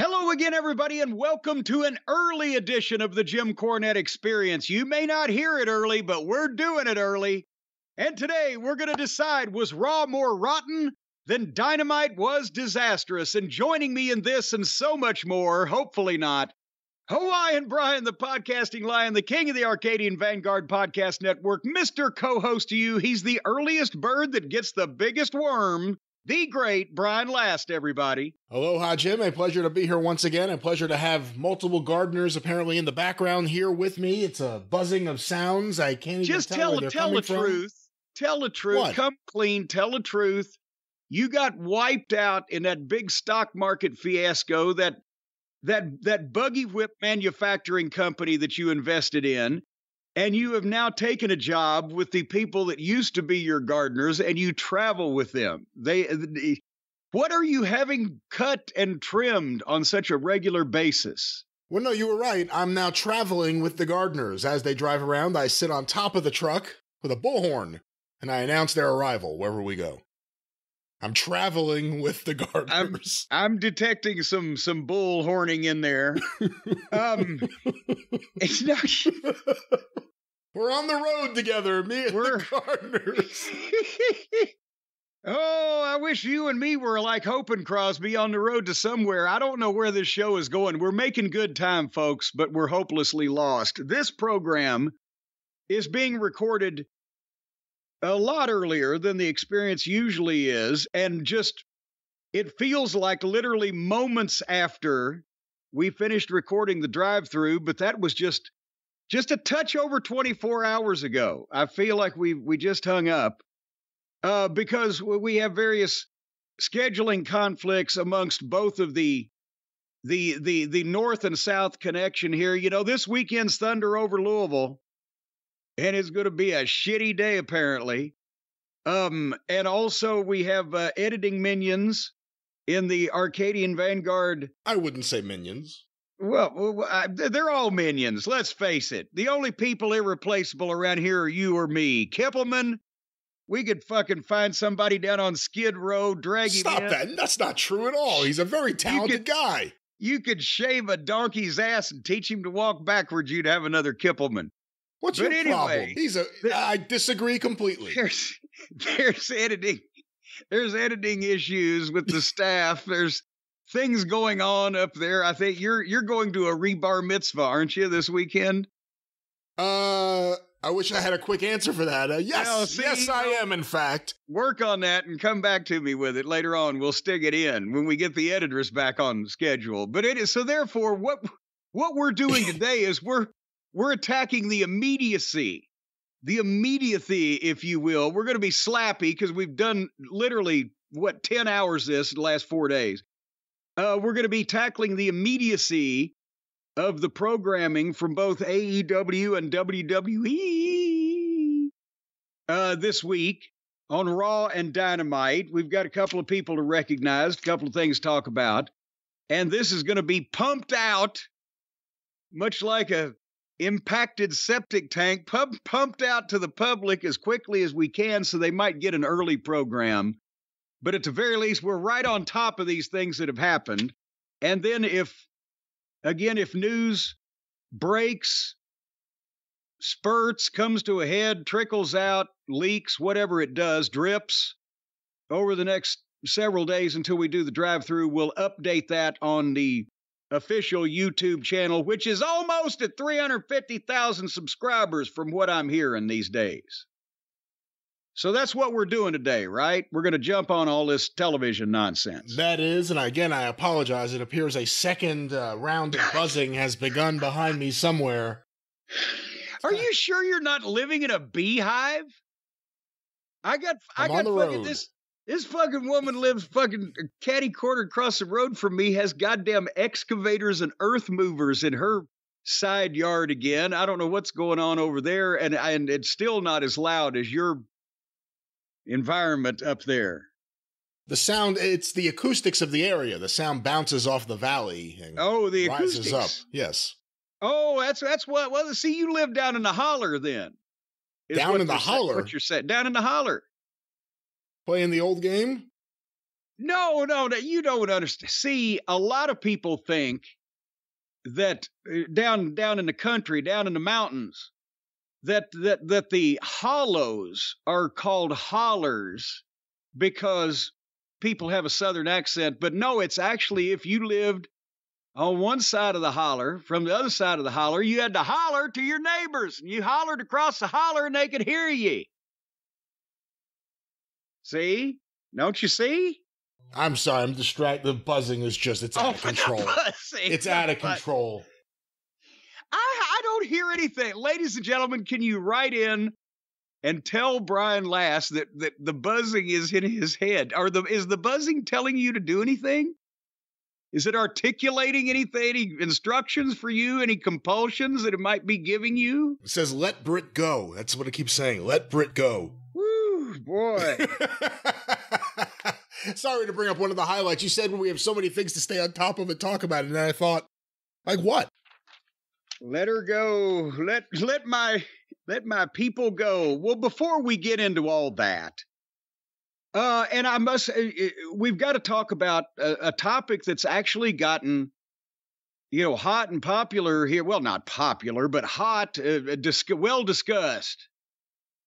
Hello again, everybody, and welcome to an early edition of the Jim Cornette Experience. You may not hear it early, but we're doing it early. And today, we're going to decide, was Raw more rotten than Dynamite was disastrous? And joining me in this and so much more, hopefully not, Hawaiian Brian, the podcasting lion, the king of the Arcadian Vanguard Podcast Network, Mr. Co-host to you. He's the earliest bird that gets the biggest worm. The great Brian Last, everybody. Aloha, Jim. A pleasure to be here once again. A pleasure to have multiple gardeners apparently in the background here with me. It's a buzzing of sounds. I can't even tell where they're coming from. Truth. Tell the truth. What? Come clean. Tell the truth. You got wiped out in that big stock market fiasco, that buggy whip manufacturing company that you invested in. And you have now taken a job with the people that used to be your gardeners, and you travel with them. What are you having cut and trimmed on such a regular basis? Well, no, you were right. I'm now traveling with the gardeners. As they drive around, I sit on top of the truck with a bullhorn, and I announce their arrival wherever we go. I'm traveling with the gardeners. I'm detecting some bullhorning in there. It's not... We're on the road together, me and the gardeners. Oh, I wish you and me were like Hope and Crosby on the road to somewhere. I don't know where this show is going. We're making good time, folks, but we're hopelessly lost. This program is being recorded a lot earlier than the experience usually is, and just, it feels like literally moments after we finished recording the drive-through, but that was just a touch over 24 hours ago. I feel like we just hung up because we have various scheduling conflicts amongst both of the north and south connection here. You know, this weekend's Thunder over Louisville, and it's going to be a shitty day apparently. And also we have editing minions in the Arcadian Vanguard. I wouldn't say minions. Well, they're all minions. Let's face it. The only people irreplaceable around here are you or me. Kippelman, we could fucking find somebody down on Skid Row, drag him in. Stop that. That's not true at all. He's a very talented guy. You could shave a donkey's ass and teach him to walk backwards. You'd have another Kippelman. What's your problem? I disagree completely. There's editing. There's editing issues with the staff. There's things going on up there. I think you're going to a rebar mitzvah, aren't you, this weekend? I wish I had a quick answer for that. Yes, I am, in fact. Work on that and come back to me with it later on. We'll stick it in when we get the editors back on schedule. But it is so. Therefore, what we're doing today is we're attacking the immediacy, if you will. We're going to be slappy because we've done literally 10 hours this in the last 4 days. We're going to be tackling the immediacy of the programming from both AEW and WWE this week on Raw and Dynamite. We've got a couple of people to recognize, a couple of things to talk about. And this is going to be pumped out, much like a impacted septic tank, pumped out to the public as quickly as we can so they might get an early program. But at the very least, we're right on top of these things that have happened. And then if news breaks, spurts, comes to a head, trickles out, leaks, whatever it does, drips over the next several days until we do the drive-through, we'll update that on the official YouTube channel, which is almost at 350,000 subscribers from what I'm hearing these days. So that's what we're doing today, right? We're going to jump on all this television nonsense. That is, and again, I apologize. It appears a second round of buzzing has begun behind me somewhere. Are you sure you're not living in a beehive? I got fucking this fucking woman lives fucking catty corner across the road from me, has goddamn excavators and earth movers in her side yard again. I don't know what's going on over there, and it's still not as loud as your environment up there. The sound, it's the acoustics of the area. The sound bounces off the valley and the rises acoustics up. Yes. Oh, that's what. Well, see, you live down in the holler then. Down in the holler? What you're saying? Down in the holler. Playing the old game? No, you don't understand. See, a lot of people think that down in the country, down in the mountains, that the hollows are called hollers because people have a southern accent. But no, it's actually if you lived on one side of the holler, from the other side of the holler, you had to holler to your neighbors. You hollered across the holler and they could hear you. See? Don't you see? I'm sorry, I'm distracted. The buzzing is it's out of control. It's out of control. I don't hear anything. Ladies and gentlemen, can you write in and tell Brian Lass that the buzzing is in his head? Is the buzzing telling you to do anything? Is it articulating anything, any instructions for you, any compulsions that it might be giving you? It says, let Brit go. That's what it keeps saying. Let Brit go. Woo, boy. Sorry to bring up one of the highlights. You said we have so many things to stay on top of and talk about, and then I thought, like what? Let her go. Let my people go. Well, before we get into all that, and I must, we've got to talk about a topic that's actually gotten, hot and popular here. Well, not popular, but hot, well discussed.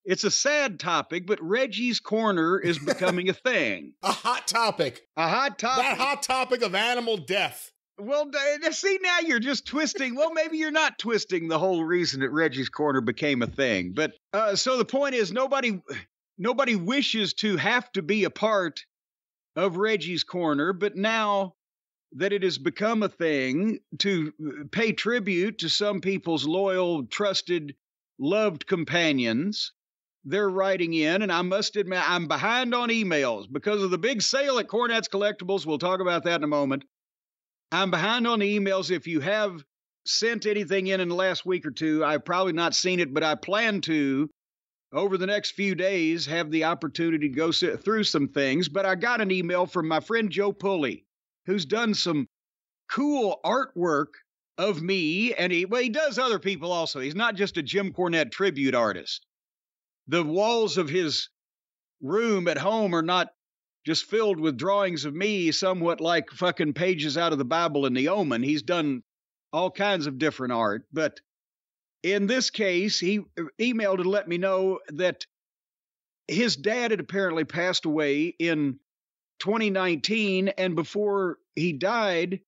It's a sad topic, but Reggie's Corner is becoming a thing. A hot topic. A hot topic. That hot topic of animal death. Well, see, now you're just twisting. Well, maybe you're not twisting the whole reason that Reggie's Corner became a thing. But so the point is nobody wishes to have to be a part of Reggie's Corner, but now that it has become a thing to pay tribute to some people's loyal, trusted, loved companions, they're writing in, and I must admit, I'm behind on emails because of the big sale at Cornette's Collectibles. We'll talk about that in a moment. I'm behind on the emails. If you have sent anything in the last week or two, I've probably not seen it, but I plan to, over the next few days, have the opportunity to go through some things. But I got an email from my friend Joe Pulley, who's done some cool artwork of me, and he does other people also. He's not just a Jim Cornette tribute artist. The walls of his room at home are not just filled with drawings of me, somewhat like fucking pages out of the Bible and the Omen. He's done all kinds of different art. But in this case, he emailed to let me know that his dad had apparently passed away in 2019. And before he died,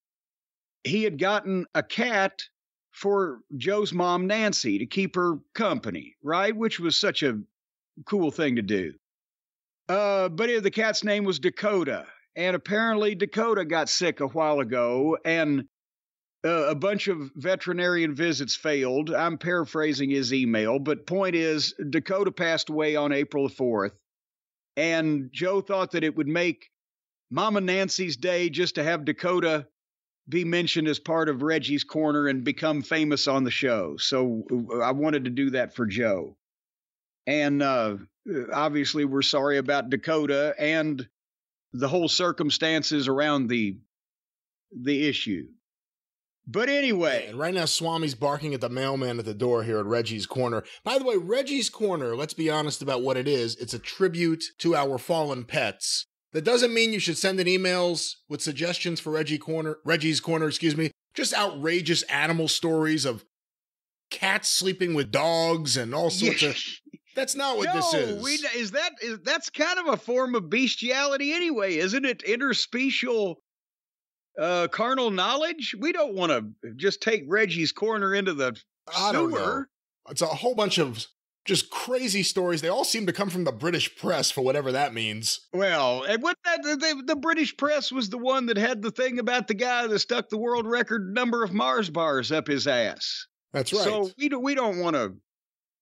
he had gotten a cat for Joe's mom, Nancy, to keep her company, right? Which was such a cool thing to do. But the cat's name was Dakota. And apparently Dakota got sick a while ago, and a bunch of veterinarian visits failed. I'm paraphrasing his email, but point is, Dakota passed away on April the 4th. And Joe thought that it would make Mama Nancy's day just to have Dakota be mentioned as part of Reggie's Corner and become famous on the show. So I wanted to do that for Joe. And obviously we're sorry about Dakota and the whole circumstances around the issue. But anyway. And right now, Swami's barking at the mailman at the door here at Reggie's Corner. By the way, Reggie's Corner, let's be honest about what it is. It's a tribute to our fallen pets. That doesn't mean you should send in emails with suggestions for Reggie's Corner, just outrageous animal stories of cats sleeping with dogs and all sorts of... That's not what this is. That's kind of a form of bestiality anyway, isn't it? Interspecial carnal knowledge? We don't want to just take Reggie's Corner into the sewer. I don't know. It's a whole bunch of just crazy stories. They all seem to come from the British press, for whatever that means. Well, and the British press was the one that had the thing about the guy that stuck the world record number of Mars bars up his ass. That's right. So we don't want to.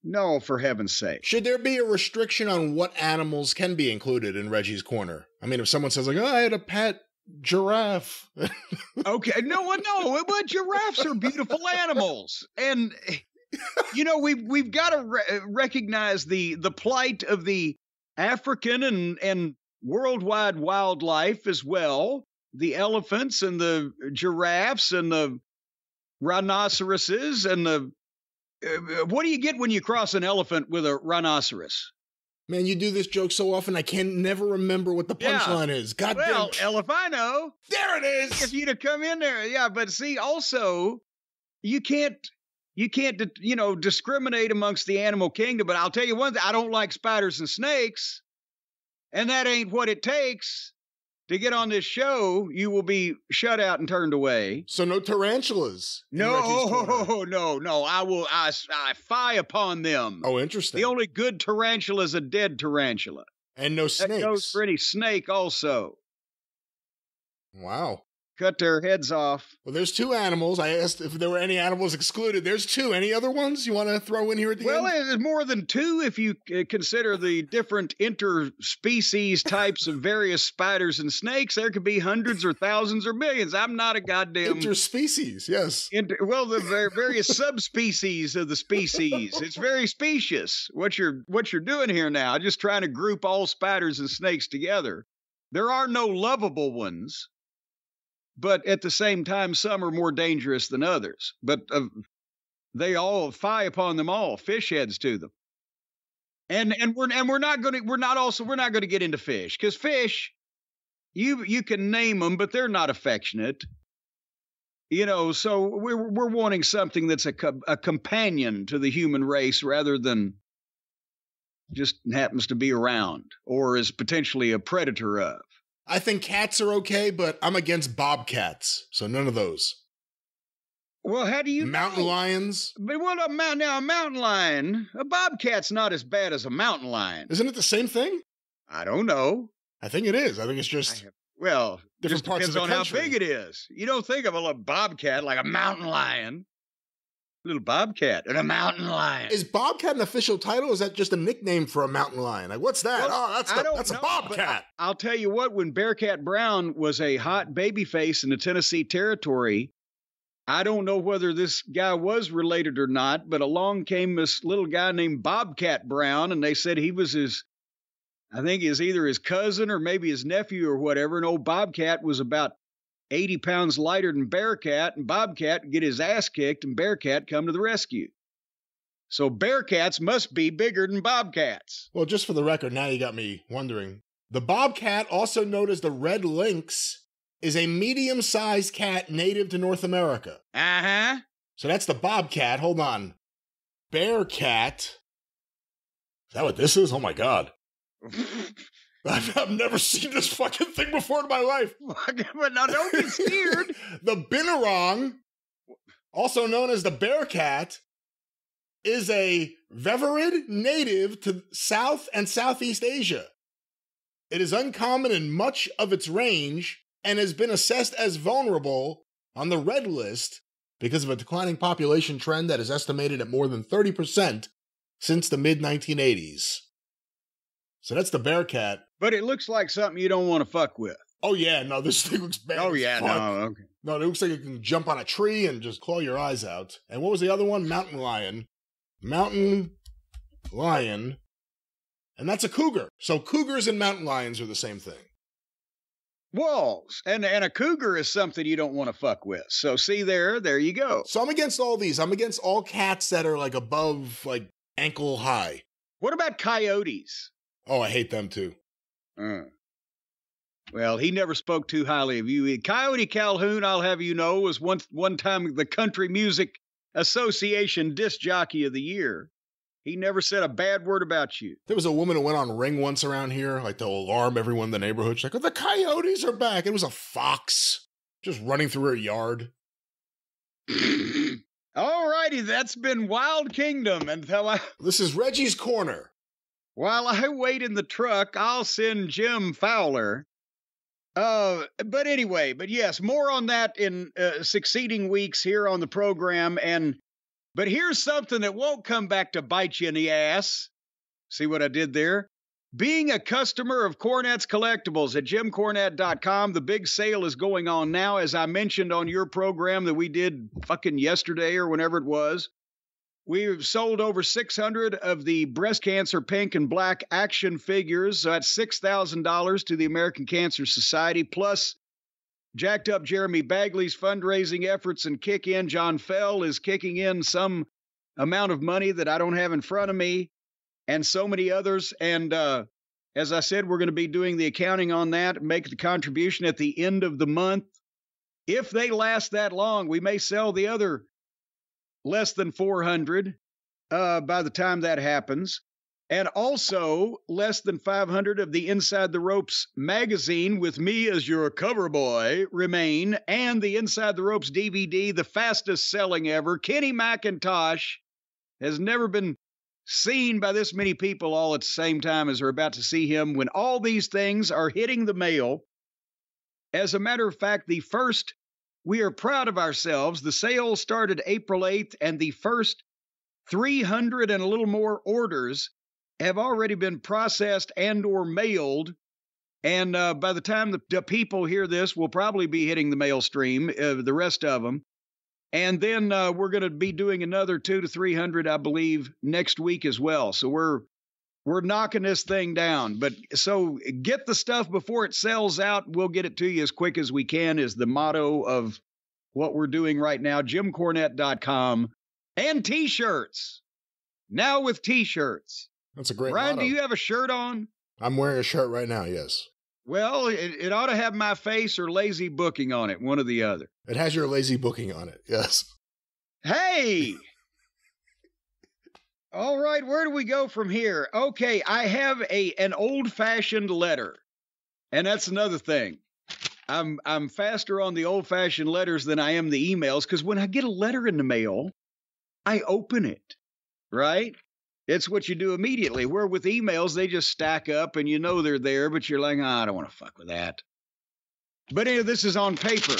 No, for heaven's sake. Should there be a restriction on what animals can be included in Reggie's Corner? I mean, if someone says like, "Oh, I had a pet giraffe." Okay, no, but giraffes are beautiful animals, and. We've got to recognize the plight of the African and worldwide wildlife as well. The elephants and the giraffes and the rhinoceroses and what do you get when you cross an elephant with a rhinoceros? Man, you do this joke so often, I can never remember what the punchline is. God well, damn. hell if I know. There it is. If you'd have come in there, yeah. But see, also, you can't, discriminate amongst the animal kingdom. But I'll tell you one thing: I don't like spiders and snakes, and that ain't what it takes to get on this show. You will be shut out and turned away. So no tarantulas. No. I fie upon them. Oh, interesting. The only good tarantula is a dead tarantula. And no snakes. That goes for any snake also. Wow. Cut their heads off. Well, there's two animals. I asked if there were any animals excluded. There's two. Any other ones you want to throw in here at the end? Well, there's more than two if you consider the different interspecies types of various spiders and snakes. There could be hundreds or thousands or millions. I'm not a goddamn... Interspecies, yes. The various subspecies of the species. It's very specious what you're doing here now. Just trying to group all spiders and snakes together. There are no lovable ones. But at the same time, some are more dangerous than others. But they all fie upon them all, fish heads to them. And we're not going to get into fish, because fish, you can name them, but they're not affectionate. So we're wanting something that's a companion to the human race rather than just happens to be around or is potentially a predator of. I think cats are okay, but I'm against bobcats, so none of those. Well, how do you mountain lions? But what a mountain lion? A bobcat's not as bad as a mountain lion. Isn't it the same thing? I don't know. I think it is. I think it's just different parts of the country. Depends on how big it is. You don't think of a little bobcat like a mountain lion. Little bobcat and a mountain lion. Is bobcat an official title, or is that just a nickname for a mountain lion? Like, what's that? Well, that's a bobcat. I'll tell you what, when Bearcat Brown was a hot babyface in the Tennessee Territory, I don't know whether this guy was related or not, but along came this little guy named Bobcat Brown, and they said he was either his cousin or maybe his nephew or whatever, and old Bobcat was about 80 pounds lighter than Bearcat, and Bobcat would get his ass kicked, and Bearcat come to the rescue. So Bearcats must be bigger than Bobcats. Well, just for the record, now you got me wondering. The Bobcat, also known as the Red Lynx, is a medium-sized cat native to North America. Uh-huh. So that's the Bobcat. Hold on. Bearcat. Is that what this is? Oh, my God. I've never seen this fucking thing before in my life. But now don't get scared. The Binturong, also known as the Bearcat, is a viverrid native to South and Southeast Asia. It is uncommon in much of its range and has been assessed as vulnerable on the red list because of a declining population trend that is estimated at more than 30% since the mid-1980s. So that's the Bearcat. But it looks like something you don't want to fuck with. Oh, yeah. No, this thing looks bad. Oh, yeah. No, okay. No, it looks like it can jump on a tree and just claw your eyes out. And what was the other one? Mountain lion. Mountain lion. And that's a cougar. So cougars and mountain lions are the same thing. Wolves. And a cougar is something you don't want to fuck with. So see there you go. So I'm against all these. I'm against all cats that are like above like ankle high. What about coyotes? Oh, I hate them too. Well, he never spoke too highly of you. Coyote Calhoun, I'll have you know, was one time the Country Music Association Disc Jockey of the Year. He never said a bad word about you. There was a woman who went on Ring once around here, like to alarm everyone in the neighborhood. She's like, oh, the coyotes are back. It was a fox just running through her yard. All righty, that's been Wild Kingdom. This is Reggie's Corner. While I wait in the truck, I'll send Jim Fowler. But yes, more on that in succeeding weeks here on the program. But here's something that won't come back to bite you in the ass. See what I did there? Being a customer of Cornette's Collectibles at jimcornette.com, the big sale is going on now, as I mentioned on your program that we did fucking yesterday or whenever it was. We've sold over 600 of the breast cancer pink and black action figures. So that's $6,000 to the American Cancer Society, plus jacked up Jeremy Bagley's fundraising efforts and kick in. John Fell is kicking in some amount of money that I don't have in front of me. and so many others. And as I said, we're going to be doing the accounting on that, make the contribution at the end of the month. If they last that long, we may sell the other less than 400 by the time that happens. And also less than 500 of the Inside the Ropes magazine with me as your cover boy remain, and the Inside the Ropes DVD, the fastest selling ever. Kenny McIntosh has never been seen by this many people all at the same time as we're about to see him when all these things are hitting the mail. As a matter of fact, we are proud of ourselves. The sale started April 8th, and the first 300 and a little more orders have already been processed and or mailed. And by the time the people hear this, we'll probably be hitting the mail stream, the rest of them. And then we're going to be doing another 200 to 300, I believe, next week as well. So we're knocking this thing down. But so get the stuff before it sells out. We'll get it to you as quick as we can is the motto of what we're doing right now. JimCornette.com. And T-shirts. Now with T-shirts. That's a great Ryan, motto. do you have a shirt on? I'm wearing a shirt right now, yes. Well, it ought to have my face or lazy booking on it, one or the other. It has your lazy booking on it, yes. Hey! All right, where do we go from here? Okay, I have an old-fashioned letter, and that's another thing. I'm faster on the old-fashioned letters than I am the emails, because when I get a letter in the mail, I open it, right? It's what you do immediately. Where with emails, they just stack up and you know they're there, but you're like, I don't want to fuck with that. But anyway, this is on paper.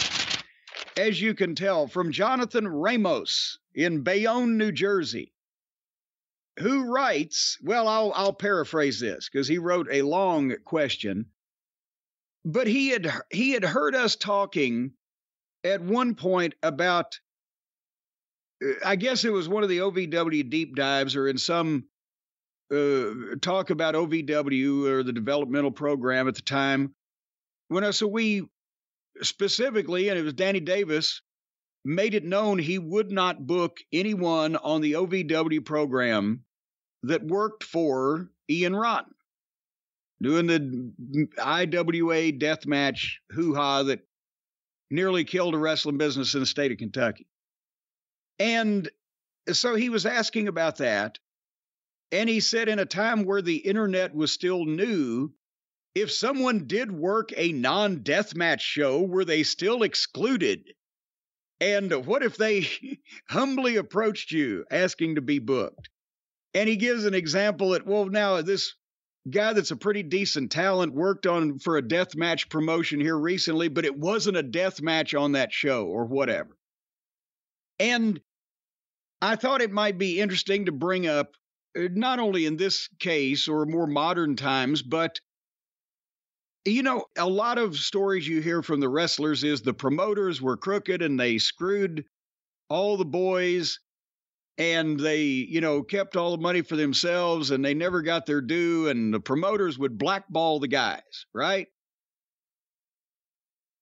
As you can tell, from Jonathan Ramos in Bayonne, New Jersey, who writes, well, I'll paraphrase this because he wrote a long question, but he had heard us talking at one point about, I guess it was one of the OVW deep dives or in some talk about OVW or the developmental program at the time. So we specifically, and it was Danny Davis, made it known he would not book anyone on the OVW program that worked for Ian Rotten, doing the IWA deathmatch hoo-ha that nearly killed a wrestling business in the state of Kentucky. And so he was asking about that, and he said in a time where the internet was still new, if someone did work a non-deathmatch show, were they still excluded? And what if they humbly approached you asking to be booked? And he gives an example that, well, now this guy that's a pretty decent talent worked on for a deathmatch promotion here recently, but it wasn't a deathmatch on that show or whatever. And I thought it might be interesting to bring up, not only in this case or more modern times, but, you know, a lot of stories you hear from the wrestlers is the promoters were crooked and they screwed all the boys and they, you know, kept all the money for themselves and they never got their due and the promoters would blackball the guys, right?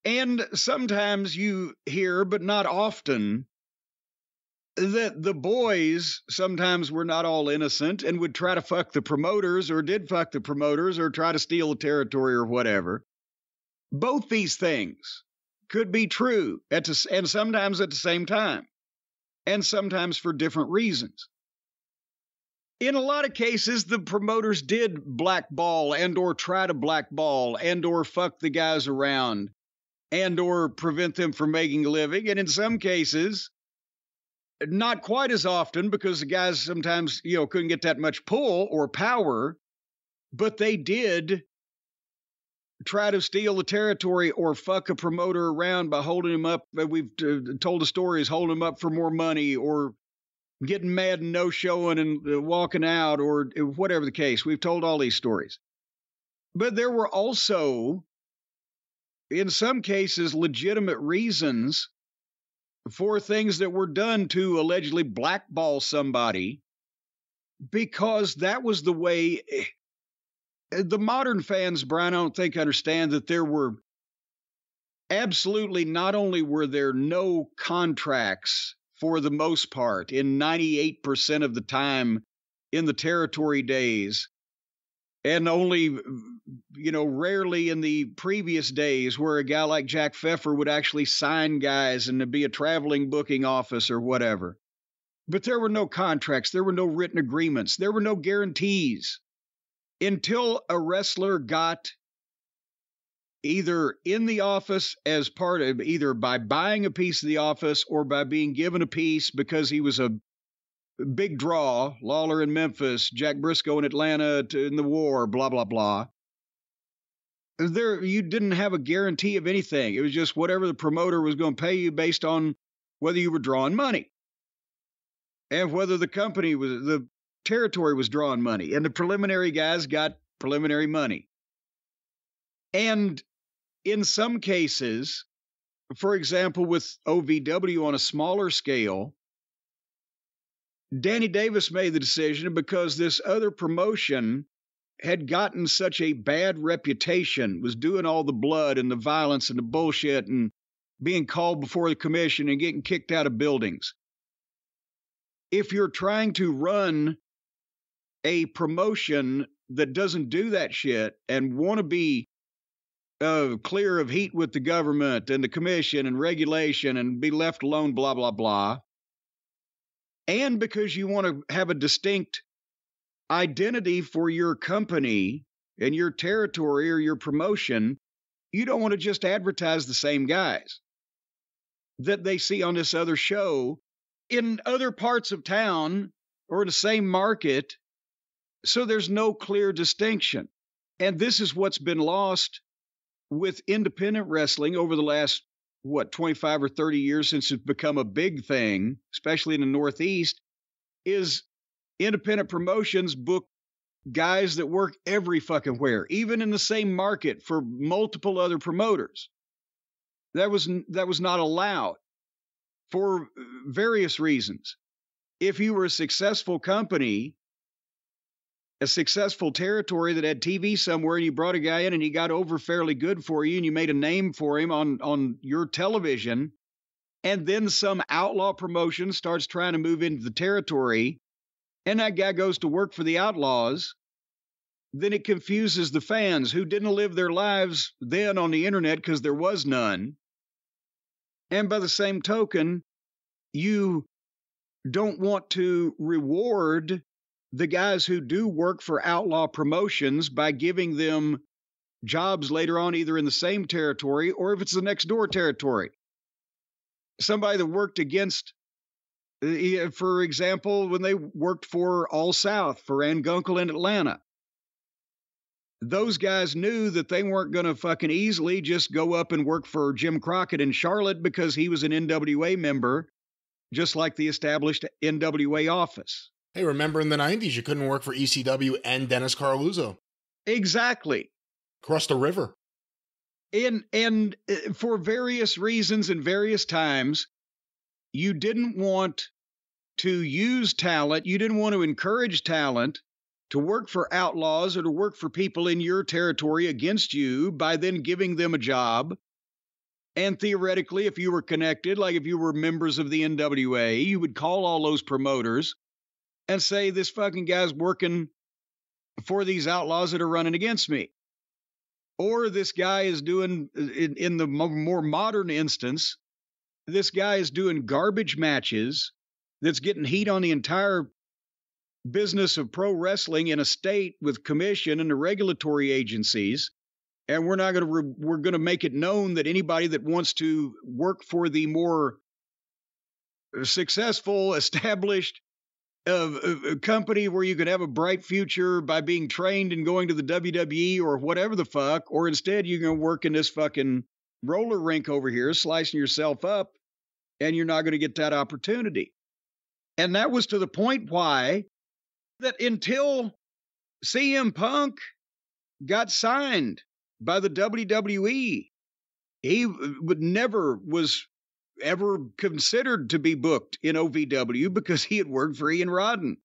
And sometimes you hear, but not often, that the boys sometimes were not all innocent and would try to fuck the promoters or did fuck the promoters or try to steal the territory or whatever. Both these things could be true and sometimes at the same time and sometimes for different reasons. In a lot of cases, the promoters did blackball and or try to blackball and or fuck the guys around and or prevent them from making a living. And in some cases, not quite as often because the guys sometimes, you know, couldn't get that much pull or power, but they did try to steal the territory or fuck a promoter around by holding him up. We've told the stories, holding him up for more money or getting mad and no showing and walking out or whatever the case. We've told all these stories. But there were also, in some cases, legitimate reasons for things that were done to allegedly blackball somebody, because that was the way. The modern fans, Brian, I don't think understand that there were absolutely, not only were there no contracts for the most part, in 98% of the time, in the territory days, and only, rarely in the previous days where a guy like Jack Pfeffer would actually sign guys and to be a traveling booking office or whatever. But there were no contracts. There were no written agreements. There were no guarantees until a wrestler got either in the office as part of either by buying a piece of the office or by being given a piece because he was a big draw, Lawler in Memphis, Jack Briscoe in Atlanta in the war, blah, blah, blah. You didn't have a guarantee of anything. It was just whatever the promoter was going to pay you based on whether you were drawing money and whether the territory was drawing money, and the preliminary guys got preliminary money. And in some cases, for example, with OVW on a smaller scale, Danny Davis made the decision because this other promotion had gotten such a bad reputation, was doing all the blood and the violence and the bullshit and being called before the commission and getting kicked out of buildings. If you're trying to run a promotion that doesn't do that shit and want to be clear of heat with the government and the commission and regulation and be left alone, blah, blah, blah, and because you want to have a distinct identity for your company and your territory or your promotion, you don't want to just advertise the same guys that they see on this other show in other parts of town or the same market. So there's no clear distinction. And this is what's been lost with independent wrestling over the last, 25 or 30 years since it's become a big thing, especially in the Northeast, is independent promotions book guys that work every fucking where, even in the same market for multiple other promoters. That was not allowed for various reasons. If you were a successful company, a successful territory that had TV somewhere, and you brought a guy in and he got over fairly good for you and you made a name for him on your television, and then some outlaw promotion starts trying to move into the territory and that guy goes to work for the Outlaws, then it confuses the fans who didn't live their lives then on the internet because there was none. And by the same token, you don't want to reward the guys who do work for outlaw promotions by giving them jobs later on, either in the same territory or if it's the next door territory. Somebody that worked against, for example, when they worked for All South, for Ann Gunkel in Atlanta, those guys knew that they weren't going to fucking easily just go up and work for Jim Crockett in Charlotte because he was an NWA member, just like the established NWA office. Hey, remember in the 90s, you couldn't work for ECW and Dennis Carluzzo. Exactly. Across the river. And for various reasons and various times, you didn't want to use talent. You didn't want to encourage talent to work for outlaws or to work for people in your territory against you by then giving them a job. And theoretically, if you were connected, like if you were members of the NWA, you would call all those promoters and say, this fucking guy's working for these outlaws that are running against me. Or this guy is doing, in the more modern instance, this guy is doing garbage matches that's getting heat on the entire business of pro wrestling in a state with commission and the regulatory agencies. And we're going to make it known that anybody that wants to work for the more successful, established a company where you could have a bright future by being trained and going to the WWE or whatever the fuck, or instead you're going to work in this fucking roller rink over here, slicing yourself up, and you're not going to get that opportunity. And that was to the point why that until CM Punk got signed by the WWE, he never was ever considered to be booked in OVW because he had worked for Ian Rodden.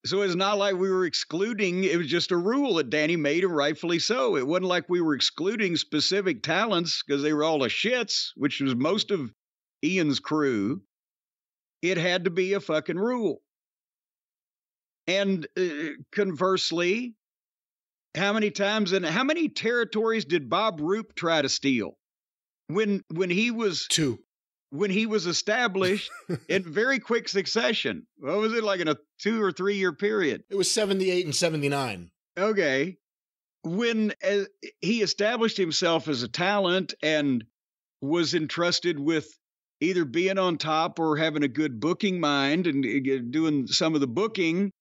So it's not like we were excluding, it was just a rule that Danny made, and rightfully so. It wasn't like we were excluding specific talents because they were all the shits, which was most of Ian's crew. It had to be a fucking rule. And conversely, how many times and how many territories did Bob Roop try to steal when he was 2. when he was established in very quick succession? What was it, like in a 2 or 3 year period? It was 78 and 79. Okay. When he established himself as a talent and was entrusted with either being on top or having a good booking mind and doing some of the booking,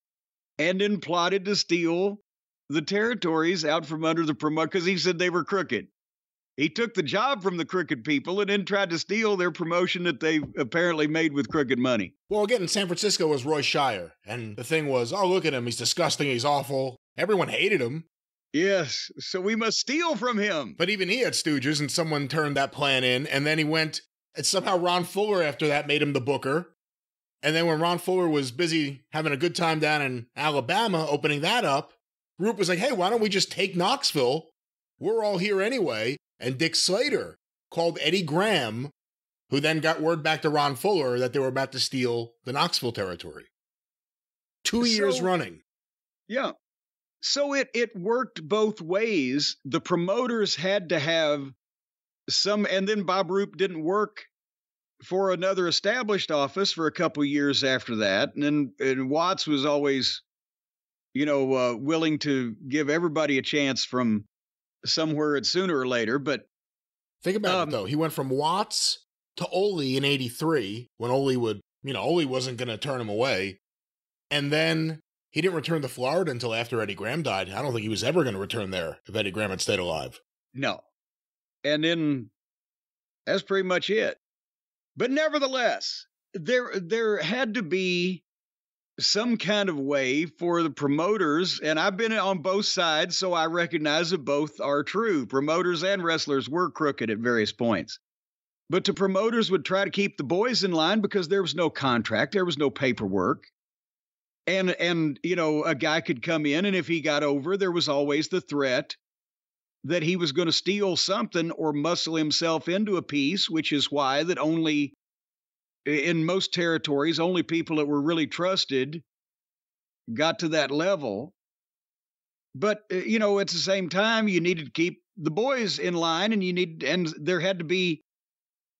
and then plotted to steal the territories out from under the promoter because he said they were crooked. He took the job from the crooked people and then tried to steal their promotion that they apparently made with crooked money. Well, again, in San Francisco was Roy Shire. And the thing was, oh, look at him. He's disgusting. He's awful. Everyone hated him. Yes, so we must steal from him. But even he had stooges, and someone turned that plan in. And then he went, and somehow Ron Fuller after that made him the booker. And then when Ron Fuller was busy having a good time down in Alabama, opening that up, Roop was like, hey, why don't we just take Knoxville? We're all here anyway. And Dick Slater called Eddie Graham, who then got word back to Ron Fuller that they were about to steal the Knoxville territory. 2 years running. Yeah. So it worked both ways. The promoters had to have some, and then Bob Roop didn't work for another established office for a couple years after that. And Watts was always, willing to give everybody a chance from somewhere sooner or later. But think about it, though. He went from Watts to Ole in 83 when Ole Ole wasn't going to turn him away. And then he didn't return to Florida until after Eddie Graham died. I don't think he was ever going to return there if Eddie Graham had stayed alive. No. And then that's pretty much it. But nevertheless, there had to be some kind of way for the promoters, and I've been on both sides, so I recognize that both are true. Promoters and wrestlers were crooked at various points. But the promoters would try to keep the boys in line because there was no contract, there was no paperwork. And a guy could come in, and if he got over, there was always the threat that he was going to steal something or muscle himself into a piece, which is why that only, in most territories, only people that were really trusted got to that level. But, at the same time, you needed to keep the boys in line, and there had to be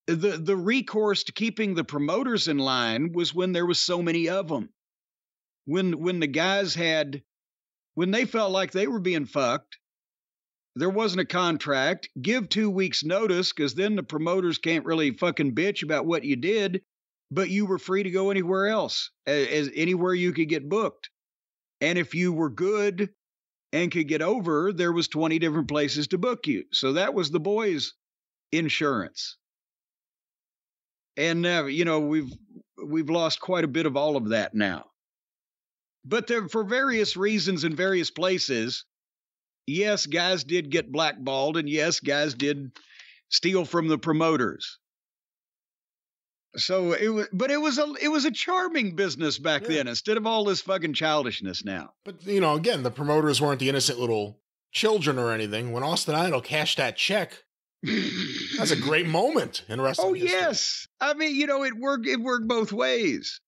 the recourse to keeping the promoters in line was when there was so many of them. When the guys when they felt like they were being fucked, there wasn't a contract, give 2 weeks notice, because then the promoters can't really fucking bitch about what you did, but you were free to go anywhere else, as anywhere you could get booked. And if you were good and could get over, there was 20 different places to book you. So that was the boys' insurance. And we've lost quite a bit of all of that now. But for various reasons in various places, yes, guys did get blackballed, and yes, guys did steal from the promoters. So it was a charming business back then, instead of all this fucking childishness now. But again, the promoters weren't the innocent little children or anything. When Austin Idol cashed that check, that's a great moment in wrestling history. Yes, I mean, it worked both ways.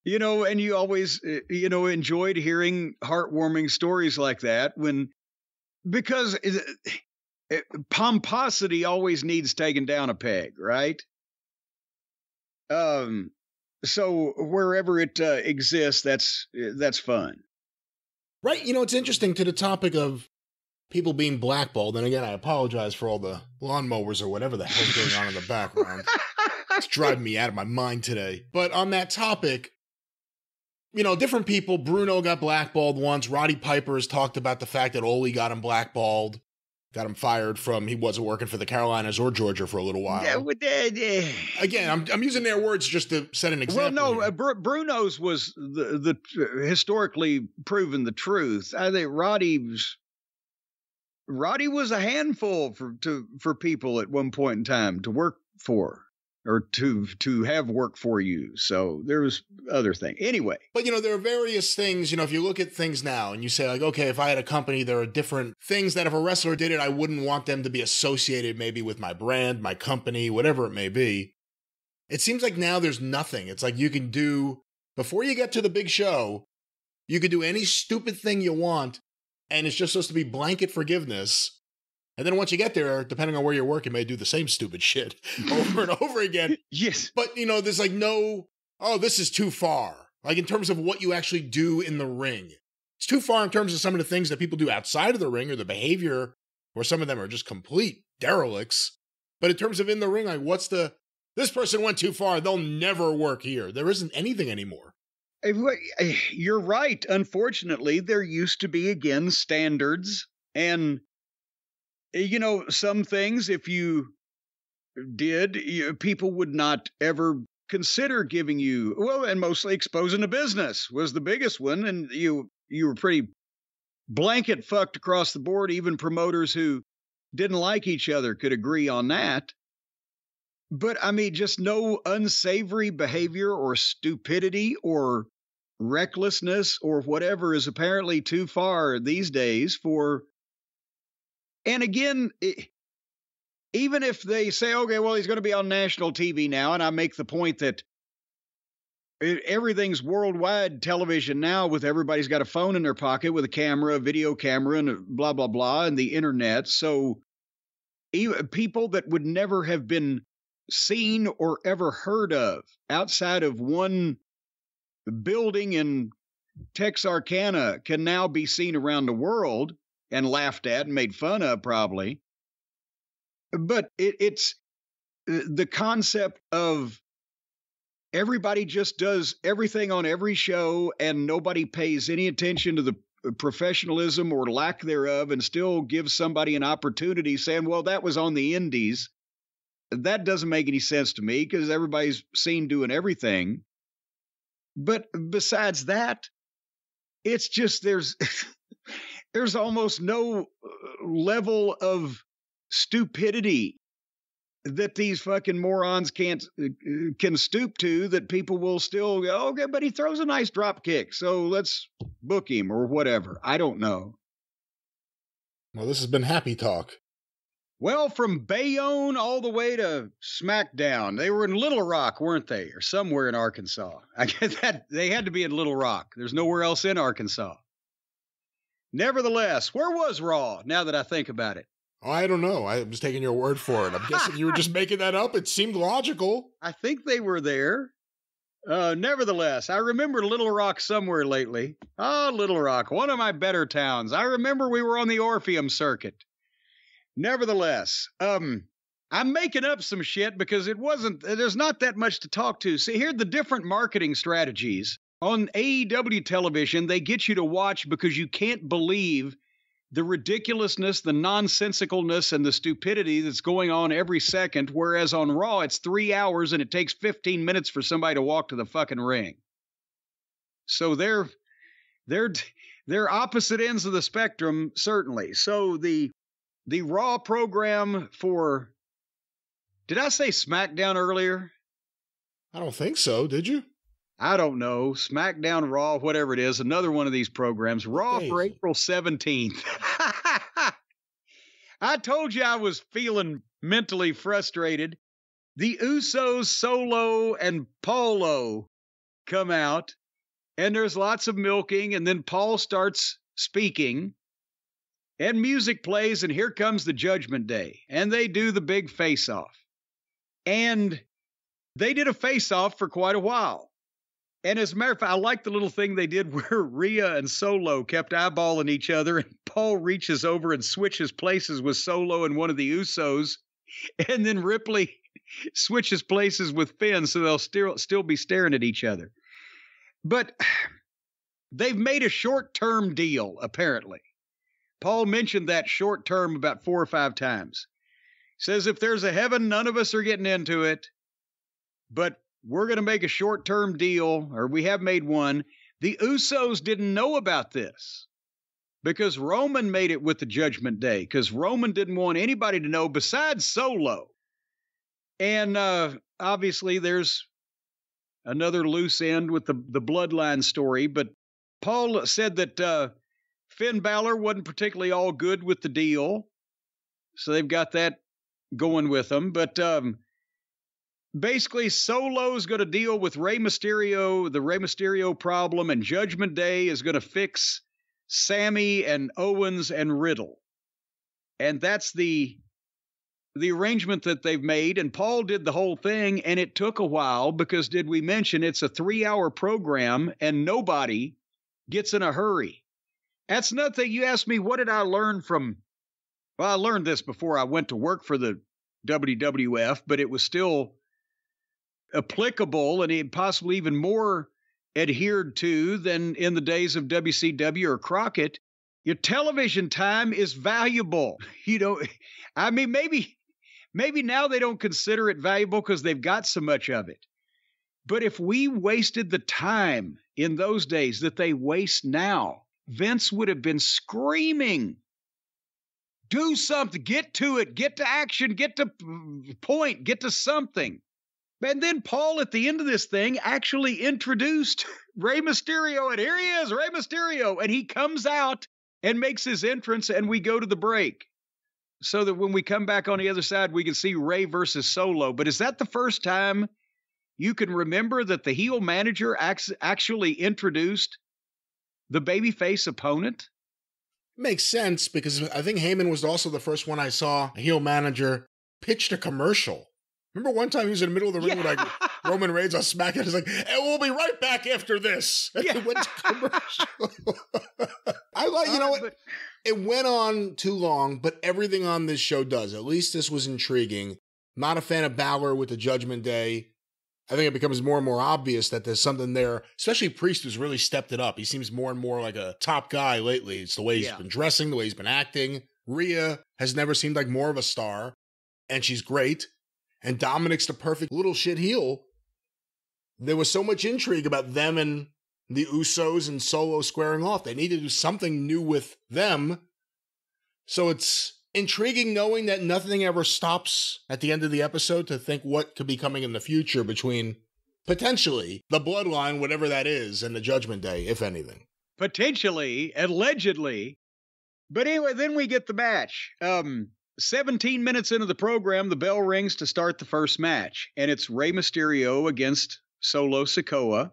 And you always, enjoyed hearing heartwarming stories like that because pomposity always needs taken down a peg, right? So wherever it exists, that's fun. Right. It's interesting to the topic of people being blackballed. And again, I apologize for all the lawnmowers or whatever the hell's going on in the background. It's driving me out of my mind today. But on that topic, different people. Bruno got blackballed once. Roddy Piper has talked about the fact that Ole got him blackballed, got him fired he wasn't working for the Carolinas or Georgia for a little while. Again, I'm using their words just to set an example. Well, no, Bruno's was the historically proven the truth. I think Roddy was a handful for people at one point in time to work for. Or to have work for you. So there was other thing. Anyway. But, there are various things, if you look at things now and you say like, okay, if I had a company, there are different things that if a wrestler did it, I wouldn't want them to be associated maybe with my brand, my company, whatever it may be. It seems like now there's nothing. It's like you can do, before you get to the big show, You could do any stupid thing you want, and it's just supposed to be blanket forgiveness. And then once you get there, depending on where you work, you may do the same stupid shit over and over again. Yes. But, there's like no, oh, this is too far. Like in terms of what you actually do in the ring. It's too far in terms of some of the things that people do outside of the ring or the behavior, or some of them are just complete derelicts. But in terms of in the ring, like this person went too far, they'll never work here. There isn't anything anymore. You're right. Unfortunately, there used to be, again, standards. And, some things, if you did, people would not ever consider giving you, and mostly exposing the business was the biggest one. And you were pretty blanket fucked across the board. Even promoters who didn't like each other could agree on that. But I mean, just no unsavory behavior or stupidity or recklessness or whatever is apparently too far these days for. And again, even if they say, okay, well, he's going to be on national TV now, and I make the point that everything's worldwide television now, with everybody's got a phone in their pocket with a camera, a video camera, and blah, blah, blah, and the internet. So even people that would never have been seen or ever heard of outside of one building in Texarkana can now be seen around the world and laughed at and made fun of, probably. But it's the concept of everybody just does everything on every show and nobody pays any attention to the professionalism or lack thereof, and still gives somebody an opportunity saying, well, that was on the indies. That doesn't make any sense to me because everybody's seen doing everything. But besides that, it's just there's almost no level of stupidity that these fucking morons can stoop to, that people will still go, okay, but he throws a nice drop kick, so let's book him or whatever. I don't know. Well, this has been Happy Talk. Well, from Bayonne all the way to SmackDown. They were in Little Rock, weren't they? Or somewhere in Arkansas. I guess that they had to be in Little Rock. There's nowhere else in Arkansas. Nevertheless, where was Raw, now that I think about it? Oh, I don't know. I was taking your word for it. I'm guessing you were just making that up. It seemed logical. I think they were there. Nevertheless, I remember Little Rock somewhere lately. Oh, Little Rock, one of my better towns. I remember we were on the Orpheum circuit. Nevertheless, I'm making up some shit because there's not that much to talk to. See, here are the different marketing strategies. On AEW television, they get you to watch because you can't believe the ridiculousness, the nonsensicalness, and the stupidity that's going on every second, whereas on Raw, it's 3 hours and it takes 15 minutes for somebody to walk to the fucking ring. So they're opposite ends of the spectrum, certainly. So the Raw program for, did I say SmackDown earlier? I don't think so. Did you? I don't know. SmackDown, Raw, whatever it is. Another one of these programs. Raw for April 17th. I told you I was feeling mentally frustrated. The Usos, Solo, and Paulo come out, and there's lots of milking, and then Paul starts speaking, and music plays, and here comes the Judgment Day, and they do the big face-off. And they did a face-off for quite a while. And as a matter of fact, I like the little thing they did where Rhea and Solo kept eyeballing each other, and Paul reaches over and switches places with Solo and one of the Usos, and then Ripley switches places with Finn, so they'll still be staring at each other. But they've made a short-term deal, apparently. Paul mentioned that short-term about 4 or 5 times. Says if there's a heaven, none of us are getting into it, but we're going to make a short-term deal, or we have made one. The Usos didn't know about this because Roman made it with the Judgment Day, because Roman didn't want anybody to know besides Solo. And obviously there's another loose end with the bloodline story, but Paul said that Finn Balor wasn't particularly all good with the deal, so they've got that going with them. But basically Solo's going to deal with Rey Mysterio, the Rey Mysterio problem, and Judgment Day is going to fix Sammy and Owens and Riddle. And that's the arrangement that they've made. And Paul did the whole thing, and it took a while because, did we mention, it's a 3-hour program and nobody gets in a hurry. That's another thing. You asked me, what did I learn from? Well, I learned this before I went to work for the WWF, but it was still applicable and possibly even more adhered to than in the days of WCW or Crockett. Your television time is valuable. I mean, maybe now they don't consider it valuable because they've got so much of it. But if we wasted the time in those days that they waste now, Vince would have been screaming, do something, get to it, get to action, get to point, get to something. And then Paul, at the end of this thing, actually introduced Rey Mysterio, and here he is, Rey Mysterio, and he comes out and makes his entrance, and we go to the break so that when we come back on the other side, we can see Rey versus Solo. But is that the first time you can remember that the heel manager actually introduced the babyface opponent? Makes sense, because I think Heyman was also the first one I saw a heel manager pitched a commercial. Remember one time he was in the middle of the ring with like Roman Reigns on SmackDown? He's like, and we'll be right back after this. And it went to commercial. I like, you know what? It went on too long, but everything on this show does. At least this was intriguing. Not a fan of Balor with the Judgment Day. I think it becomes more and more obvious that there's something there, especially Priest, who's really stepped it up. He seems more and more like a top guy lately. It's the way he's been dressing, the way he's been acting. Rhea has never seemed like more of a star, and she's great. And Dominic's the perfect little shit heel. There was so much intrigue about them and the Usos and Solo squaring off. They need to do something new with them. So it's intriguing knowing that nothing ever stops at the end of the episode to think what could be coming in the future between potentially the Bloodline, whatever that is, and the Judgment Day, if anything. Potentially, allegedly. But anyway, then we get the match. 17 minutes into the program, the bell rings to start the first match, and it's Rey Mysterio against Solo Sikoa.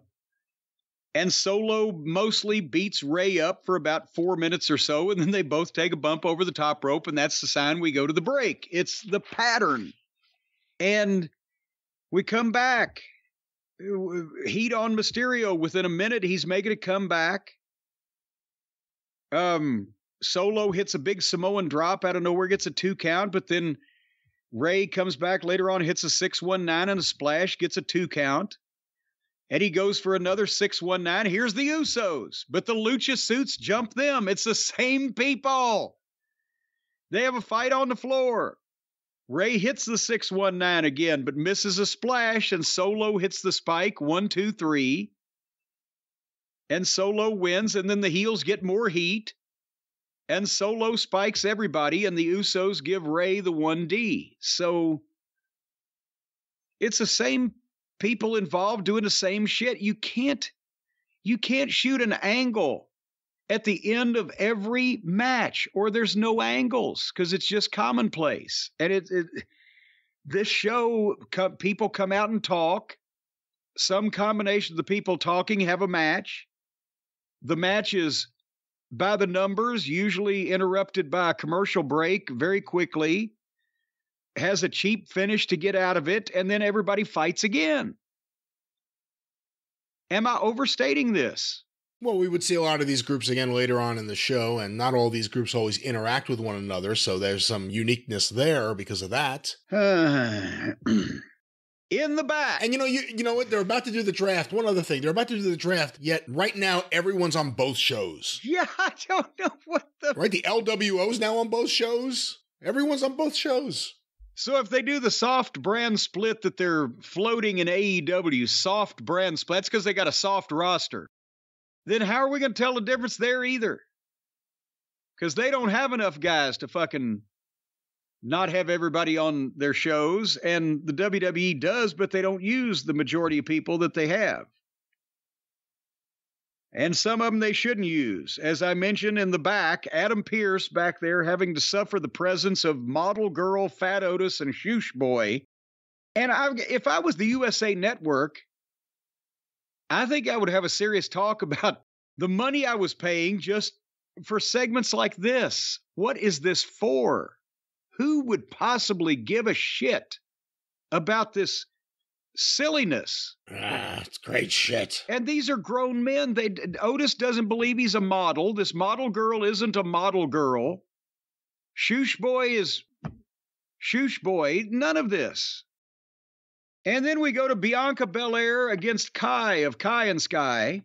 And Solo mostly beats Rey up for about 4 minutes or so, and then they both take a bump over the top rope, and that's the sign we go to the break. It's the pattern. And we come back. Heat on Mysterio. Within a minute, he's making a comeback. Solo hits a big Samoan drop out of nowhere, gets a 2 count, but then Rey comes back later on, hits a 619 and a splash, gets a 2 count. And he goes for another 619. Here's the Usos, but the Lucha suits jump them. It's the same people. They have a fight on the floor. Rey hits the 619 again, but misses a splash, and Solo hits the spike 1, 2, 3. And Solo wins, and then the heels get more heat. And Solo spikes everybody, and the Usos give Rey the 1D. So it's the same people involved doing the same shit. You can't shoot an angle at the end of every match, or there's no angles because it's just commonplace. And this show, people come out and talk. Some combination of the people talking have a match. The match is by the numbers, usually interrupted by a commercial break very quickly, has a cheap finish to get out of it, and then everybody fights again. Am I overstating this? Well, we would see a lot of these groups again later on in the show, and not all these groups always interact with one another, so there's some uniqueness there because of that. In the back. And you know what? They're about to do the draft. One other thing. They're about to do the draft, yet right now everyone's on both shows. Yeah, I don't know what the... Right? The LWO's now on both shows. Everyone's on both shows. So if they do the soft brand split that they're floating in AEW, soft brand split, that's because they got a soft roster. Then how are we going to tell the difference there either? Because they don't have enough guys to fucking not have everybody on their shows, and the WWE does, but they don't use the majority of people that they have. And some of them they shouldn't use. As I mentioned in the back, Adam Pearce back there having to suffer the presence of Model Girl, Fat Otis, and Shoosh Boy And if I was the USA Network, I think I would have a serious talk about the money I was paying just for segments like this. What is this for? Who would possibly give a shit about this silliness? It's great shit. And these are grown men. Otis doesn't believe he's a model. This model girl isn't a model girl. Shoosh Boy is Shoosh Boy. None of this. And then we go to Bianca Belair against Kai of Kai and Sky.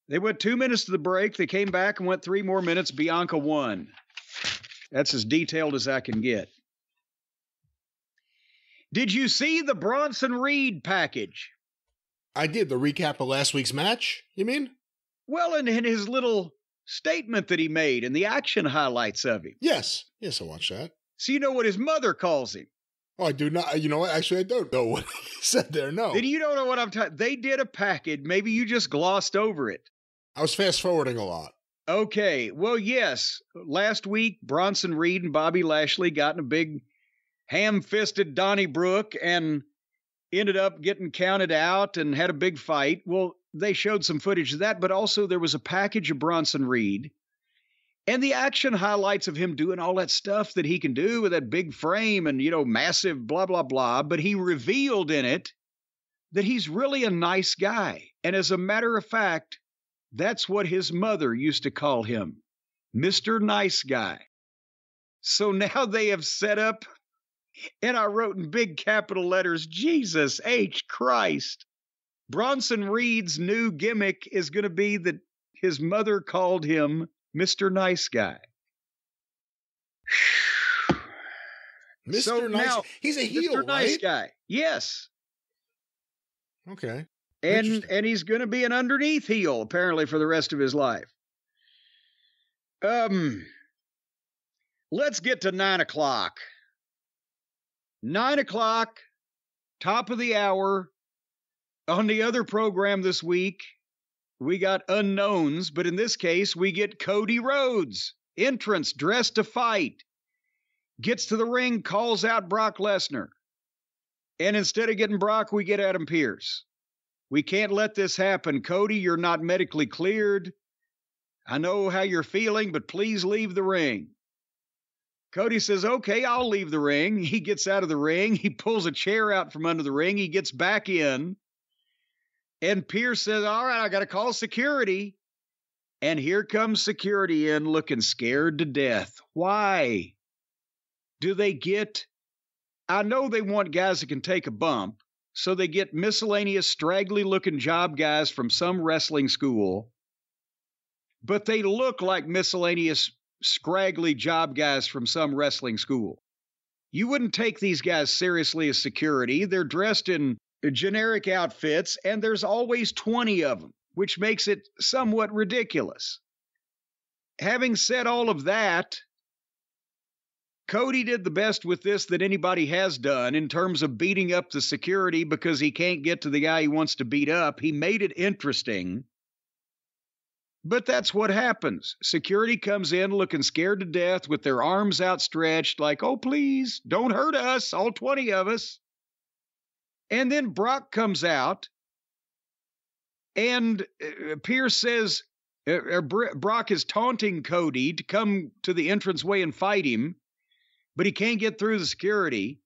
They went 2 minutes to the break. They came back and went 3 more minutes. Bianca won. That's as detailed as I can get. Did you see the Bronson Reed package? I did. The recap of last week's match, you mean? Well, in his little statement that he made and the action highlights of him. Yes. Yes, I watched that. So you know what his mother calls him. Oh, I do not. You know what? Actually, I don't know what he said there. No. Then you don't know what I'm talking. They did a package. Maybe you just glossed over it. I was fast forwarding a lot. Okay. Well, yes. Last week, Bronson Reed and Bobby Lashley got in a big ham-fisted Donnybrook and ended up getting counted out and had a big fight. Well, they showed some footage of that, but also there was a package of Bronson Reed and the action highlights of him doing all that stuff that he can do with that big frame and, massive blah, blah, blah. But he revealed in it that he's really a nice guy. And as a matter of fact, that's what his mother used to call him, Mr. Nice Guy. So now they have set up, and I wrote in big capital letters, Jesus H. Christ. Bronson Reed's new gimmick is going to be that his mother called him Mr. Nice Guy. Mr. So Nice. now, he's a heel, Mr. right? Nice Guy. Yes. Okay. And he's going to be an underneath heel, apparently, for the rest of his life. Let's get to 9 o'clock. 9 o'clock, top of the hour. On the other program this week, we got unknowns, but in this case, we get Cody Rhodes, entrance, dressed to fight, gets to the ring, calls out Brock Lesnar. And instead of getting Brock, we get Adam Pearce. We can't let this happen. Cody, you're not medically cleared. I know how you're feeling, but please leave the ring. Cody says, okay, I'll leave the ring. He gets out of the ring. He pulls a chair out from under the ring. He gets back in. And Pearce says, all right, I got to call security. And here comes security in looking scared to death. Why? Do they get... I know they want guys that can take a bump, so they get miscellaneous, straggly-looking job guys from some wrestling school, but they look like miscellaneous, scraggly job guys from some wrestling school. You wouldn't take these guys seriously as security. They're dressed in generic outfits, and there's always 20 of them, which makes it somewhat ridiculous. Having said all of that, Cody did the best with this that anybody has done in terms of beating up the security because he can't get to the guy he wants to beat up. He made it interesting. But that's what happens. Security comes in looking scared to death with their arms outstretched like, oh, please, don't hurt us, all 20 of us. And then Brock comes out and Pearce says, Brock is taunting Cody to come to the entranceway and fight him. But he can't get through the security.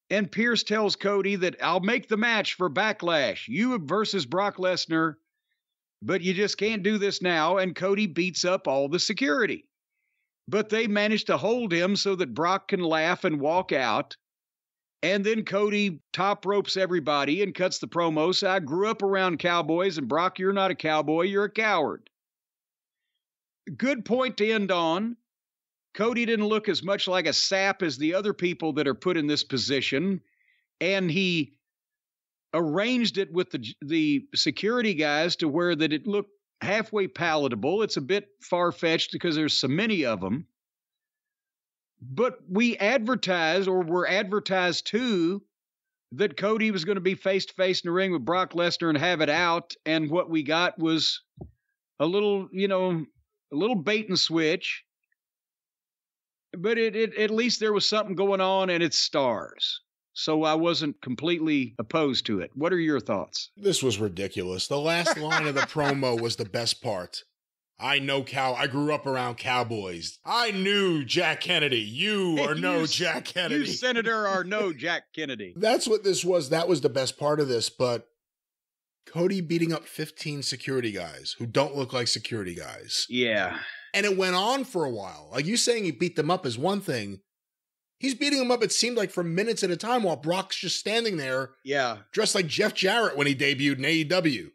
And Pearce tells Cody that I'll make the match for Backlash, you versus Brock Lesnar, but you just can't do this now. And Cody beats up all the security. But they manage to hold him so that Brock can laugh and walk out. And then Cody top ropes everybody and cuts the promo. So I grew up around cowboys, and Brock, you're not a cowboy, you're a coward. Good point to end on. Cody didn't look as much like a sap as the other people that are put in this position, and he arranged it with the security guys to where that it looked halfway palatable. It's a bit far-fetched because there's so many of them. But we advertised, or were advertised to, that Cody was going to be face-to-face in the ring with Brock Lesnar and have it out, and what we got was a little bait and switch. But at least there was something going on, and it's stars. so I wasn't completely opposed to it. What are your thoughts? This was ridiculous. The last line of the promo was the best part. I grew up around cowboys. I knew Jack Kennedy. You are no Jack Kennedy. You, Senator, are no Jack Kennedy. That's what this was. That was the best part of this, but Cody beating up 15 security guys who don't look like security guys. Yeah. And it went on for a while. Like, you saying he beat them up is one thing. He's beating them up, it seemed like, for minutes at a time while Brock's just standing there. Yeah. Dressed like Jeff Jarrett when he debuted in AEW.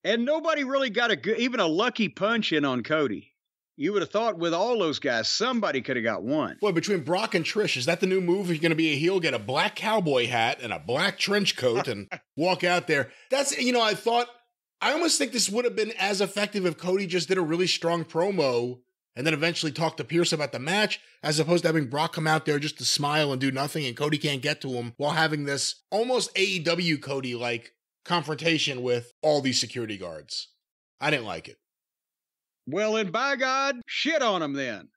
And nobody really got even a lucky punch in on Cody. You would have thought with all those guys, somebody could have got one. Boy, between Brock and Trish, is that the new move? If you're going to be a heel, get a black cowboy hat and a black trench coat and walk out there. That's, I almost think this would have been as effective if Cody just did a really strong promo and then eventually talk to Pierce about the match, as opposed to having Brock come out there just to smile and do nothing, and Cody can't get to him while having this almost AEW Cody-like confrontation with all these security guards. I didn't like it. Well, and by God, shit on him then.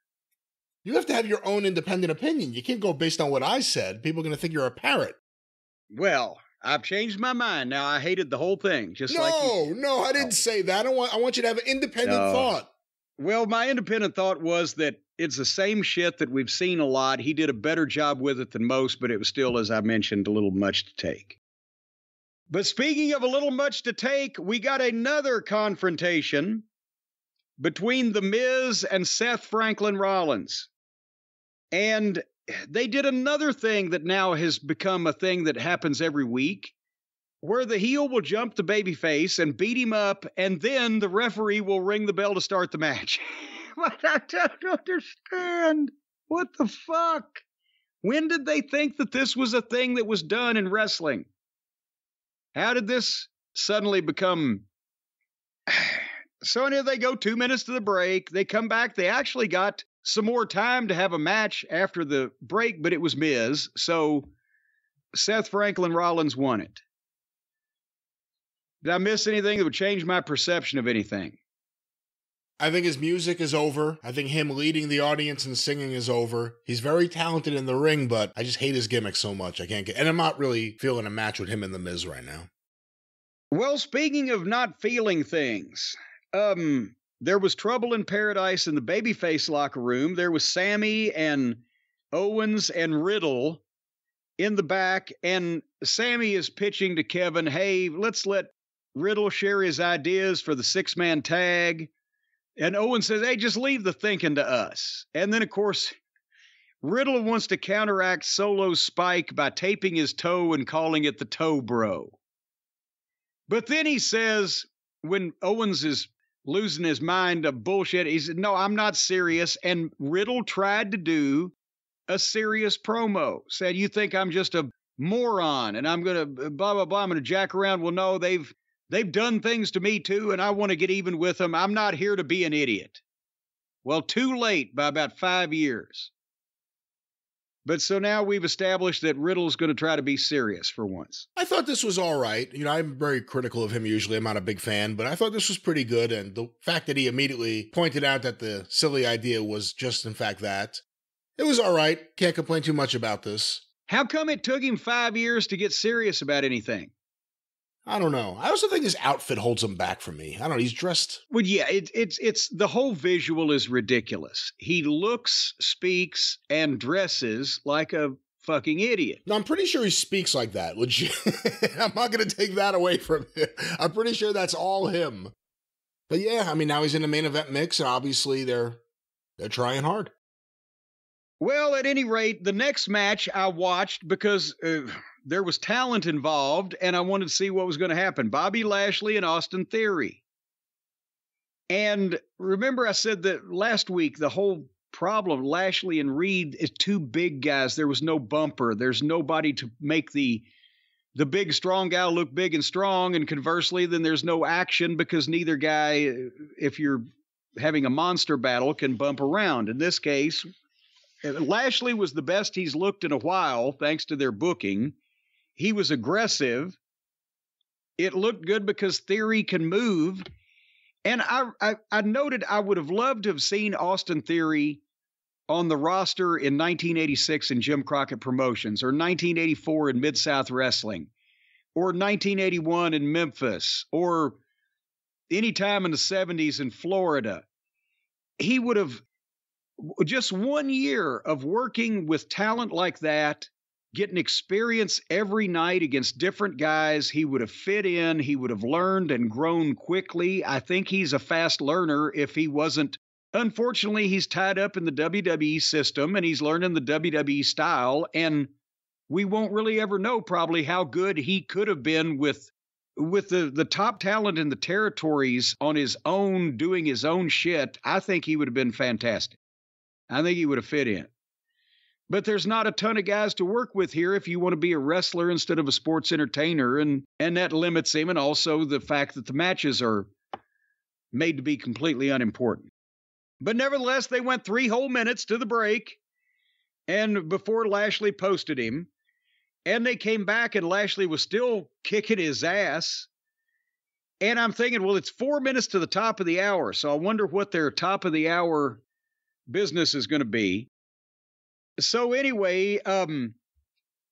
You have to have your own independent opinion. You can't go based on what I said. People are going to think you're a parrot. Well, I've changed my mind. Now, I hated the whole thing, just like you. No, I didn't say that. I want you to have an independent thought. Well, my independent thought was that it's the same shit that we've seen a lot. He did a better job with it than most, but it was still, as I mentioned, a little much to take. But speaking of a little much to take, we got another confrontation between The Miz and Seth Franklin Rollins. And they did another thing that now has become a thing that happens every week, where the heel will jump the babyface and beat him up, and then the referee will ring the bell to start the match. But I don't understand. What the fuck? When did they think that this was a thing that was done in wrestling? How did this suddenly become... So they go 2 minutes to the break. They come back. They actually got some more time to have a match after the break, but it was Miz. So Seth Franklin Rollins won it. Did I miss anything that would change my perception of anything? I think his music is over. I think him leading the audience and singing is over. He's very talented in the ring, but I just hate his gimmick so much. And I'm not really feeling a match with him and The Miz right now. Well, speaking of not feeling things, there was trouble in paradise in the babyface locker room. There was Sammy and Owens and Riddle in the back, and Sammy is pitching to Kevin, hey, let's let Riddle share his ideas for the 6-man tag. And Owen says, hey, just leave the thinking to us. And then, of course, Riddle wants to counteract Solo's spike by taping his toe and calling it the toe bro. But then he says, when Owens is losing his mind of bullshit, he said, no, I'm not serious. And Riddle tried to do a serious promo. Said, you think I'm just a moron and I'm going to blah, blah, blah. I'm going to jack around. Well, no, they've done things to me too, and I want to get even with them. I'm not here to be an idiot. Well, too late by about 5 years. But so now we've established that Riddle's going to try to be serious for once. I thought this was all right. I'm very critical of him usually. I'm not a big fan, but I thought this was pretty good. And the fact that he immediately pointed out that the silly idea was just, in fact, that. It was all right. Can't complain too much about this. How come it took him 5 years to get serious about anything? I don't know. I also think his outfit holds him back from me. I don't know. He's dressed. Well, yeah, it's the whole visual is ridiculous. He looks, speaks, and dresses like a fucking idiot. No, I'm pretty sure he speaks like that. Legit. I'm not going to take that away from him. I'm pretty sure that's all him. But yeah, now he's in the main event mix, and obviously they're trying hard. Well, at any rate, the next match I watched because there was talent involved, and I wanted to see what was going to happen. Bobby Lashley and Austin Theory. And remember I said that last week, the whole problem, Lashley and Reed, is two big guys. There was no bumper. There's nobody to make the big, strong guy look big and strong. And conversely, then there's no action because neither guy, if you're having a monster battle, can bump around. In this case, Lashley was the best he's looked in a while, thanks to their booking. He was aggressive. It looked good because Theory can move. And I noted I would have loved to have seen Austin Theory on the roster in 1986 in Jim Crockett Promotions, or 1984 in Mid-South Wrestling, or 1981 in Memphis, or any time in the 70s in Florida, he would have just 1 year of working with talent like that, getting experience every night against different guys. He would have fit in. He would have learned and grown quickly. I think he's a fast learner if he wasn't. Unfortunately, he's tied up in the WWE system and he's learning the WWE style. And we won't really ever know probably how good he could have been with the top talent in the territories on his own, doing his own shit. I think he would have been fantastic. I think he would have fit in. But there's not a ton of guys to work with here if you want to be a wrestler instead of a sports entertainer, and that limits him, and also the fact that the matches are made to be completely unimportant. But nevertheless, they went 3 whole minutes to the break, and before Lashley posted him, and they came back, and Lashley was still kicking his ass. And I'm thinking, well, it's 4 minutes to the top of the hour, so I wonder what their top of the hour business is going to be. So anyway,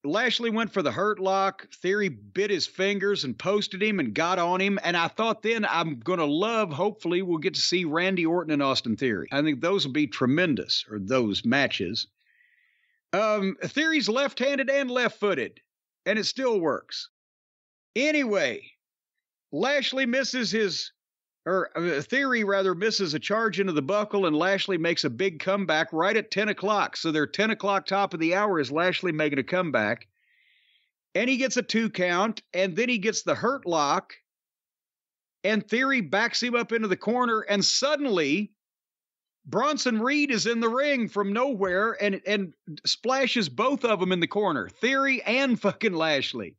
Lashley went for the hurt lock. Theory bit his fingers and posted him and got on him. And I thought then I'm going to hopefully we'll get to see Randy Orton and Austin Theory. I think those will be tremendous, or those matches. Theory's left-handed and left-footed, and it still works. Anyway, Lashley misses Theory misses a charge into the buckle, and Lashley makes a big comeback right at 10 o'clock. So their 10 o'clock top of the hour is Lashley making a comeback. And he gets a 2 count, and then he gets the hurt lock, and Theory backs him up into the corner, and suddenly Bronson Reed is in the ring from nowhere and splashes both of them in the corner, Theory and fucking Lashley.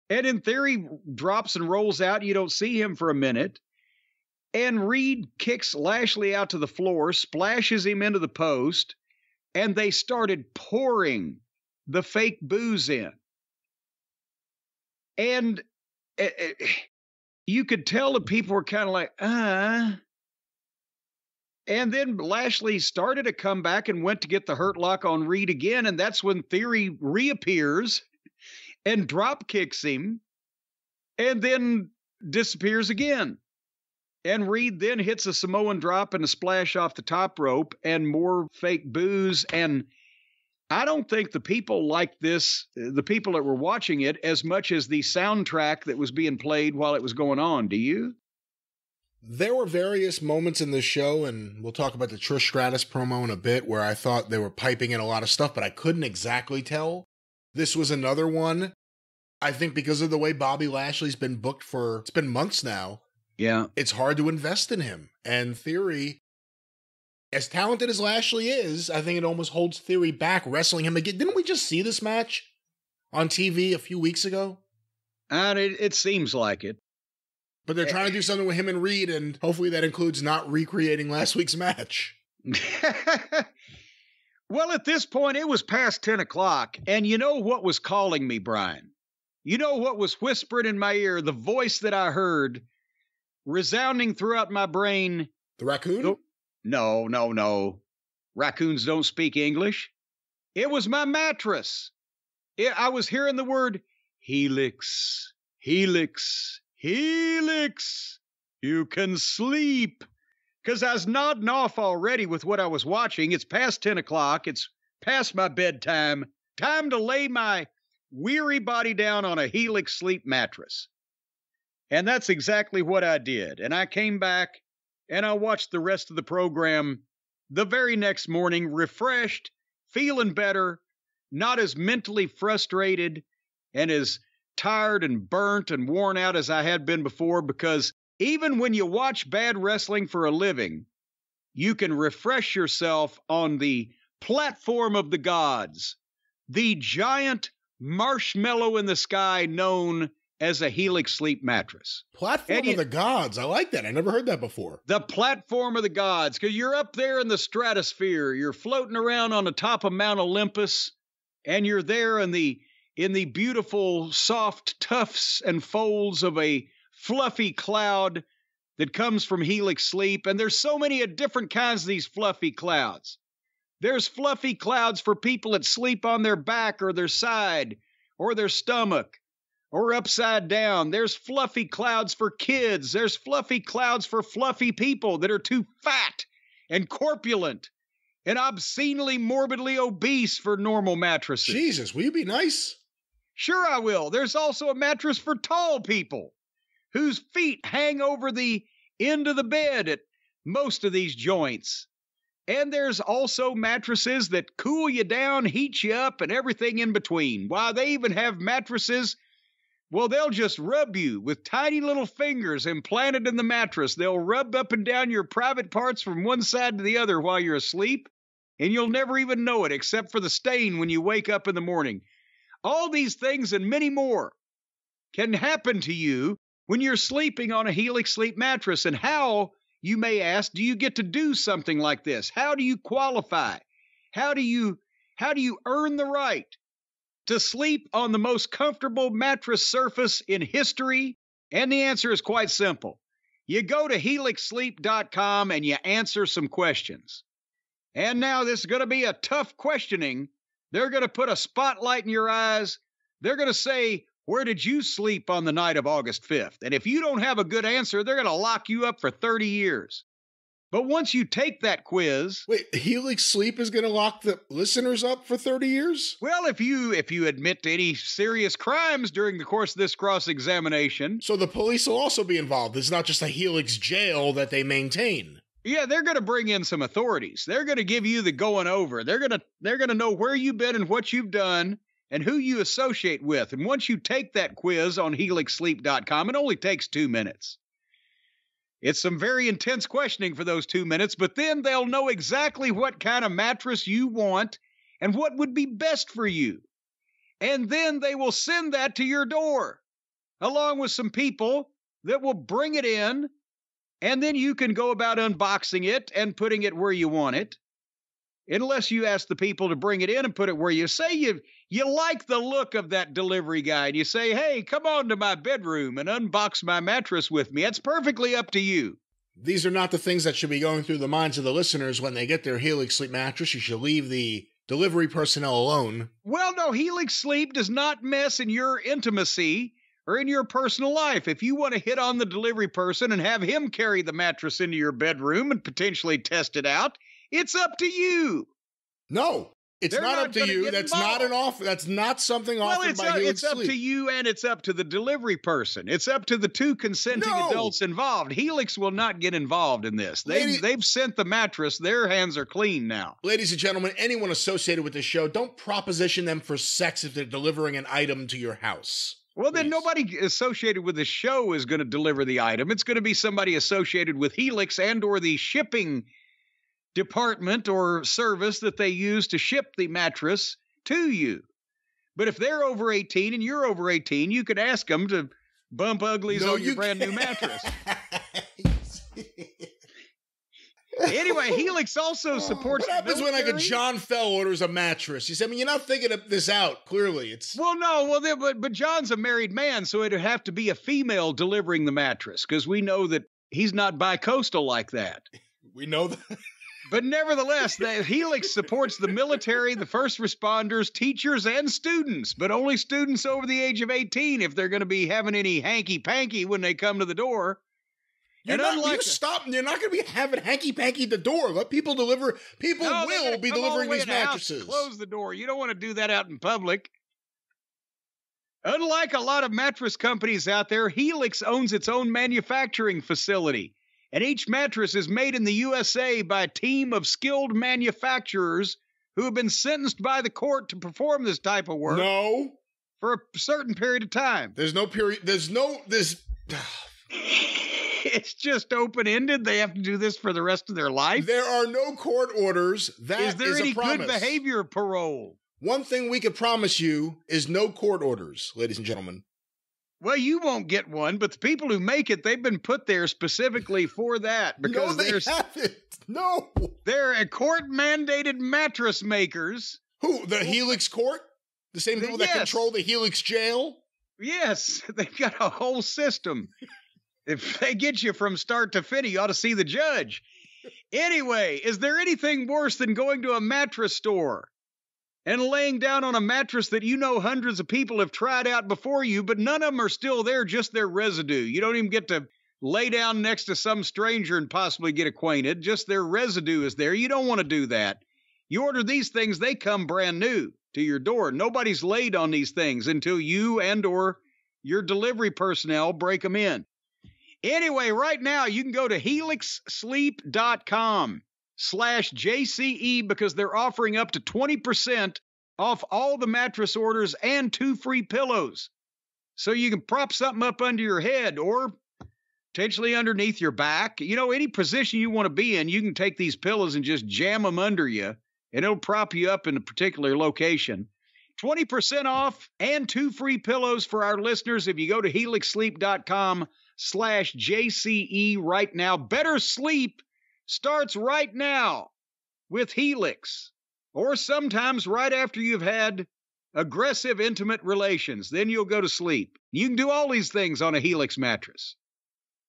And then Theory drops and rolls out. You don't see him for a minute. And Reed kicks Lashley out to the floor, splashes him into the post, and they started pouring the fake booze in. And you could tell the people were kind of like, And then Lashley started a comeback and went to get the hurt lock on Reed again, and that's when Theory reappears and drop kicks him and then disappears again. And Reed then hits a Samoan drop and a splash off the top rope and more fake booze. And I don't think the people like this, the people that were watching it, as much as the soundtrack that was being played while it was going on. Do you? There were various moments in the show, and we'll talk about the Trish Stratus promo in a bit, where I thought they were piping in a lot of stuff, but I couldn't exactly tell. This was another one. I think because of the way Bobby Lashley's been booked it's been months now. Yeah. It's hard to invest in him. And Theory, as talented as Lashley is, I think it almost holds Theory back wrestling him again. Didn't we just see this match on TV a few weeks ago? And it seems like it. But they're trying to do something with him and Reed, and hopefully that includes not recreating last week's match. Well, at this point, it was past 10 o'clock, and you know what was calling me, Brian? You know what was whispered in my ear, the voice that I heard resounding throughout my brain? The raccoon? No. Raccoons don't speak English. It was my mattress. I was hearing the word helix, helix, helix. You can sleep. Because I was nodding off already with what I was watching. It's past 10 o'clock. It's past my bedtime. Time to lay my weary body down on a helix sleep mattress. And that's exactly what I did. And I came back and I watched the rest of the program the very next morning, refreshed, feeling better, not as mentally frustrated and as tired and burnt and worn out as I had been before, because even when you watch bad wrestling for a living, you can refresh yourself on the platform of the gods, the giant marshmallow in the sky known as a helix sleep mattress. Platform of the gods. I like that. I never heard that before. The platform of the gods, because you're up there in the stratosphere. You're floating around on the top of Mount Olympus, and you're there in the beautiful, soft tufts and folds of a fluffy cloud that comes from helix sleep. And there's so many different kinds of these fluffy clouds. There's fluffy clouds for people that sleep on their back or their side or their stomach or upside down. There's fluffy clouds for kids. There's fluffy clouds for fluffy people that are too fat and corpulent and obscenely morbidly obese for normal mattresses. Jesus, will you be nice? Sure I will. There's also a mattress for tall people whose feet hang over the end of the bed at most of these joints. And there's also mattresses that cool you down, heat you up, and everything in between. Why, they even have mattresses, well, they'll just rub you with tiny little fingers implanted in the mattress. They'll rub up and down your private parts from one side to the other while you're asleep, and you'll never even know it except for the stain when you wake up in the morning. All these things and many more can happen to you when you're sleeping on a Helix Sleep mattress. And how, you may ask, do you get to do something like this? How do you qualify? How do you earn the right to sleep on the most comfortable mattress surface in history? And the answer is quite simple. You go to helixsleep.com and you answer some questions. And now this is going to be a tough questioning. They're going to put a spotlight in your eyes. They're going to say, where did you sleep on the night of August 5th? And if you don't have a good answer, they're going to lock you up for 30 years. But once you take that quiz... Wait, Helix Sleep is going to lock the listeners up for 30 years? Well, if you admit to any serious crimes during the course of this cross-examination... So the police will also be involved. It's not just a Helix jail that they maintain. Yeah, they're going to bring in some authorities. They're going to give you the going over. They're going to know where you've been and what you've done and who you associate with. And once you take that quiz on helixsleep.com, it only takes 2 minutes. It's some very intense questioning for those 2 minutes, but then they'll know exactly what kind of mattress you want and what would be best for you. And then they will send that to your door, along with some people that will bring it in, and then you can go about unboxing it and putting it where you want it. Unless you ask the people to bring it in and put it where you say you like the look of that delivery guy, and you say, hey, come on to my bedroom and unbox my mattress with me. That's perfectly up to you. These are not the things that should be going through the minds of the listeners when they get their Helix Sleep mattress. You should leave the delivery personnel alone. Well, no, Helix Sleep does not mess in your intimacy or in your personal life. If you want to hit on the delivery person and have him carry the mattress into your bedroom and potentially test it out, it's up to you. No, it's not up to you. That's not an offer. That's not something offered by Helix Sleep. It's up to you, and it's up to the delivery person. It's up to the two consenting adults involved. Helix will not get involved in this. They've sent the mattress. Their hands are clean now. Ladies and gentlemen, anyone associated with this show, don't proposition them for sex if they're delivering an item to your house. Well, then nobody associated with the show is going to deliver the item. It's going to be somebody associated with Helix and or the shipping department or service that they use to ship the mattress to you. But if they're over 18 and you're over 18, you could ask them to bump uglies on your brand new mattress. Anyway, Helix also supports. What happens when like a John Fell orders a mattress? You say, I mean, you're not thinking of this out. Clearly, it's but John's a married man, so it'd have to be a female delivering the mattress because we know that he's not bi-coastal like that. We know that. But nevertheless, Helix supports the military, the first responders, teachers, and students, but only students over the age of 18 if they're going to be having any hanky-panky when they come to the door. You're not going to be having hanky-panky at the door. Let people deliver. People will be delivering these mattresses. Close the door. You don't want to do that out in public. Unlike a lot of mattress companies out there, Helix owns its own manufacturing facility. And each mattress is made in the USA by a team of skilled manufacturers who have been sentenced by the court to perform this type of work. No. For a certain period of time. There's no period. It's just open-ended. They have to do this for the rest of their life. There are no court orders. That is a promise. Is there any good behavior parole? One thing we could promise you is no court orders, ladies and gentlemen. Well, you won't get one, but the people who make it, they've been put there specifically for that. Because no, they haven't. No. They're a court-mandated mattress makers. Who? The Helix Court? The same people that control the Helix jail? Yes. They've got a whole system. If they get you from start to finish, you ought to see the judge. Anyway, is there anything worse than going to a mattress store and laying down on a mattress that you know hundreds of people have tried out before you, but none of them are still there, just their residue? You don't even get to lay down next to some stranger and possibly get acquainted. Just their residue is there. You don't want to do that. You order these things, they come brand new to your door. Nobody's laid on these things until you and or your delivery personnel break them in. Anyway, right now you can go to helixsleep.com/JCE because they're offering up to 20% off all the mattress orders and 2 free pillows. So you can prop something up under your head or potentially underneath your back. You know, any position you want to be in, you can take these pillows and just jam them under you, and it'll prop you up in a particular location. 20% off and 2 free pillows for our listeners if you go to helixsleep.com/JCE right now. Better sleep starts right now with Helix, or sometimes right after you've had aggressive intimate relations. Then you'll go to sleep. You can do all these things on a Helix mattress,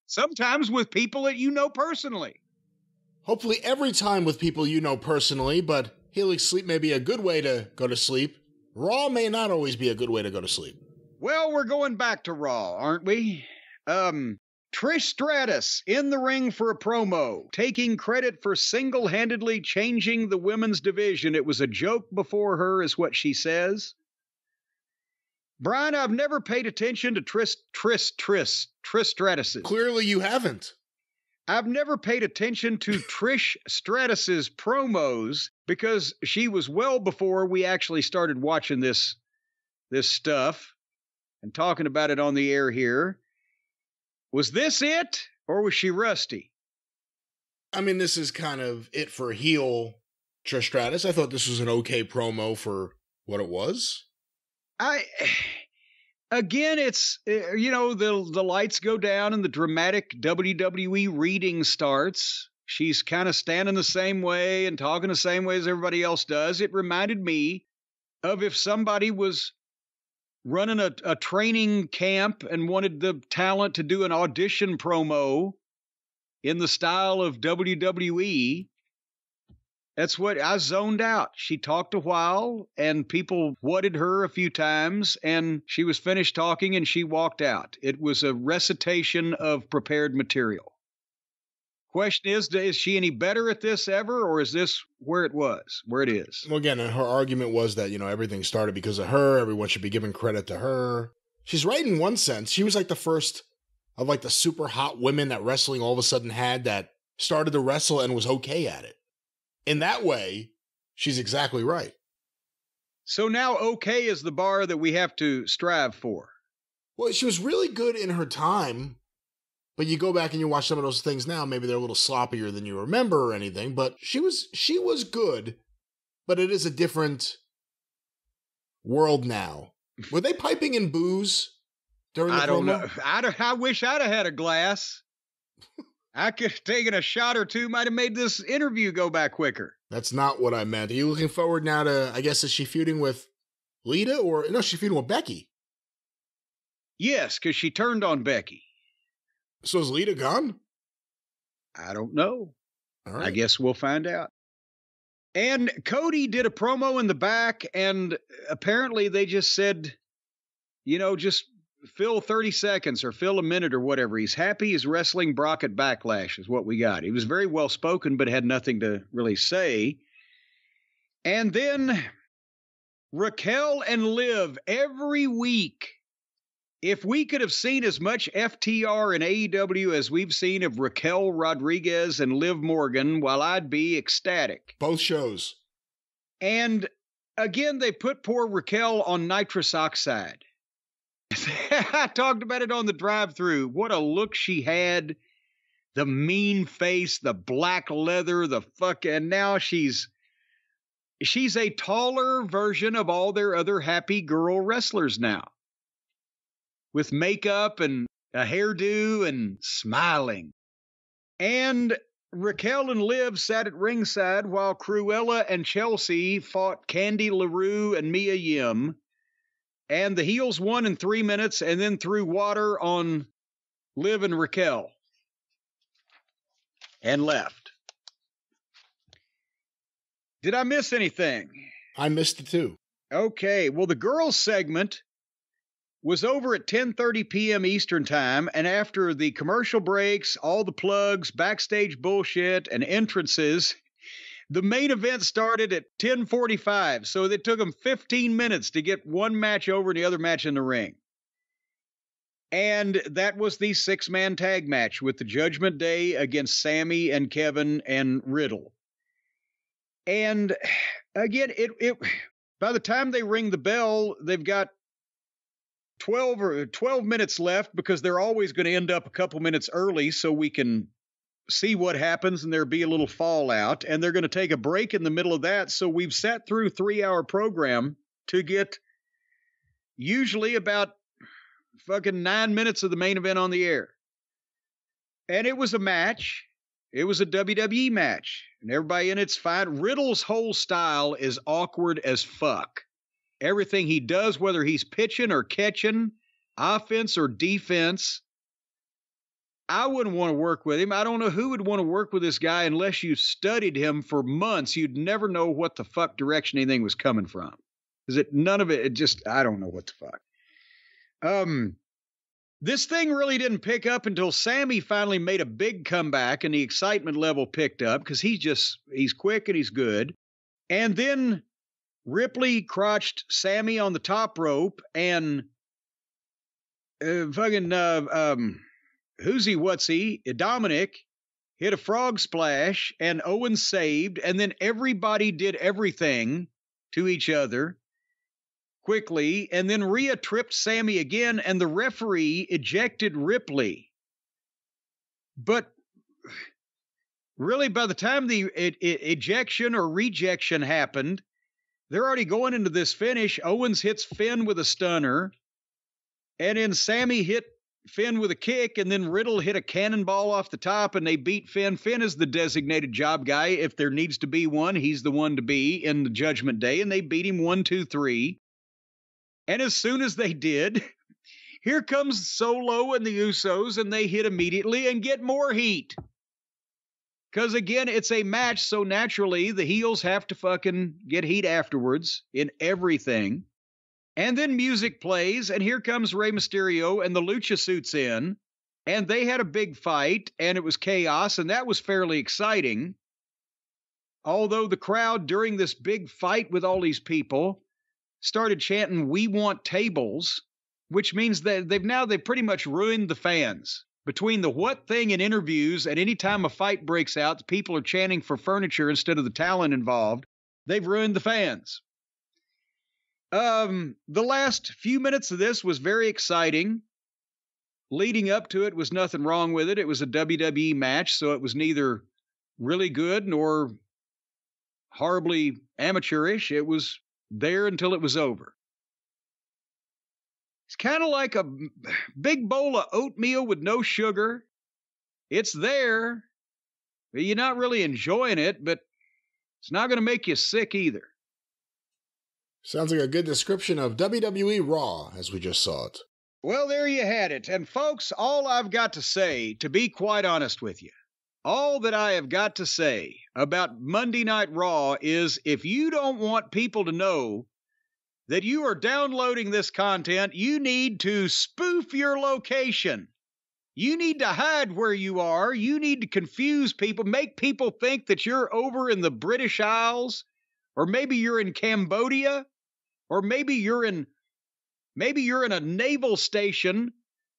sometimes with people that you know personally. Hopefully every time with people you know personally, but Helix Sleep may be a good way to go to sleep. Raw may not always be a good way to go to sleep. Well, we're going back to Raw, aren't we? Trish Stratus in the ring for a promo, taking credit for single-handedly changing the women's division. It was a joke before her, is what she says. Brian, I've never paid attention to Trish Stratus's. Clearly you haven't. I've never paid attention to Trish Stratus's promos because she was well before we actually started watching this stuff and talking about it on the air here. Was this it, or was she rusty? I mean, this is kind of it for heel Trish Stratus. I thought this was an okay promo for what it was. Again, it's, you know, the lights go down and the dramatic WWE reading starts. She's kind of standing the same way and talking the same way as everybody else does. It reminded me of if somebody was running a training camp and wanted the talent to do an audition promo in the style of WWE. That's what I zoned out. She talked a while and people whatted her a few times and she was finished talking and she walked out. It was a recitation of prepared material. Question is she any better at this ever, or is this where it is? Well, again, her argument was that, you know, everything started because of her. Everyone should be giving credit to her. She's right in one sense. She was like the first of like the super hot women that wrestling all of a sudden had that started to wrestle and was okay at it. In that way, she's exactly right. So now okay is the bar that we have to strive for. Well, she was really good in her time, but you go back and you watch some of those things now, maybe they're a little sloppier than you remember or anything, but she was good, but it is a different world now. Were they piping in booze during the promo? I don't know. I wish I'd have had a glass. I could have taken a shot or two, might have made this interview go by quicker. That's not what I meant. Are you looking forward now to, I guess, is she feuding with Lita or, no, she's feuding with Becky? Yes, because she turned on Becky. So is Lita gone? I don't know. All right. I guess we'll find out. And Cody did a promo in the back, and apparently they just said, you know, just fill 30 seconds or fill a minute or whatever. He's happy he's wrestling Brock at Backlash is what we got. He was very well spoken, but had nothing to really say. And then Raquel and Liv every week. If we could have seen as much FTR in AEW as we've seen of Raquel Rodriguez and Liv Morgan, well, I'd be ecstatic. Both shows. And again, they put poor Raquel on nitrous oxide. I talked about it on the drive-thru. What a look she had. The mean face, the black leather, and now she's a taller version of all their other happy girl wrestlers now. With makeup and a hairdo and smiling. And Raquel and Liv sat at ringside while Cruella and Chelsea fought Candy LaRue and Mia Yim. And the heels won in 3 minutes and then threw water on Liv and Raquel. And left. Did I miss anything? I missed it too. Okay, well, the girls segment was over at 10:30 p.m. Eastern time, and after the commercial breaks, all the plugs, backstage bullshit, and entrances, the main event started at 10:45, so it took them 15 minutes to get one match over and the other match in the ring. And that was the 6-man tag match with the Judgment Day against Sammy and Kevin and Riddle. And again, it by the time they ring the bell, they've got 12 minutes left because they're always going to end up a couple minutes early so we can see what happens and there'll be a little fallout. And they're going to take a break in the middle of that. So we've sat through a 3-hour program to get usually about fucking 9 minutes of the main event on the air. And it was a match. It was a WWE match. And everybody in it's fine. Riddle's whole style is awkward as fuck. Everything he does, whether he's pitching or catching, offense or defense, I wouldn't want to work with him. I don't know who would want to work with this guy unless you studied him for months. You'd never know what the fuck direction anything was coming from. None of it just, I don't know what the fuck. This thing really didn't pick up until Sammy finally made a big comeback and the excitement level picked up because he's quick and he's good. And then Ripley crotched Sammy on the top rope and Dominic hit a frog splash and Owens saved, and then everybody did everything to each other quickly, and then Rhea tripped Sammy again, and the referee ejected Ripley. But really, by the time the ejection or rejection happened, they're already going into this finish. Owens hits Finn with a stunner, and then Sammy hit Finn with a kick, and then Riddle hit a cannonball off the top, and they beat Finn. Finn is the designated job guy. If there needs to be one, he's the one to be in the Judgment Day, and they beat him 1, 2, 3. And as soon as they did, here comes Solo and the Usos, and they hit immediately and get more heat. Because, again, it's a match, so naturally the heels have to fucking get heat afterwards in everything. And then music plays, and here comes Rey Mysterio, and the Lucha suits in, and they had a big fight, and it was chaos, and that was fairly exciting. Although the crowd, during this big fight with all these people, started chanting, "We want tables," which means that they've pretty much ruined the fans. Between the what thing in interviews and any time a fight breaks out, the people are chanting for furniture instead of the talent involved. They've ruined the fans. The last few minutes of this was very exciting. Leading up to it was nothing wrong with it. It was a WWE match, so it was neither really good nor horribly amateurish. It was there until it was over. It's kind of like a big bowl of oatmeal with no sugar. It's there, but you're not really enjoying it, but it's not going to make you sick either. Sounds like a good description of WWE Raw as we just saw it. Well, there you had it. And folks, all I've got to say, to be quite honest with you, all that I have got to say about Monday Night Raw is if you don't want people to know that you are downloading this content, you need to spoof your location. You need to hide where you are. You need to confuse people, make people think that you're over in the British Isles, or maybe you're in Cambodia, or maybe you're in a naval station,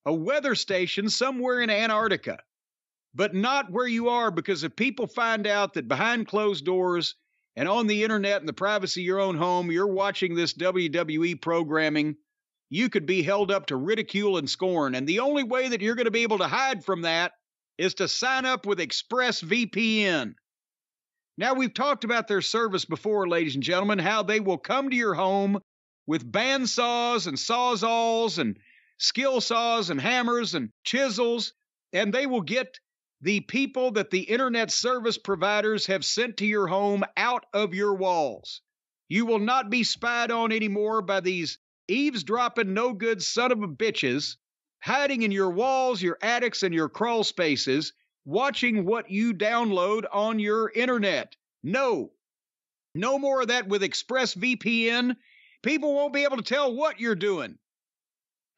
a weather station somewhere in Antarctica. But not where you are, because if people find out that behind closed doors and on the internet in the privacy of your own home, you're watching this WWE programming, you could be held up to ridicule and scorn. And the only way that you're going to be able to hide from that is to sign up with ExpressVPN. Now, we've talked about their service before, ladies and gentlemen, how they will come to your home with bandsaws and sawzalls and skill saws and hammers and chisels, and they will get the people that the internet service providers have sent to your home out of your walls. You will not be spied on anymore by these eavesdropping no-good son of a bitches hiding in your walls, your attics, and your crawl spaces, watching what you download on your internet. No. No more of that with ExpressVPN. People won't be able to tell what you're doing.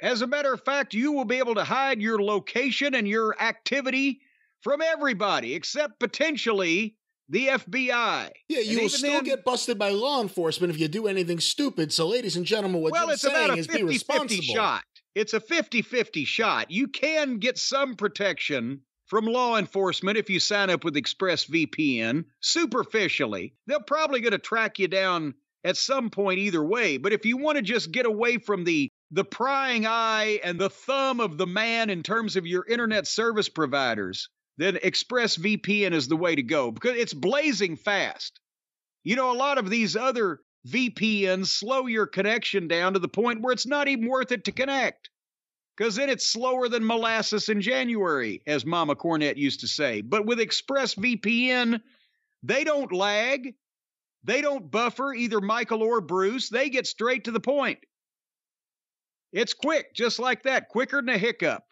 As a matter of fact, you will be able to hide your location and your activity from everybody, except potentially the FBI. Yeah, you will still get busted by law enforcement if you do anything stupid. So, ladies and gentlemen, what you're saying is be responsible. Shot. It's a 50-50 shot. You can get some protection from law enforcement if you sign up with ExpressVPN superficially. They're probably going to track you down at some point either way. But if you want to just get away from the prying eye and the thumb of the man in terms of your internet service providers, then ExpressVPN is the way to go because it's blazing fast. You know, a lot of these other VPNs slow your connection down to the point where it's not even worth it to connect. Because then it's slower than molasses in January, as Mama Cornette used to say. But with ExpressVPN, they don't lag. They don't buffer, either Michael or Bruce. They get straight to the point. It's quick, just like that, quicker than a hiccup.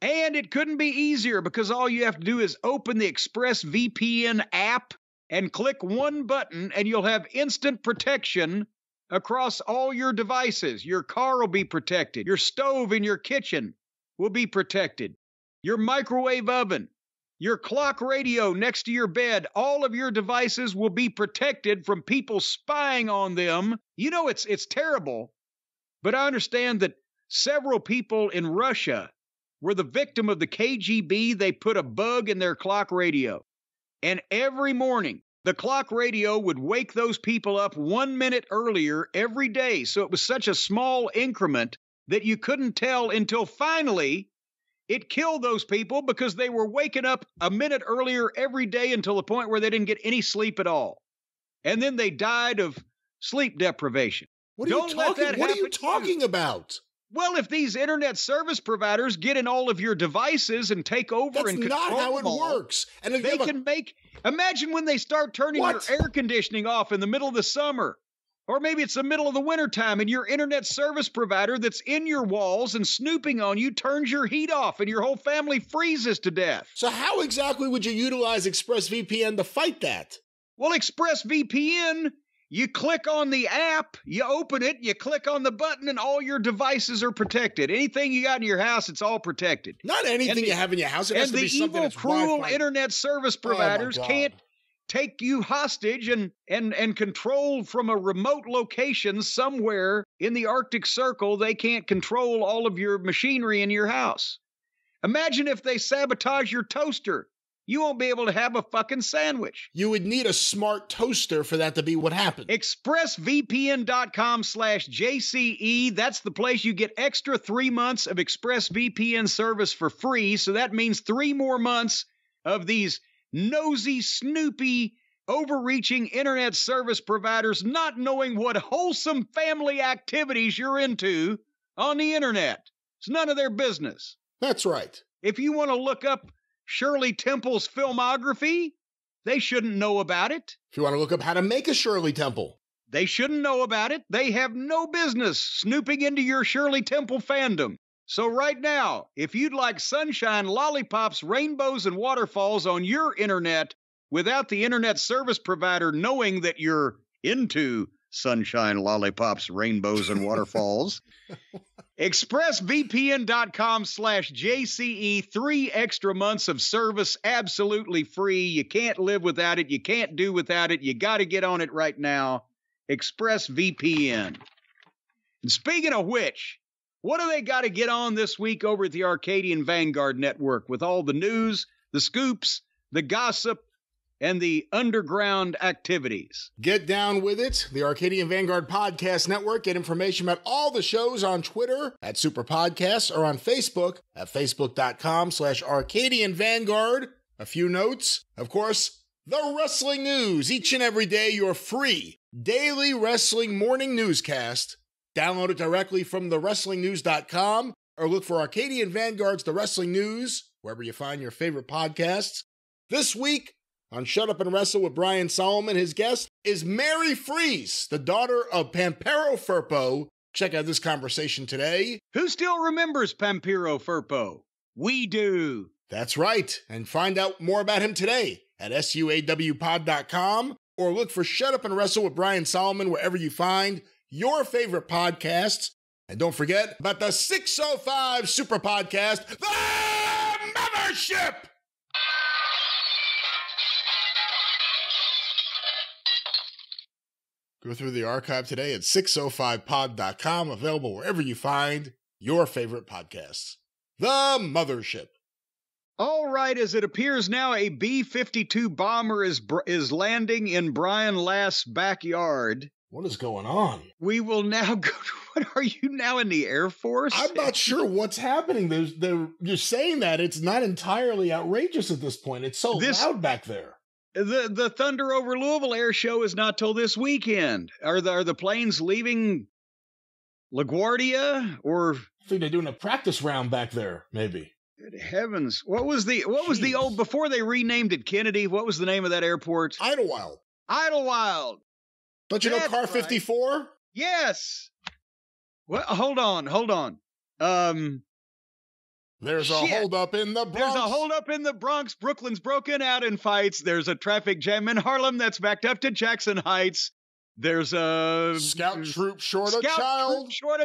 And it couldn't be easier because all you have to do is open the ExpressVPN app and click one button and you'll have instant protection across all your devices. Your car will be protected. Your stove in your kitchen will be protected. Your microwave oven, your clock radio next to your bed, all of your devices will be protected from people spying on them. You know, it's terrible, but I understand that several people in Russia were the victim of the KGB. They put a bug in their clock radio, and every morning, the clock radio would wake those people up 1 minute earlier every day. So it was such a small increment that you couldn't tell until finally it killed those people because they were waking up a minute earlier every day until the point where they didn't get any sleep at all. And then they died of sleep deprivation. What are you talking about? Well, if these internet service providers get in all of your devices and take over and control them all, that's not how it works. And if they can make... Imagine when they start turning your air conditioning off in the middle of the summer. Or maybe it's the middle of the wintertime and your internet service provider that's in your walls and snooping on you turns your heat off and your whole family freezes to death. So how exactly would you utilize ExpressVPN to fight that? Well, ExpressVPN... You click on the app, you open it, you click on the button, and all your devices are protected. Anything you got in your house, it's all protected. Not anything you have in your house. It has to be something that's Wi-Fi. And the evil, cruel internet service providers can't take you hostage and control from a remote location somewhere in the Arctic Circle. They can't control all of your machinery in your house. Imagine if they sabotage your toaster. You won't be able to have a fucking sandwich. You would need a smart toaster for that to be what happened. ExpressVPN.com/JCE. That's the place you get extra 3 months of ExpressVPN service for free. So that means 3 more months of these nosy, snoopy, overreaching internet service providers not knowing what wholesome family activities you're into on the internet. It's none of their business. That's right. If you want to look up Shirley Temple's filmography, they shouldn't know about it. If you want to look up how to make a Shirley Temple, they shouldn't know about it. They have no business snooping into your Shirley Temple fandom. So right now, if you'd like sunshine, lollipops, rainbows, and waterfalls on your internet without the internet service provider knowing that you're into sunshine, lollipops, rainbows, and waterfalls, ExpressVPN.com/JCE, 3 extra months of service, absolutely free. You can't live without it. You can't do without it. You got to get on it right now. ExpressVPN. And speaking of which, what do they got to get on this week over at the Arcadian Vanguard Network with all the news, the scoops, the gossip, and the underground activities? Get down with it. The Arcadian Vanguard Podcast Network. Get information about all the shows on Twitter at Superpodcast or on Facebook at Facebook.com/Arcadian Vanguard. A few notes. Of course, the wrestling news. Each and every day, your free daily wrestling morning newscast. Download it directly from thewrestlingnews.com or look for Arcadian Vanguard's The Wrestling News wherever you find your favorite podcasts. This week, on Shut Up and Wrestle with Brian Solomon, his guest is Mary Freeze, the daughter of Pampero Firpo. Check out this conversation today. Who still remembers Pampero Firpo? We do. That's right. And find out more about him today at SUAWpod.com or look for Shut Up and Wrestle with Brian Solomon wherever you find your favorite podcasts. And don't forget about the 605 Superpodcast, The Mothership! Go through the archive today at 605pod.com, available wherever you find your favorite podcasts. The Mothership. All right, as it appears now, a B-52 bomber is landing in Brian Last's backyard. What is going on? We will now go to, what are you now in the Air Force? I'm not sure what's happening. You're saying that it's not entirely outrageous at this point. It's so loud back there. The Thunder over Louisville air show is not till this weekend. Are the planes leaving LaGuardia or? I think they're doing a practice round back there, maybe. Good heavens! What was the old before they renamed it Kennedy? What was the name of that airport? Idlewild. Idlewild. Don't you know Car 54? Right. Yes. Well, hold on. There's a holdup in the Bronx. There's a holdup in the Bronx. Brooklyn's broken out in fights. There's a traffic jam in Harlem that's backed up to Jackson Heights. There's a scout troop short a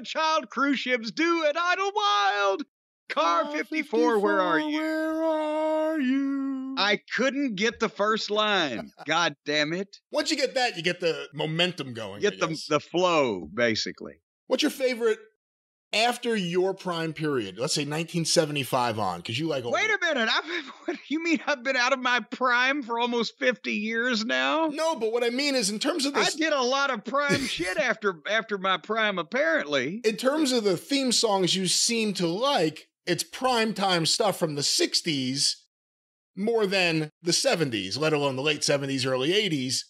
child. Cruise ships due at Idlewild. Car 54, where are you? Where are you? I couldn't get the first line. God damn it. Once you get that, you get the momentum going. Get the flow, basically. What's your favorite after your prime period? Let's say 1975 on, because you like... Wait a minute. What do you mean I've been out of my prime for almost 50 years now? No, but what I mean is in terms of this... I did a lot of prime shit after my prime, apparently. In terms of the theme songs you seem to like, it's primetime stuff from the 60s more than the 70s, let alone the late 70s, early 80s.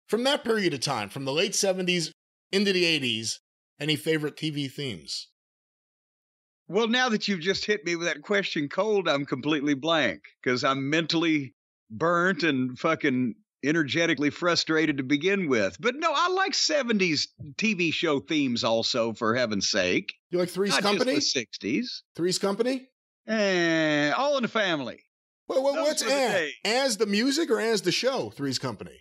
From that period of time, from the late 70s into the 80s, any favorite TV themes? Well, now that you've just hit me with that question cold, I'm completely blank because I'm mentally burnt and fucking energetically frustrated to begin with. But no, I like 70s TV show themes also, for heaven's sake. You like Three's Company? Not just the 60s. Three's Company? All in the Family. What's as the music or as the show, Three's Company?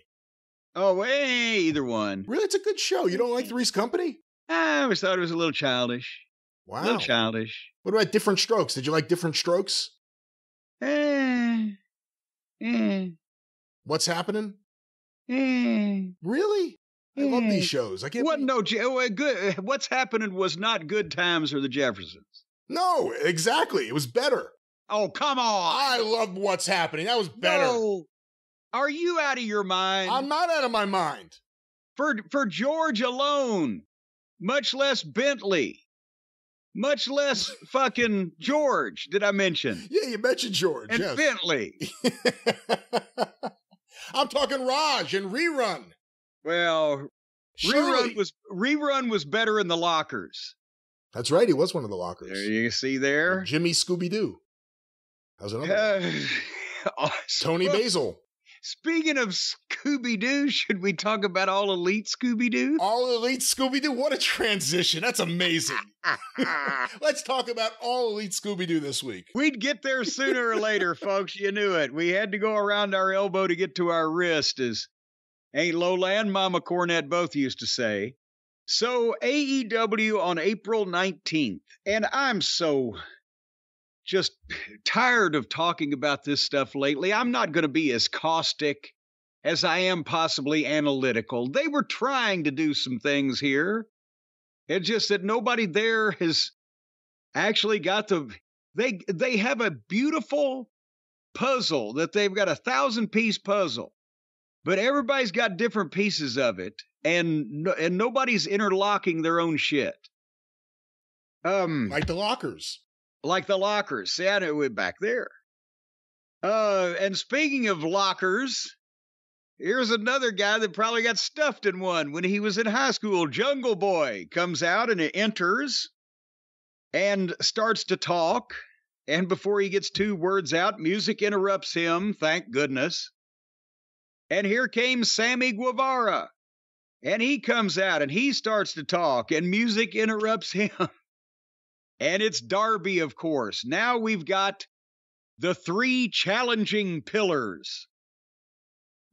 Oh, either one. Really? It's a good show. You don't like Three's Company? I always thought it was a little childish. Wow. A little childish. What about Different Strokes? Did you like Different Strokes? What's Happening? Really? I love these shows. Good. What's Happening was not Good Times or the Jeffersons. No, exactly. It was better. Oh, come on. I loved What's Happening. That was better. No. Are you out of your mind? I'm not out of my mind. For George alone, much less Bentley, much less fucking George, did I mention? Yeah, you mentioned George. And yes. Bentley. I'm talking Raj and Rerun. Well, Rerun was better in the lockers. That's right. He was one of the lockers. There you see there. Jimmy Scooby-Doo. That was another one. Awesome. Tony Basil. Speaking of Scooby-Doo, should we talk about All Elite Scooby-Doo? All Elite Scooby-Doo? What a transition. That's amazing. Let's talk about All Elite Scooby-Doo this week. We'd get there sooner or later, folks. You knew it. We had to go around our elbow to get to our wrist, as Ain't Lowland, Mama Cornette both used to say. So, AEW on April 19th. And I'm so just tired of talking about this stuff lately. I'm not going to be as caustic as I am possibly analytical. They were trying to do some things here. It's just that nobody there has actually got they have a beautiful puzzle that they've got 1,000-piece puzzle, but everybody's got different pieces of it, and nobody's interlocking their own shit. Like the lockers. Like the lockers. See, I know we're back there. And speaking of lockers, here's another guy that probably got stuffed in one when he was in high school. Jungle Boy comes out and enters and starts to talk. And before he gets 2 words out, music interrupts him, thank goodness. And here came Sammy Guevara. And he comes out and he starts to talk, and music interrupts him. And it's Darby, of course. Now we've got the 3 challenging pillars.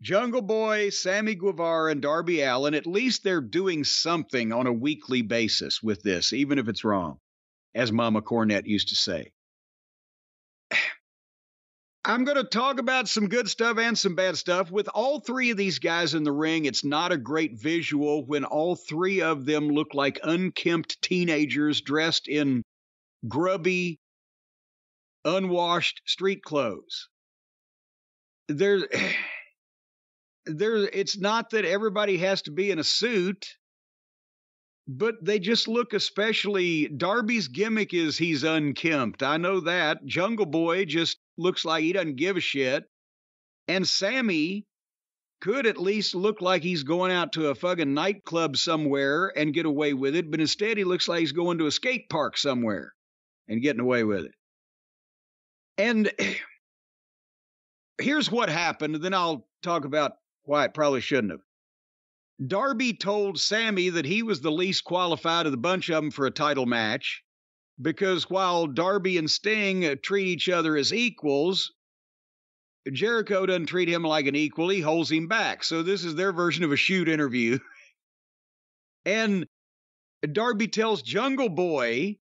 Jungle Boy, Sammy Guevara, and Darby Allin, at least they're doing something on a weekly basis with this, even if it's wrong, as Mama Cornette used to say. I'm going to talk about some good stuff and some bad stuff. With all three of these guys in the ring, it's not a great visual when all three of them look like unkempt teenagers dressed in grubby, unwashed street clothes. It's not that everybody has to be in a suit, but they just look especially. Darby's gimmick is he's unkempt. I know that. Jungle Boy just looks like he doesn't give a shit. And Sammy could at least look like he's going out to a fucking nightclub somewhere and get away with it, but instead he looks like he's going to a skate park somewhere and getting away with it. And here's what happened, and then I'll talk about why it probably shouldn't have. Darby told Sammy that he was the least qualified of the bunch of them for a title match because while Darby and Sting treat each other as equals, Jericho doesn't treat him like an equal. He holds him back. So this is their version of a shoot interview. And Darby tells Jungle Boy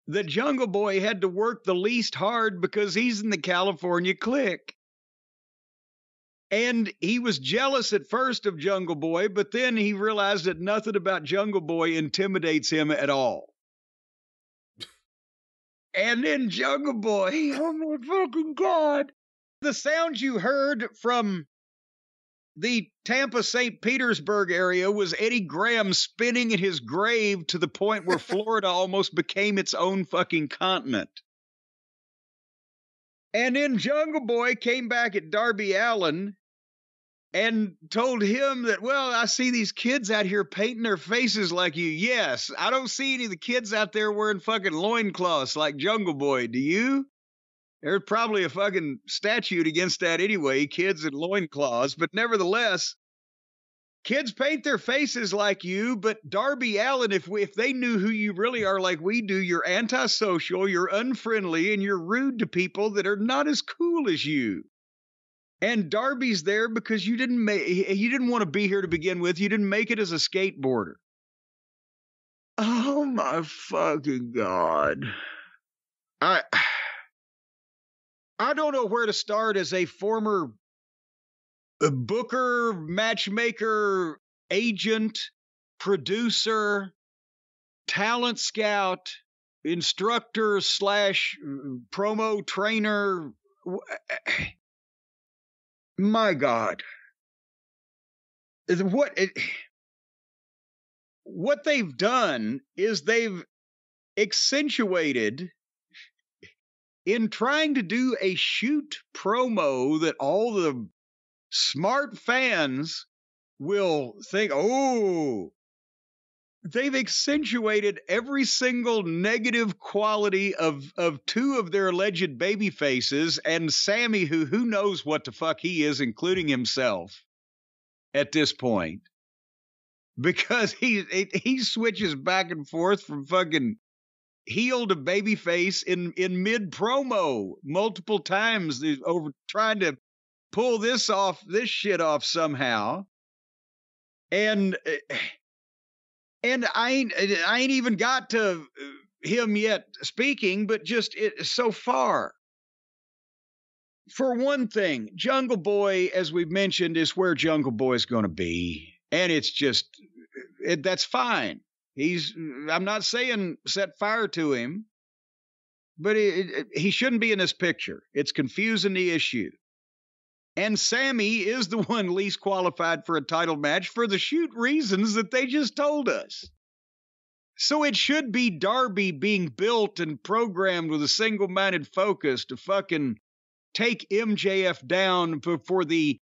that Jungle Boy had to work the least hard because he's in the California clique. And he was jealous at first of Jungle Boy, but then he realized that nothing about Jungle Boy intimidates him at all. And then Jungle Boy, oh my fucking God. The sound you heard from the Tampa, St. Petersburg area was Eddie Graham spinning in his grave to the point where Florida almost became its own fucking continent. And then Jungle Boy came back at Darby Allin and told him that, well, I see these kids out here painting their faces like you. Yes, I don't see any of the kids out there wearing fucking loincloths like Jungle Boy. Do you? There's probably a fucking statute against that anyway, kids in loincloths. But nevertheless, kids paint their faces like you, but Darby Allin, if they knew who you really are like we do, you're antisocial, you're unfriendly, and you're rude to people that are not as cool as you. And Darby's there because you didn't want to be here to begin with. You didn't make it as a skateboarder. Oh my fucking God. I don't know where to start as a former booker, matchmaker, agent, producer, talent scout, instructor / promo trainer. My God. What they've done is they've accentuated in trying to do a shoot promo that all the smart fans will think, oh, they've accentuated every single negative quality of two of their alleged baby faces and Sammy, who knows what the fuck he is, including himself at this point, because he switches back and forth from fucking heel to baby face in mid promo multiple times over trying to pull this shit off somehow. And I ain't even got to him yet speaking, but just so far. For one thing, Jungle Boy, as we've mentioned, is where Jungle Boy's going to be. And it's just, that's fine. I'm not saying set fire to him, but he shouldn't be in this picture. It's confusing the issue. And Sammy is the one least qualified for a title match for the shoot reasons that they just told us. So it should be Darby being built and programmed with a single-minded focus to fucking take MJF down for the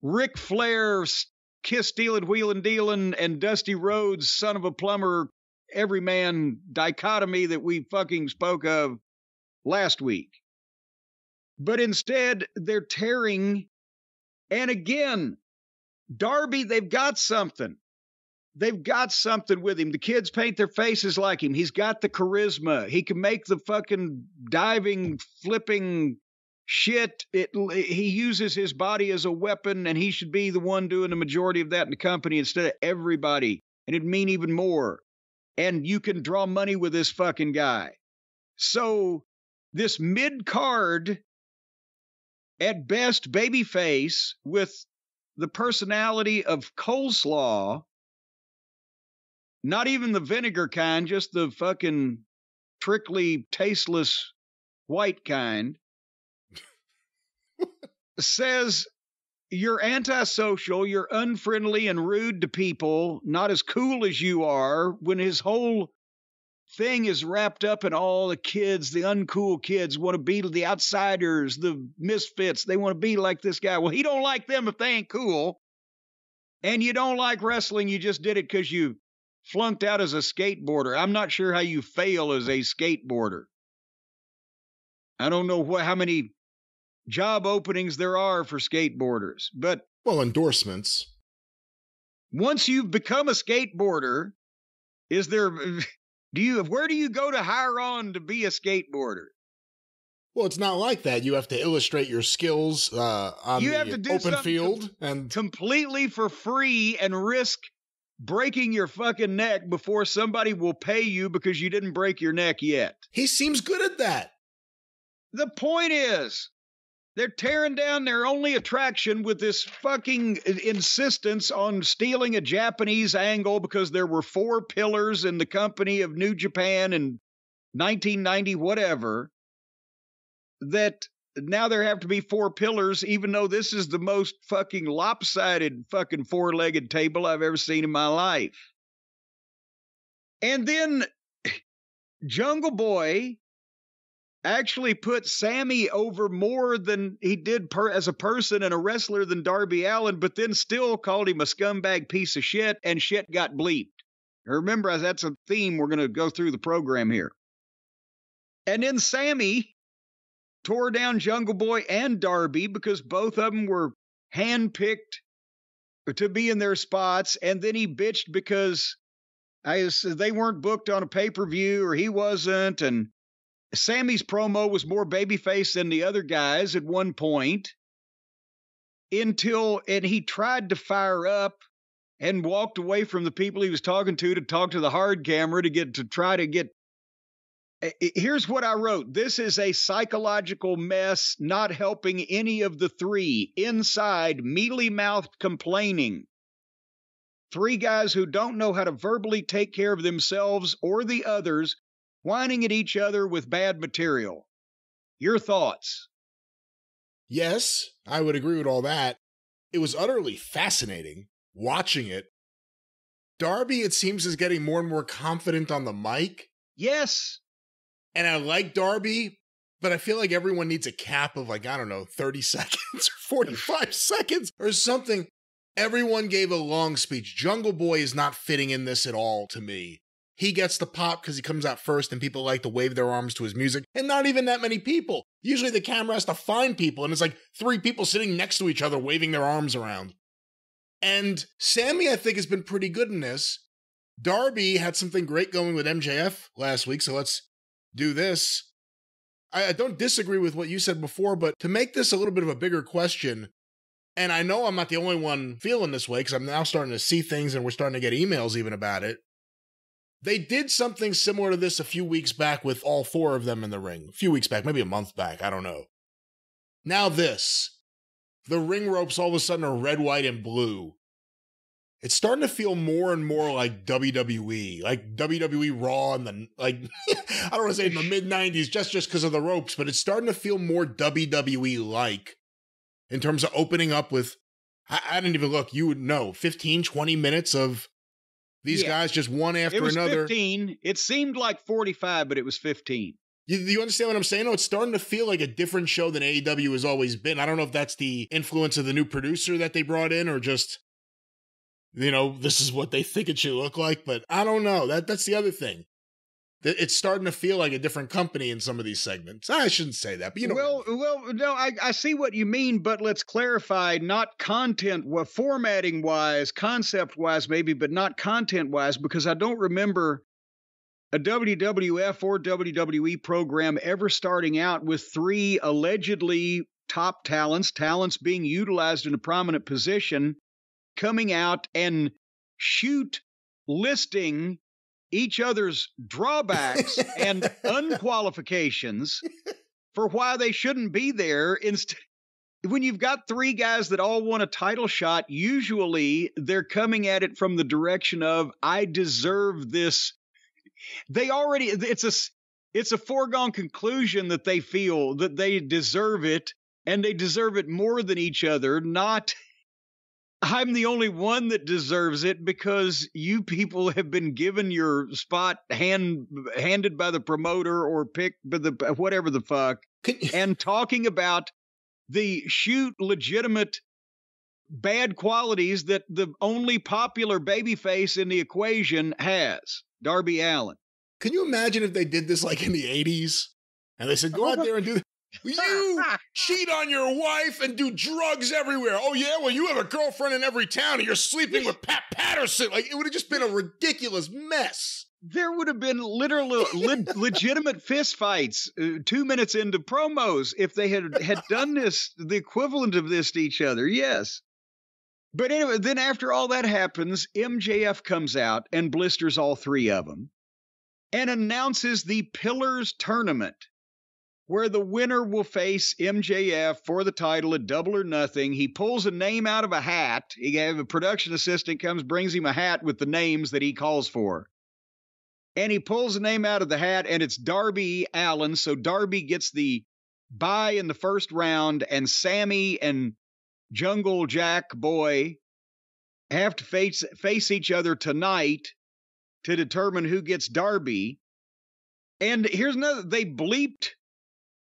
Ric Flair kiss stealing, wheeling, dealing, and Dusty Rhodes son of a plumber everyman dichotomy that we fucking spoke of last week. But instead, they're tearing. And again, Darby, they've got something. They've got something with him. The kids paint their faces like him. He's got the charisma. He can make the fucking diving, flipping shit. He uses his body as a weapon, and he should be the one doing the majority of that in the company instead of everybody. And it'd mean even more. And you can draw money with this fucking guy. So this mid-card, at best, babyface with the personality of coleslaw, not even the vinegar kind, just the fucking prickly, tasteless white kind, says you're antisocial, you're unfriendly and rude to people, not as cool as you are, when his whole thing is wrapped up in all the kids, the uncool kids want to be the outsiders, the misfits. They want to be like this guy. Well, he don't like them if they ain't cool. And you don't like wrestling. You just did it because you flunked out as a skateboarder. I'm not sure how you fail as a skateboarder. I don't know how many job openings there are for skateboarders, but well, endorsements. Once you've become a skateboarder, where do you go to hire on to be a skateboarder? Well, it's not like that. You have to illustrate your skills on the open field and completely for free and risk breaking your fucking neck before somebody will pay you because you didn't break your neck yet. He seems good at that. The point is, they're tearing down their only attraction with this fucking insistence on stealing a Japanese angle because there were 4 pillars in the company of New Japan in 1990, whatever, that now there have to be 4 pillars, even though this is the most fucking lopsided fucking 4-legged table I've ever seen in my life. And then Jungle Boy actually put Sammy over more than he did as a person and a wrestler than Darby Allin, but then still called him a scumbag piece of shit, and shit got bleeped. Remember, that's a theme we're going to go through the program here. And then Sammy tore down Jungle Boy and Darby because both of them were handpicked to be in their spots, and then he bitched because they weren't booked on a pay-per-view or he wasn't, and Sammy's promo was more babyface than the other guys at one point and he tried to fire up and walked away from the people he was talking to talk to the hard camera to try to get. Here's what I wrote. This is a psychological mess, not helping any of the 3. Inside, mealy-mouthed complaining. 3 guys who don't know how to verbally take care of themselves or the others, whining at each other with bad material. Your thoughts? Yes, I would agree with all that. It was utterly fascinating watching it. Darby, it seems, is getting more and more confident on the mic. Yes. And I like Darby, but I feel like everyone needs a cap of 30 seconds or 45 seconds or something. Everyone gave a long speech. Jungle Boy is not fitting in this at all to me. He gets the pop because he comes out first and people like to wave their arms to his music, and not even that many people. Usually the camera has to find people, and it's like 3 people sitting next to each other waving their arms around. And Sammy, I think, has been pretty good in this. Darby had something great going with MJF last week, so let's do this. I don't disagree with what you said before, but to make this a little bit of a bigger question, and I know I'm not the only one feeling this way because I'm now starting to see things and we're starting to get emails even about it. They did something similar to this a few weeks back with all 4 of them in the ring. A few weeks back, maybe a month back, I don't know. Now this. The ring ropes all of a sudden are red, white, and blue. It's starting to feel more and more like WWE. Like WWE Raw in the, I don't want to say in the mid-90s just because of the ropes, but it's starting to feel more WWE-like in terms of opening up with, I didn't even look, you would know, 15, 20 minutes of these guys just one after another. It was 15. It seemed like 45, but it was 15. You understand what I'm saying? No, it's starting to feel like a different show than AEW has always been. I don't know if that's the influence of the new producer that they brought in or just, this is what they think it should look like. But I don't know. That's the other thing. It's starting to feel like a different company in some of these segments. I shouldn't say that, but Well, no, I see what you mean, but let's clarify, not formatting-wise, concept-wise maybe, but not content-wise, because I don't remember a WWF or WWE program ever starting out with 3 allegedly top talents being utilized in a prominent position, coming out and listing each other's drawbacks and unqualifications for why they shouldn't be there. When you've got 3 guys that all want a title shot, usually they're coming at it from the direction of, I deserve this. It's a foregone conclusion that they feel that they deserve it, and they deserve it more than each other, not I'm the only one that deserves it because you people have been given your spot handed by the promoter or picked by the whatever the fuck, and talking about the legitimate bad qualities that the only popular babyface in the equation has, Darby Allin. Can you imagine if they did this like in the 80s? And they said, go out there and do you cheat on your wife and do drugs everywhere. Oh, yeah? Well, you have a girlfriend in every town and you're sleeping with Pat Patterson. Like, it would have just been a ridiculous mess. There would have been literally legitimate fist fights 2 minutes into promos if they had done this, the equivalent of this to each other. Yes. But anyway, then after all that happens, MJF comes out and blisters all 3 of them and announces the Pillars Tournament, where the winner will face MJF for the title at Double or Nothing. He pulls a name out of a hat. A production assistant comes, brings him a hat with the names that he calls for. And he pulls a name out of the hat, and it's Darby Allin. So Darby gets the bye in the first round, and Sammy and Jungle Jack Boy have to face each other tonight to determine who gets Darby. And here's another, they bleeped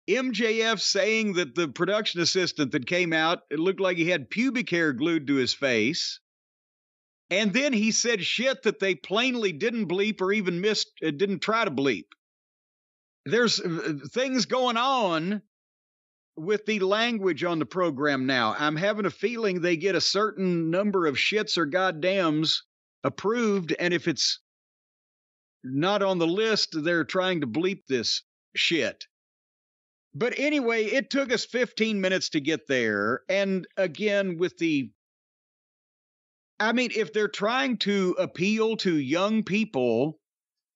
MJF saying that the production assistant that came out, it looked like he had pubic hair glued to his face. And then he said shit that they plainly didn't bleep or even didn't try to bleep. There's things going on with the language on the program now. I'm having a feeling they get a certain number of shits or goddams approved, and if it's not on the list, they're trying to bleep this shit. But anyway, it took us 15 minutes to get there. And again, if they're trying to appeal to young people,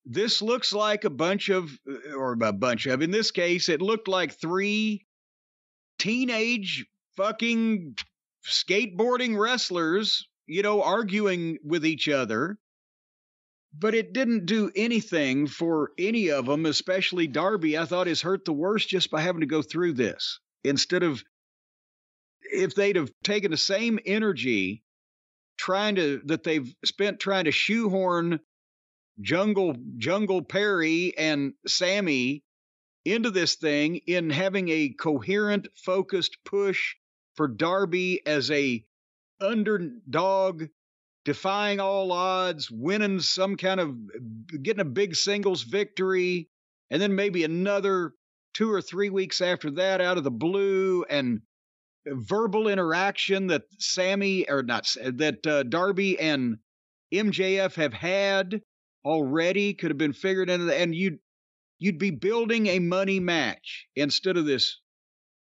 this looks like in this case, it looked like 3 teenage fucking skateboarding wrestlers, arguing with each other. But it didn't do anything for any of them, especially Darby. I thought is hurt the worst just by having to go through this. Instead of, if they'd have taken the same energy that they've spent trying to shoehorn Jungle Perry and Sammy into this thing in having a coherent, focused push for Darby as a underdog, defying all odds, winning getting a big singles victory, and then maybe another 2 or 3 weeks after that out of the blue, and verbal interaction that Darby and MJF have had already could have been figured into and you'd be building a money match instead of this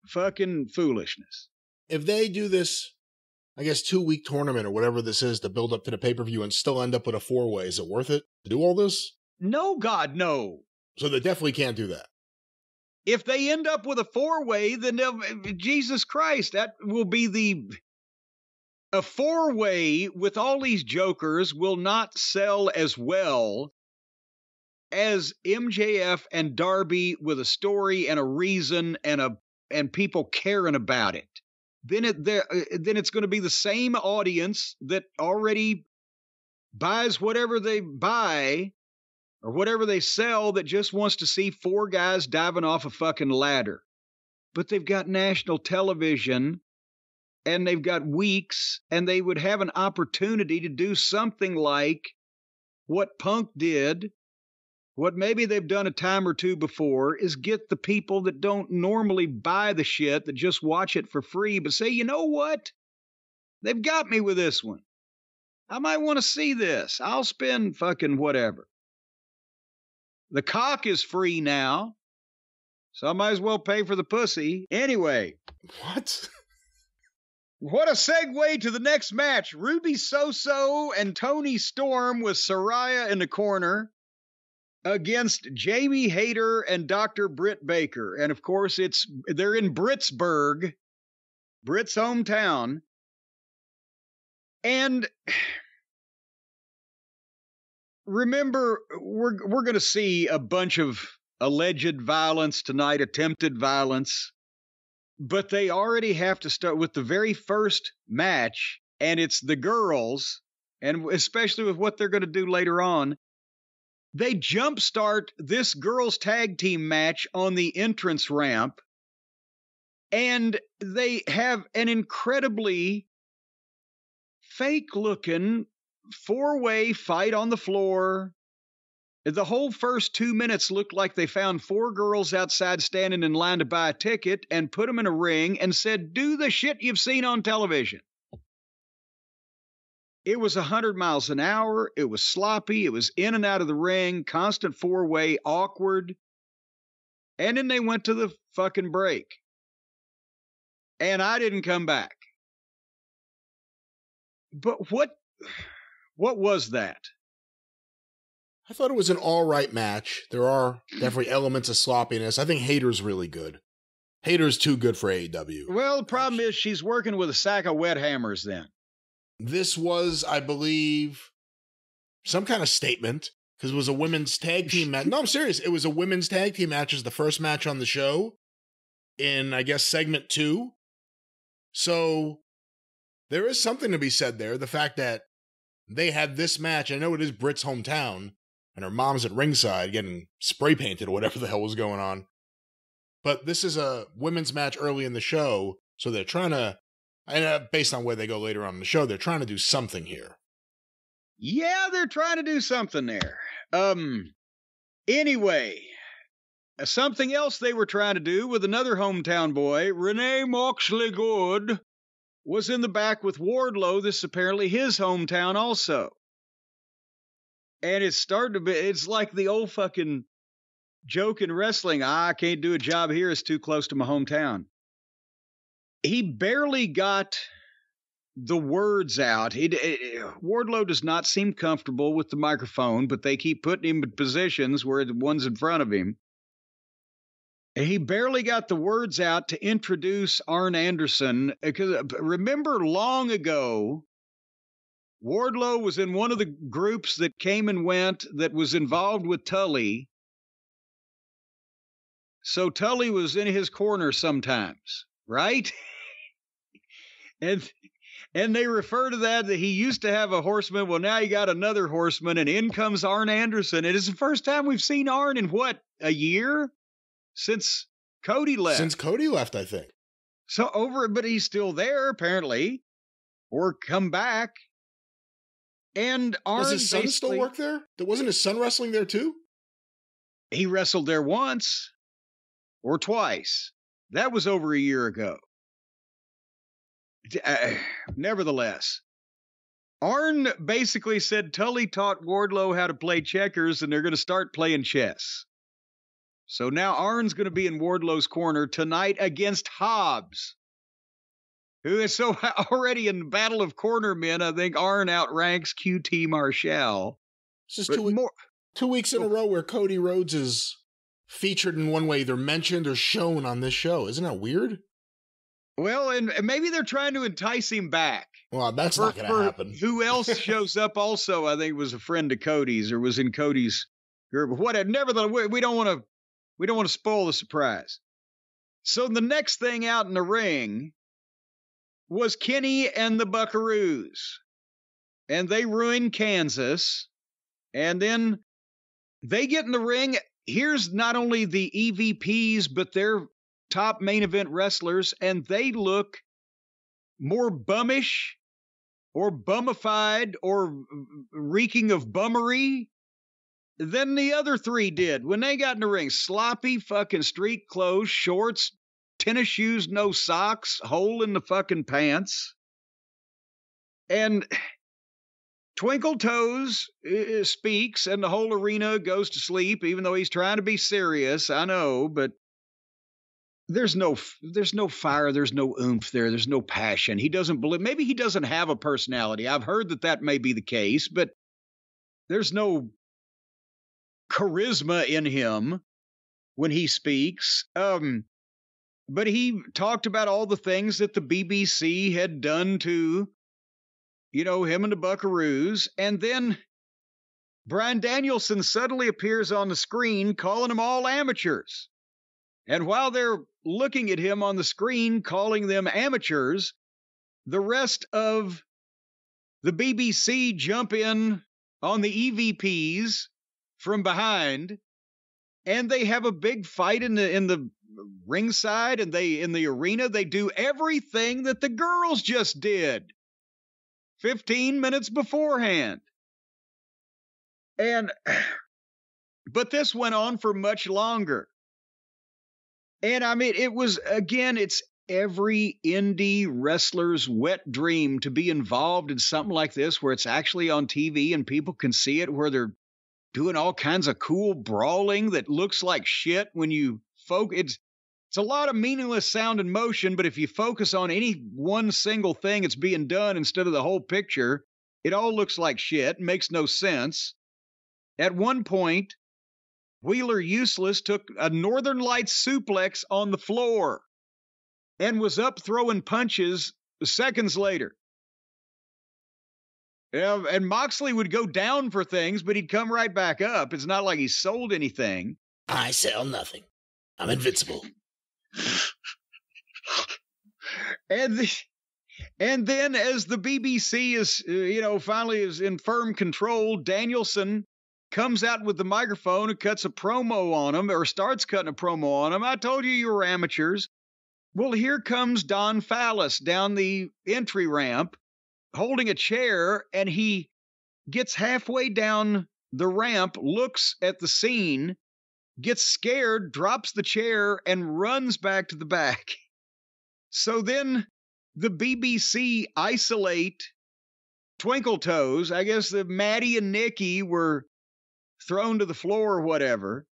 fucking foolishness. If they do this, I guess 2-week tournament or whatever this is to build up to the pay-per-view and still end up with a 4-way, is it worth it to do all this? No, God, no. So they definitely can't do that. If they end up with a 4-way, then Jesus Christ, that will be a 4-way with all these jokers will not sell as well as MJF and Darby with a story and a reason and people caring about it. Then it's going to be the same audience that already buys whatever they buy or whatever they sell that just wants to see 4 guys diving off a fucking ladder. But they've got national television and they've got weeks, and they would have an opportunity to do something like what Punk did, what maybe they've done a time or two before, is get the people that don't normally buy the shit, that just watch it for free, but say, you know what? They've got me with this one. I might want to see this. I'll spend fucking whatever. The cock is free now, so I might as well pay for the pussy. Anyway. What? What a segue to the next match. Ruby Soso and Toni Storm with Saraya in the corner against Jamie Hayter and Dr. Britt Baker. And of course, they're in Britsburg, Britt's hometown. And remember, we're going to see a bunch of alleged violence tonight, attempted violence. But they already have to start with the very first match, and it's the girls, and especially with what they're going to do later on, they jumpstart this girls' tag team match on the entrance ramp, and they have an incredibly fake-looking four-way fight on the floor. The whole first 2 minutes looked like they found four girls outside standing in line to buy a ticket and put them in a ring and said, do the shit you've seen on television. It was 100 miles an hour. It was sloppy. It was in and out of the ring, constant four-way, awkward. And then they went to the fucking break. And I didn't come back. But what was that? I thought it was an all right match. There are definitely elements of sloppiness. I think Hayter's really good. Hayter's too good for AEW. Well, the problem is she's working with a sack of wet hammers then. This was, I believe, some kind of statement, because it was a women's tag team match. No, I'm serious. It was a women's tag team match. It was the first match on the show in, I guess, segment 2. So there is something to be said there. The fact that they had this match. I know it is Britt's hometown, and her mom's at ringside getting spray painted or whatever the hell was going on. But this is a women's match early in the show, so they're trying to, and based on where they go later on in the show, they're trying to do something here. Yeah, they're trying to do something there. Anyway, something else they were trying to do with another hometown boy, Renee Moxley Good, was in the back with Wardlow. This is apparently his hometown also. And it's starting to be, it's like the old fucking joke in wrestling. I can't do a job here. It's too close to my hometown. He barely got the words out. Wardlow does not seem comfortable with the microphone, but they keep putting him in positions where the one's in front of him. He barely got the words out to introduce Arn Anderson. Because remember long ago, Wardlow was in one of the groups that came and went that was involved with Tully. So Tully was in his corner sometimes, right? And they refer to that he used to have a horseman. Well, now he got another horseman, and in comes Arn Anderson. It is the first time we've seen Arn in what, a year? Since Cody left. Since Cody left, I think. So but he's still there, apparently. Or come back. And Arn does his son still work there? Wasn't his son wrestling there too? He wrestled there once. Or twice. That was over a year ago. Nevertheless, Arn basically said Tully taught Wardlow how to play checkers, and they're going to start playing chess. So now Arn's going to be in Wardlow's corner tonight against Hobbs, who is so already in the battle of cornermen. I think Arn outranks QT Marshall. This is 2 weeks in a row where Cody Rhodes is featured in one way, either mentioned or shown on this show. Isn't that weird? Well, and maybe they're trying to entice him back. Well, that's not going to happen. Who else shows up also, I think, was a friend of Cody's or was in Cody's group. Whatever. Nevertheless, we don't want to spoil the surprise. So the next thing out in the ring was Kenny and the Buckaroos. And they ruined Kansas. And then they get in the ring. Here's not only the EVPs, but their top main event wrestlers, and they look more bummish or bummified or reeking of bummery than the other three did when they got in the ring. Sloppy fucking street clothes, shorts, tennis shoes, no socks, hole in the fucking pants. And Twinkle Toes speaks, and the whole arena goes to sleep, even though he's trying to be serious. I know, but there's no fire, there's no oomph there, there's no passion. He doesn't believe. Maybe he doesn't have a personality. I've heard that may be the case, but there's no charisma in him when he speaks. But he talked about all the things that the BBC had done to, him and the Buckaroos. And then Bryan Danielson suddenly appears on the screen calling them all amateurs. And while they're looking at him on the screen calling them amateurs, the rest of the BBC jump in on the EVPs from behind, and they have a big fight in the ringside, and in the arena, they do everything that the girls just did 15 minutes beforehand. But this went on for much longer. And I mean, it's every indie wrestler's wet dream to be involved in something like this, where it's actually on TV and people can see it, where they're doing all kinds of cool brawling that looks like shit when you focus. It's a lot of meaningless sound and motion, but if you focus on any one single thing that's being done instead of the whole picture, it all looks like shit, makes no sense. At one point, Wheeler Useless took a Northern Lights suplex on the floor and was up throwing punches seconds later. And Moxley would go down for things, but he'd come right back up. It's not like he sold anything. I sell nothing. I'm invincible. And then as the BBC is, finally is in firm control, Danielson comes out with the microphone and cuts a promo on him, or starts cutting a promo on him. I told you were amateurs. Well, here comes Don Fallis down the entry ramp holding a chair, and he gets halfway down the ramp, looks at the scene, gets scared, drops the chair, and runs back to the back. So then the BBC isolate Twinkle Toes. I guess the Maddie and Nikki were thrown to the floor or whatever.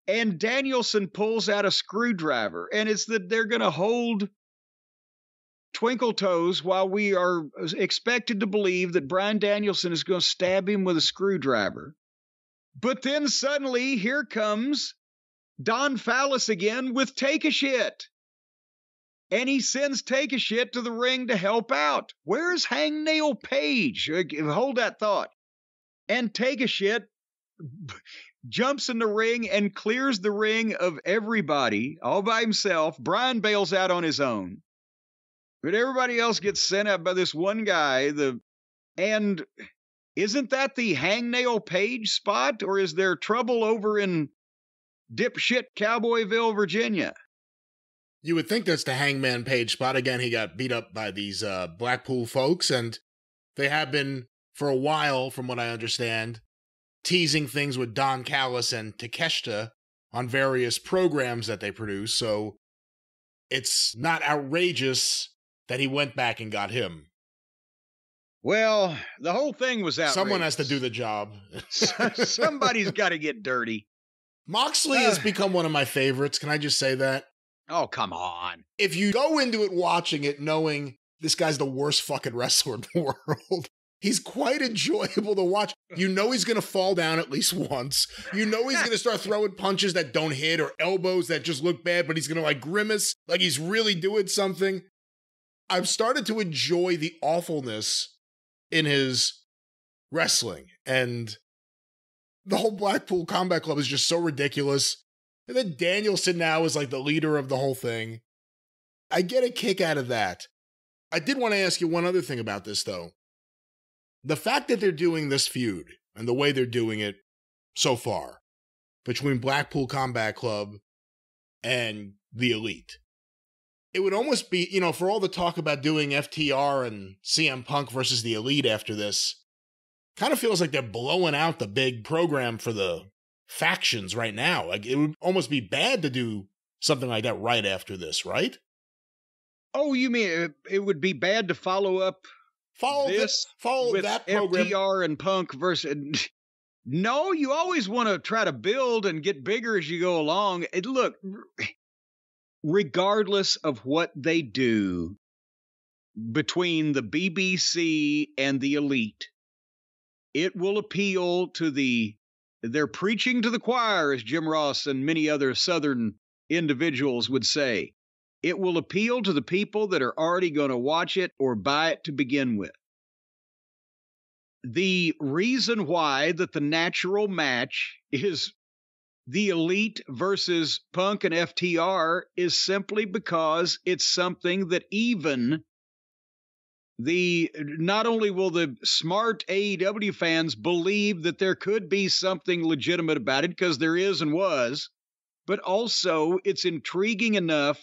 And Danielson pulls out a screwdriver, and it's that they're going to hold Twinkle Toes while we are expected to believe that Bryan Danielson is going to stab him with a screwdriver. But then suddenly, here comes Don Fallis again with Take a Shit. And he sends Take a Shit to the ring to help out. Where's Hangnail Page? Hold that thought. And Take a Shit jumps in the ring and clears the ring of everybody all by himself. Bryan bails out on his own. But everybody else gets sent out by this one guy. And isn't that the Hangnail Page spot? Or is there trouble over in dipshit Cowboyville, Virginia? You would think that's the Hangman Page spot. Again, he got beat up by these Blackpool folks, and they have been, for a while, from what I understand, teasing things with Don Callis and Takeshita on various programs that they produce, so it's not outrageous that he went back and got him. Well, the whole thing was outrageous. Someone has to do the job. Somebody's got to get dirty. Moxley has become one of my favorites. Can I just say that? Oh, come on. If you go into it watching it knowing this guy's the worst fucking wrestler in the world, he's quite enjoyable to watch. You know he's going to fall down at least once. You know he's going to start throwing punches that don't hit or elbows that just look bad, but he's going to like grimace like he's really doing something. I've started to enjoy the awfulness in his wrestling. And the whole Blackpool Combat Club is just so ridiculous. And then Danielson now is like the leader of the whole thing. I get a kick out of that. I did want to ask you one other thing about this, though. The fact that they're doing this feud and the way they're doing it so far between Blackpool Combat Club and the Elite, it would almost be, for all the talk about doing FTR and CM Punk versus the Elite after this, kind of feels like they're blowing out the big program for the factions right now. Like, it would almost be bad to do something like that right after this, right? Oh, you mean it would be bad to follow up Follow with that program. FTR and Punk versus. No, you always want to try to build and get bigger as you go along. And look, regardless of what they do between the BBC and the elite, it will appeal to they're preaching to the choir, as Jim Ross and many other Southern individuals would say. It will appeal to the people that are already going to watch it or buy it to begin with. The reason why that the natural match is the elite versus Punk and FTR is simply because it's something that even not only will the smart AEW fans believe that there could be something legitimate about it, because there is and was, but also it's intriguing enough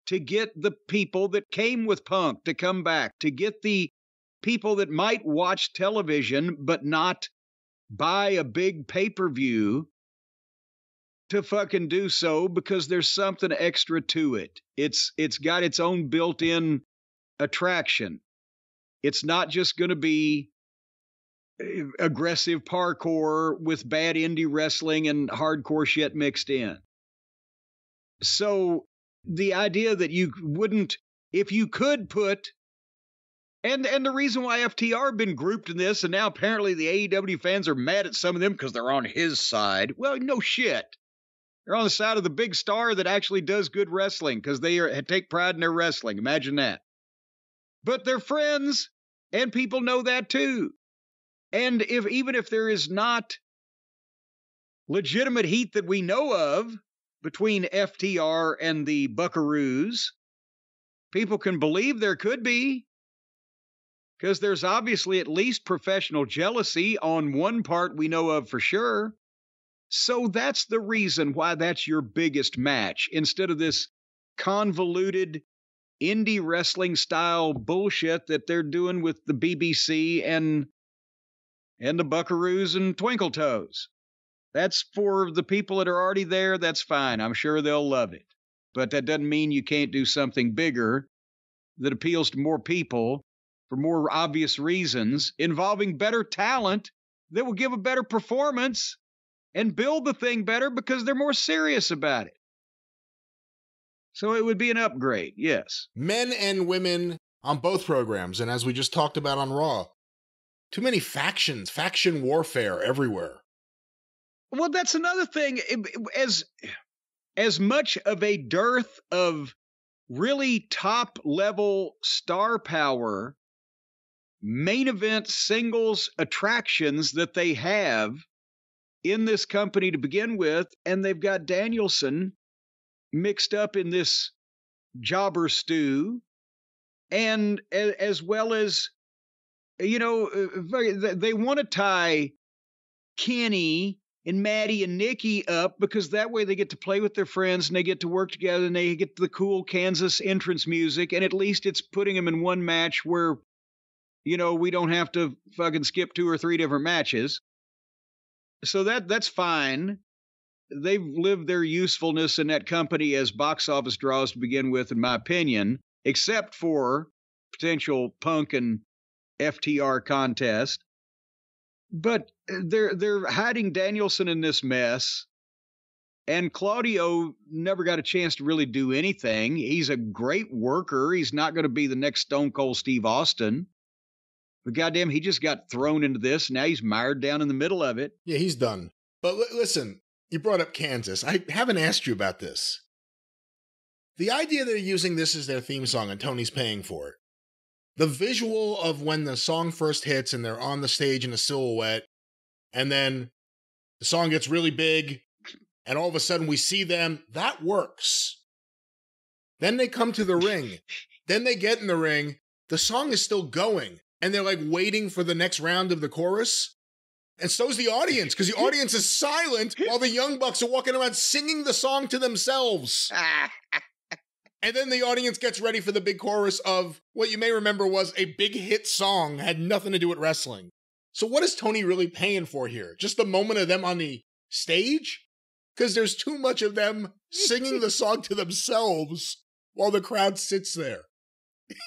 to get the people that came with Punk to come back, to get the people that might watch television but not buy a big pay-per-view to fucking do so, because there's something extra to it. It's got its own built-in attraction. It's not just going to be aggressive parkour with bad indie wrestling and hardcore shit mixed in. So the idea that you wouldn't, if you could put, and the reason why FTR have been grouped in this, and now apparently the AEW fans are mad at some of them because they're on his side. Well, no shit. They're on the side of the big star that actually does good wrestling, because they take pride in their wrestling. Imagine that. But they're friends, and people know that too. And even if there is not legitimate heat that we know of between FTR and the Buckaroos, people can believe there could be, because there's obviously at least professional jealousy on one part we know of for sure. So that's the reason why that's your biggest match, instead of this convoluted indie wrestling style bullshit that they're doing with the BBC and the Buckaroos and Twinkle Toes. That's for the people that are already there. That's fine. I'm sure they'll love it. But that doesn't mean you can't do something bigger that appeals to more people for more obvious reasons, involving better talent that will give a better performance and build the thing better because they're more serious about it. So it would be an upgrade, yes. Men and women on both programs, and as we just talked about on Raw, too many factions, faction warfare everywhere. Well, that's another thing. As much of a dearth of really top-level star power, main event singles attractions that they have in this company to begin with, and they've got Danielson mixed up in this jobber stew, and as well as, you know, they want to tie Kenny and Maddie and Nikki up, because that way they get to play with their friends and they get to work together and they get the cool Kansas entrance music, and at least it's putting them in one match where, you know, we don't have to fucking skip 2 or 3 different matches. So that's fine. They've lived their usefulness in that company as box office draws to begin with, in my opinion, except for potential Punk and FTR contest. But they're hiding Danielson in this mess, and Claudio never got a chance to really do anything. He's a great worker. He's not going to be the next Stone Cold Steve Austin. But goddamn, he just got thrown into this. Now he's mired down in the middle of it. Yeah, he's done. But listen, you brought up Kansas. I haven't asked you about this. The idea they're using this as their theme song and Tony's paying for it. The visual of when the song first hits and they're on the stage in a silhouette, and then the song gets really big, and all of a sudden we see them, that works. Then they come to the ring. Then they get in the ring. The song is still going. And they're like waiting for the next round of the chorus. And so's the audience, because the audience is silent while the Young Bucks are walking around singing the song to themselves. And then the audience gets ready for the big chorus of what you may remember was a big hit song, had nothing to do with wrestling. So what is Tony really paying for here? Just the moment of them on the stage? Because there's too much of them singing the song to themselves while the crowd sits there.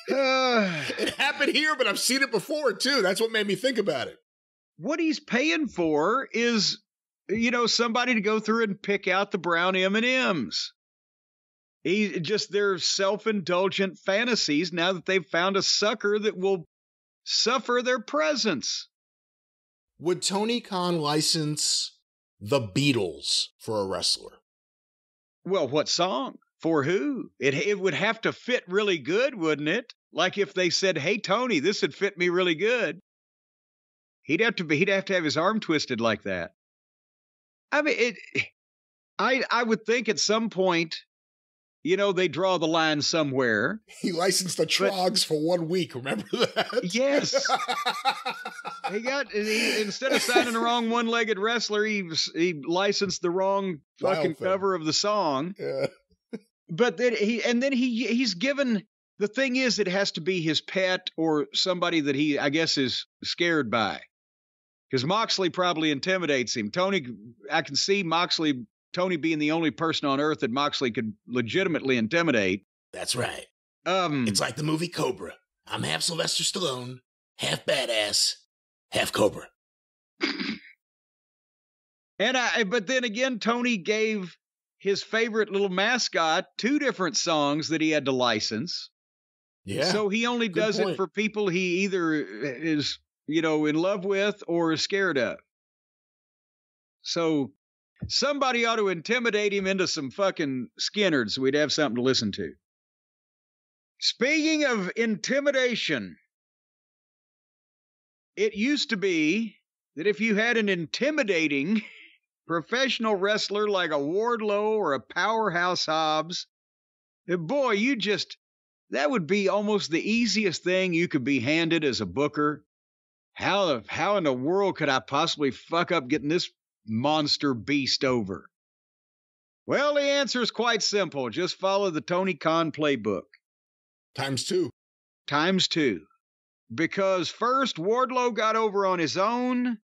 It happened here, but I've seen it before, too. That's what made me think about it. What he's paying for is, somebody to go through and pick out the brown M&Ms. Their self-indulgent fantasies now that they've found a sucker that will suffer their presence. Would Tony Khan license the Beatles for a wrestler? Well, what song? For who? It would have to fit really good, wouldn't it? Like if they said, "Hey, Tony, this would fit me really good." He'd have to have his arm twisted like that. I mean, I would think at some point, they draw the line somewhere. He licensed the Trogs for 1 week. Remember that? Yes. Instead of signing the wrong one-legged wrestler, he licensed the wrong fucking cover of the song. Yeah. But then he's given. The thing is, it has to be his pet or somebody that he, I guess, is scared by. Because Moxley probably intimidates him. I can see Tony being the only person on earth that Moxley could legitimately intimidate. That's right. It's like the movie Cobra. I'm half Sylvester Stallone, half badass, half Cobra. But then again, Tony gave his favorite little mascot 2 different songs that he had to license. Yeah. So he only does it for people he either is, in love with or is scared of. So somebody ought to intimidate him into some fucking Skinnerd so we'd have something to listen to. Speaking of intimidation, it used to be that if you had an intimidating professional wrestler like a Wardlow or a Powerhouse Hobbs, boy, that would be almost the easiest thing you could be handed as a booker. How in the world could I possibly fuck up getting this monster beast over? Well, the answer is quite simple. Just follow the Tony Khan playbook. Times 2. Times 2. Because first, Wardlow got over on his own,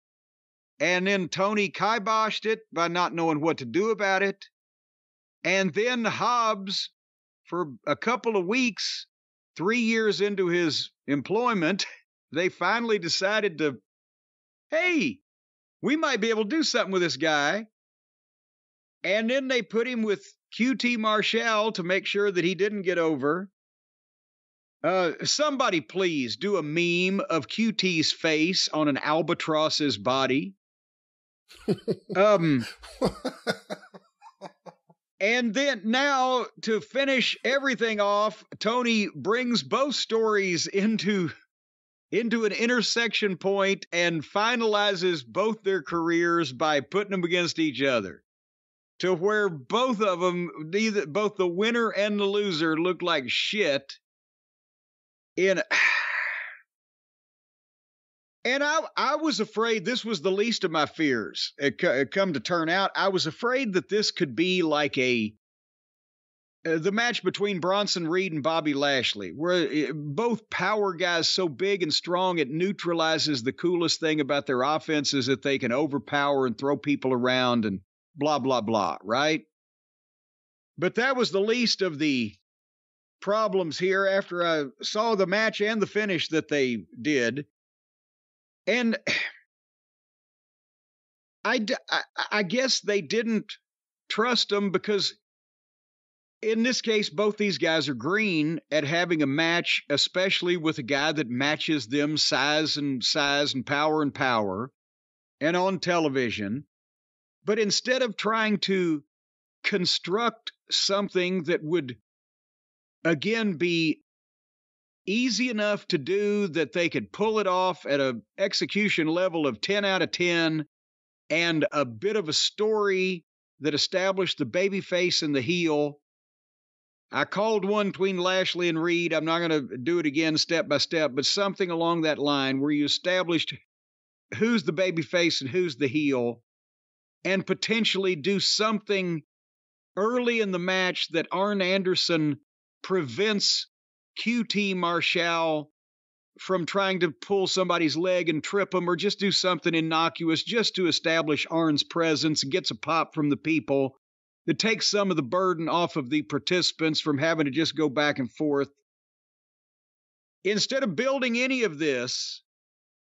and then Tony kiboshed it by not knowing what to do about it. And then Hobbs, for a couple of weeks, 3 years into his employment, they finally decided hey, we might be able to do something with this guy. And then they put him with QT Marshall to make sure that he didn't get over. Somebody please do a meme of QT's face on an albatross's body. And then now, to finish everything off, Tony brings both stories into an intersection point and finalizes both their careers by putting them against each other, to where both of them, both the winner and the loser, look like shit. And I was afraid this was the least of my fears. It come to turn out, I was afraid that this could be like the match between Bronson Reed and Bobby Lashley, where both power guys so big and strong, it neutralizes the coolest thing about their offense is that they can overpower and throw people around and blah, blah, blah, right? But that was the least of the problems here after I saw the match and the finish that they did. And I guess they didn't trust them because in this case, both these guys are green at having a match, especially with a guy that matches them size and power and on television. But instead of trying to construct something that would, again, be easy enough to do that they could pull it off at an execution level of 10 out of 10 and a bit of a story that established the babyface and the heel. I called one between Lashley and Reed. I'm not going to do it again step by step, but something along that line where you established who's the babyface and who's the heel and potentially do something early in the match that Arn Anderson prevents QT Marshall from trying to pull somebody's leg and trip them, or just do something innocuous just to establish Arn's presence and gets a pop from the people. That takes some of the burden off of the participants from having to just go back and forth. instead of building any of this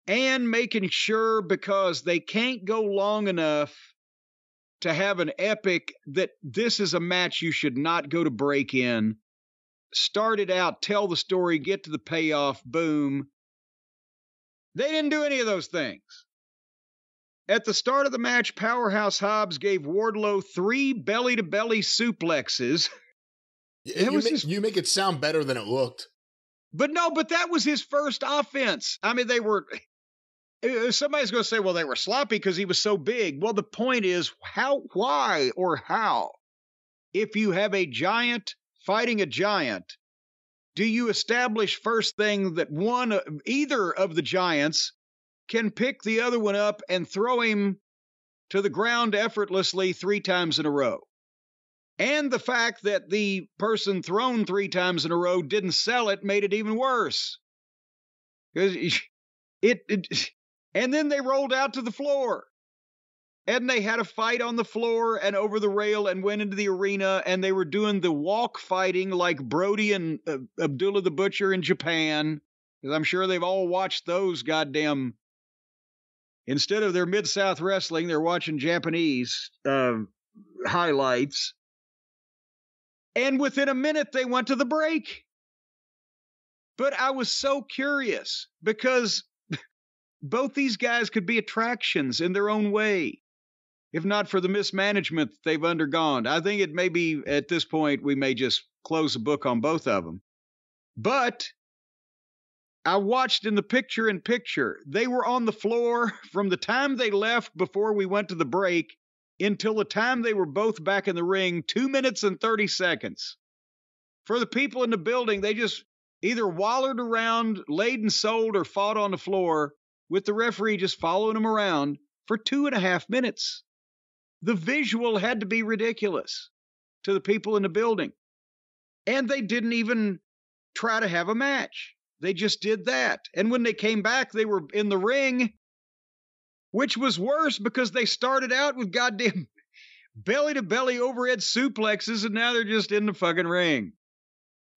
and making sure, because they can't go long enough to have an epic, that this is a match you should not go to break in. Start it out, tell the story, get to the payoff, boom. They didn't do any of those things. At the start of the match, Powerhouse Hobbs gave Wardlow 3 belly-to-belly suplexes. You make it sound better than it looked. But that was his first offense. I mean, somebody's going to say, well, they were sloppy because he was so big. Well, the point is, why or how? If you have a giant fighting a giant, do you establish first thing that either of the giants can pick the other one up and throw him to the ground effortlessly 3 times in a row? And the fact that the person thrown 3 times in a row didn't sell it made it even worse. Because and then they rolled out to the floor. And they had a fight on the floor and over the rail and went into the arena, and they were doing the walk fighting like Brody and Abdullah the Butcher in Japan. Because I'm sure they've all watched those goddamn... Instead of their Mid-South wrestling, they're watching Japanese highlights. And within a minute, they went to the break. But I was so curious because both these guys could be attractions in their own way, if not for the mismanagement that they've undergone. I think it may be, at this point, we may just close the book on both of them. But I watched in the picture-in-picture. They were on the floor from the time they left before we went to the break until the time they were both back in the ring, 2 minutes and 30 seconds. For the people in the building, they just either wallered around, laid and sold, or fought on the floor with the referee just following them around for 2.5 minutes. The visual had to be ridiculous to the people in the building. And they didn't even try to have a match. They just did that. And when they came back, they were in the ring, which was worse because they started out with goddamn belly-to-belly overhead suplexes, and now they're just in the fucking ring.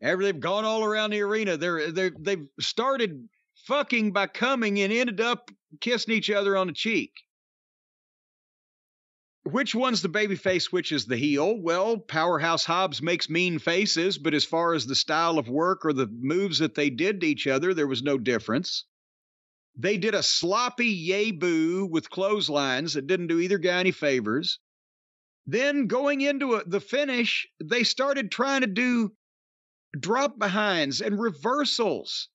After they've gone all around the arena, they've started fucking by coming and ended up kissing each other on the cheek. Which one's the babyface, which is the heel? Well, Powerhouse Hobbs makes mean faces, but as far as the style of work or the moves that they did to each other, there was no difference. They did a sloppy yay-boo with clotheslines that didn't do either guy any favors. Then going into the finish, they started trying to do drop-behinds and reversals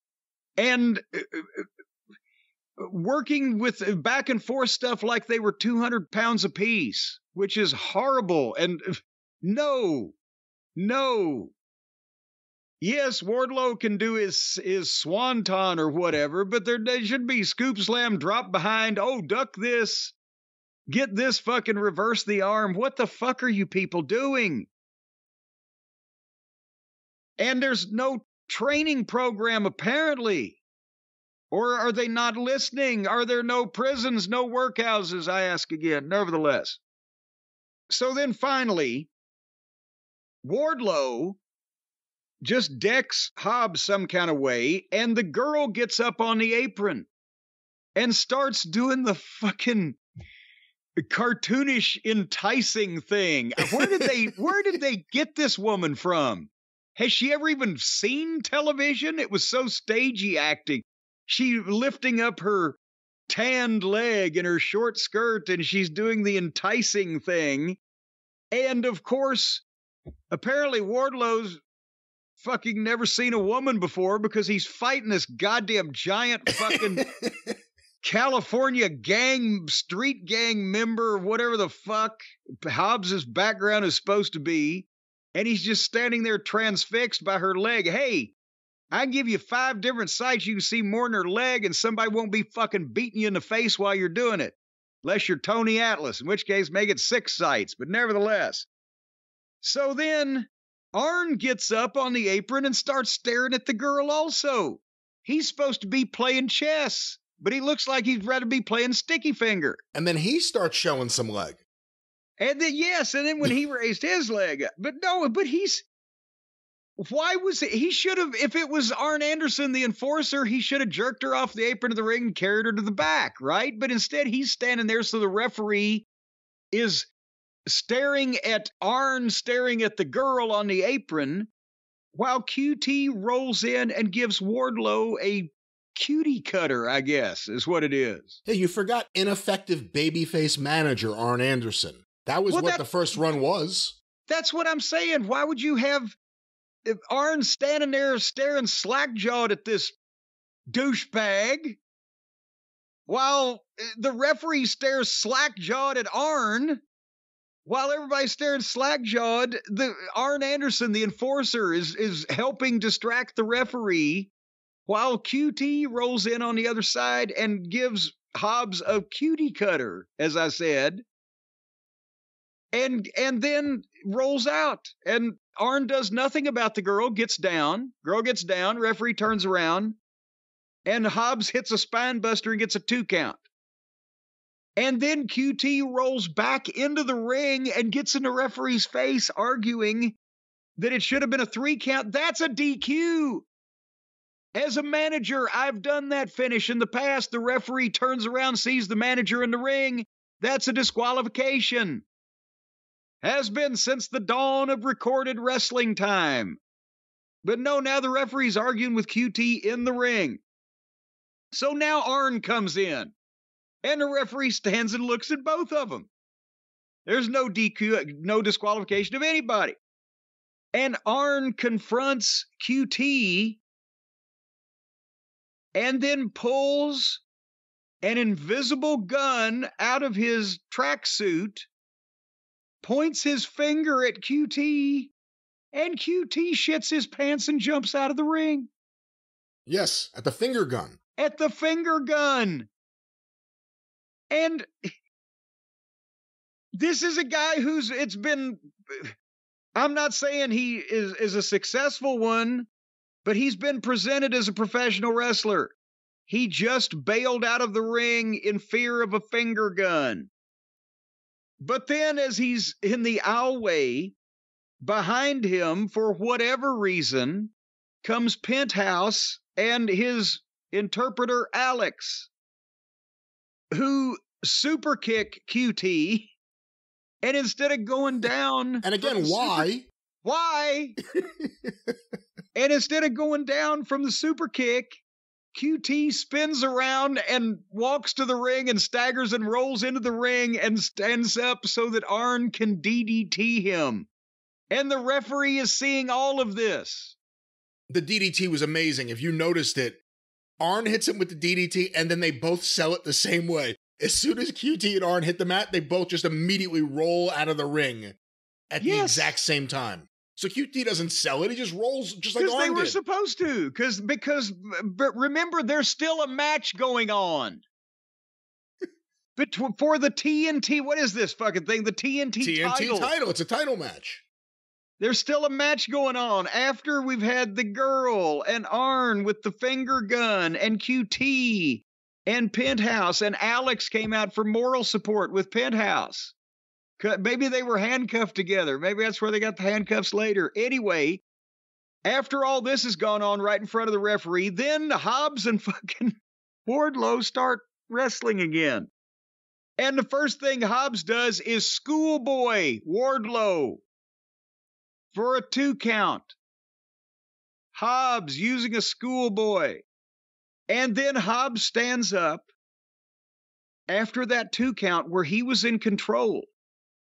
and working with back and forth stuff like they were 200 pounds apiece, which is horrible. And no. Yes, Wardlow can do his swanton or whatever, but there should be scoop slam, drop behind, duck this, get this, fucking reverse the arm. What the fuck are you people doing? And there's no training program, apparently. Or are they not listening? Are there no prisons, no workhouses? I ask again, nevertheless. So then finally, Wardlow just decks Hobbs some kind of way, and the girl gets up on the apron and starts doing the fucking cartoonish enticing thing. Where did they get this woman from? Has she ever even seen television? It was so stagey acting. She lifting up her tanned leg in her short skirt, and she's doing the enticing thing. And of course, apparently Wardlow's fucking never seen a woman before because he's fighting this goddamn giant fucking California street gang member, whatever the fuck Hobbs's background is supposed to be. And he's just standing there transfixed by her leg. Hey, I can give you 5 different sites. You can see more than her leg, and somebody won't be fucking beating you in the face while you're doing it. Unless you're Tony Atlas, in which case make it 6 sites, but nevertheless. So then Arn gets up on the apron and starts staring at the girl also. He's supposed to be playing chess, but he looks like he'd rather be playing sticky finger. And then he starts showing some leg. And then, yes, and then when he raised his leg up. But he's... Why was it? He should have, if it was Arn Anderson, the enforcer, he should have jerked her off the apron of the ring and carried her to the back, right? But instead, he's standing there, so the referee is staring at Arn, staring at the girl on the apron, while QT rolls in and gives Wardlow a cutie cutter, I guess, is what it is. Hey, you forgot ineffective babyface manager Arn Anderson. That was what the first run was. That's what I'm saying. Why would you have Arn standing there staring slack-jawed at this douchebag while the referee stares slack-jawed at Arn? While everybody's staring slack-jawed, Arn Anderson, the enforcer, is helping distract the referee while QT rolls in on the other side and gives Hobbs a cutie cutter, as I said, and then rolls out. And Arn does nothing about the girl, gets down, referee turns around, and Hobbs hits a spine buster and gets a 2 count. And then QT rolls back into the ring and gets in the referee's face, arguing that it should have been a 3 count. That's a DQ. As a manager, I've done that finish in the past. The referee turns around, sees the manager in the ring. That's a disqualification. Has been since the dawn of recorded wrestling time. But no, now the referee's arguing with QT in the ring. So now Arn comes in. And the referee stands and looks at both of them. There's no DQ, no disqualification of anybody. And Arn confronts QT and then pulls an invisible gun out of his tracksuit, points his finger at QT, and QT shits his pants and jumps out of the ring. Yes, at the finger gun. At the finger gun. And this is a guy I'm not saying he is a successful one, but he's been presented as a professional wrestler. He just bailed out of the ring in fear of a finger gun. But then as he's in the aisleway, behind him, for whatever reason, comes Penthouse and his interpreter, Alex, who super kick QT, and instead of going down... And again, why? Why? And instead of going down from the super kick, QT spins around and walks to the ring and staggers and rolls into the ring and stands up so that Arn can DDT him. And the referee is seeing all of this. The DDT was amazing. If you noticed it, Arn hits him with the DDT, and then they both sell it the same way. As soon as QT and Arn hit the mat, they both just immediately roll out of the ring at the exact same time. So QT doesn't sell it, he just rolls just like Arn did. Because they were supposed to. But remember, there's still a match going on. For the TNT, what is this fucking thing? The TNT title. TNT title, it's a title match. There's still a match going on after we've had the girl and Arn with the finger gun and QT and Penthouse, and Alex came out for moral support with Penthouse. Maybe they were handcuffed together. Maybe that's where they got the handcuffs later. Anyway, after all this has gone on right in front of the referee, then Hobbs and fucking Wardlow start wrestling again. And the first thing Hobbs does is schoolboy Wardlow for a 2 count. Hobbs using a schoolboy. And then Hobbs stands up after that 2 count where he was in control.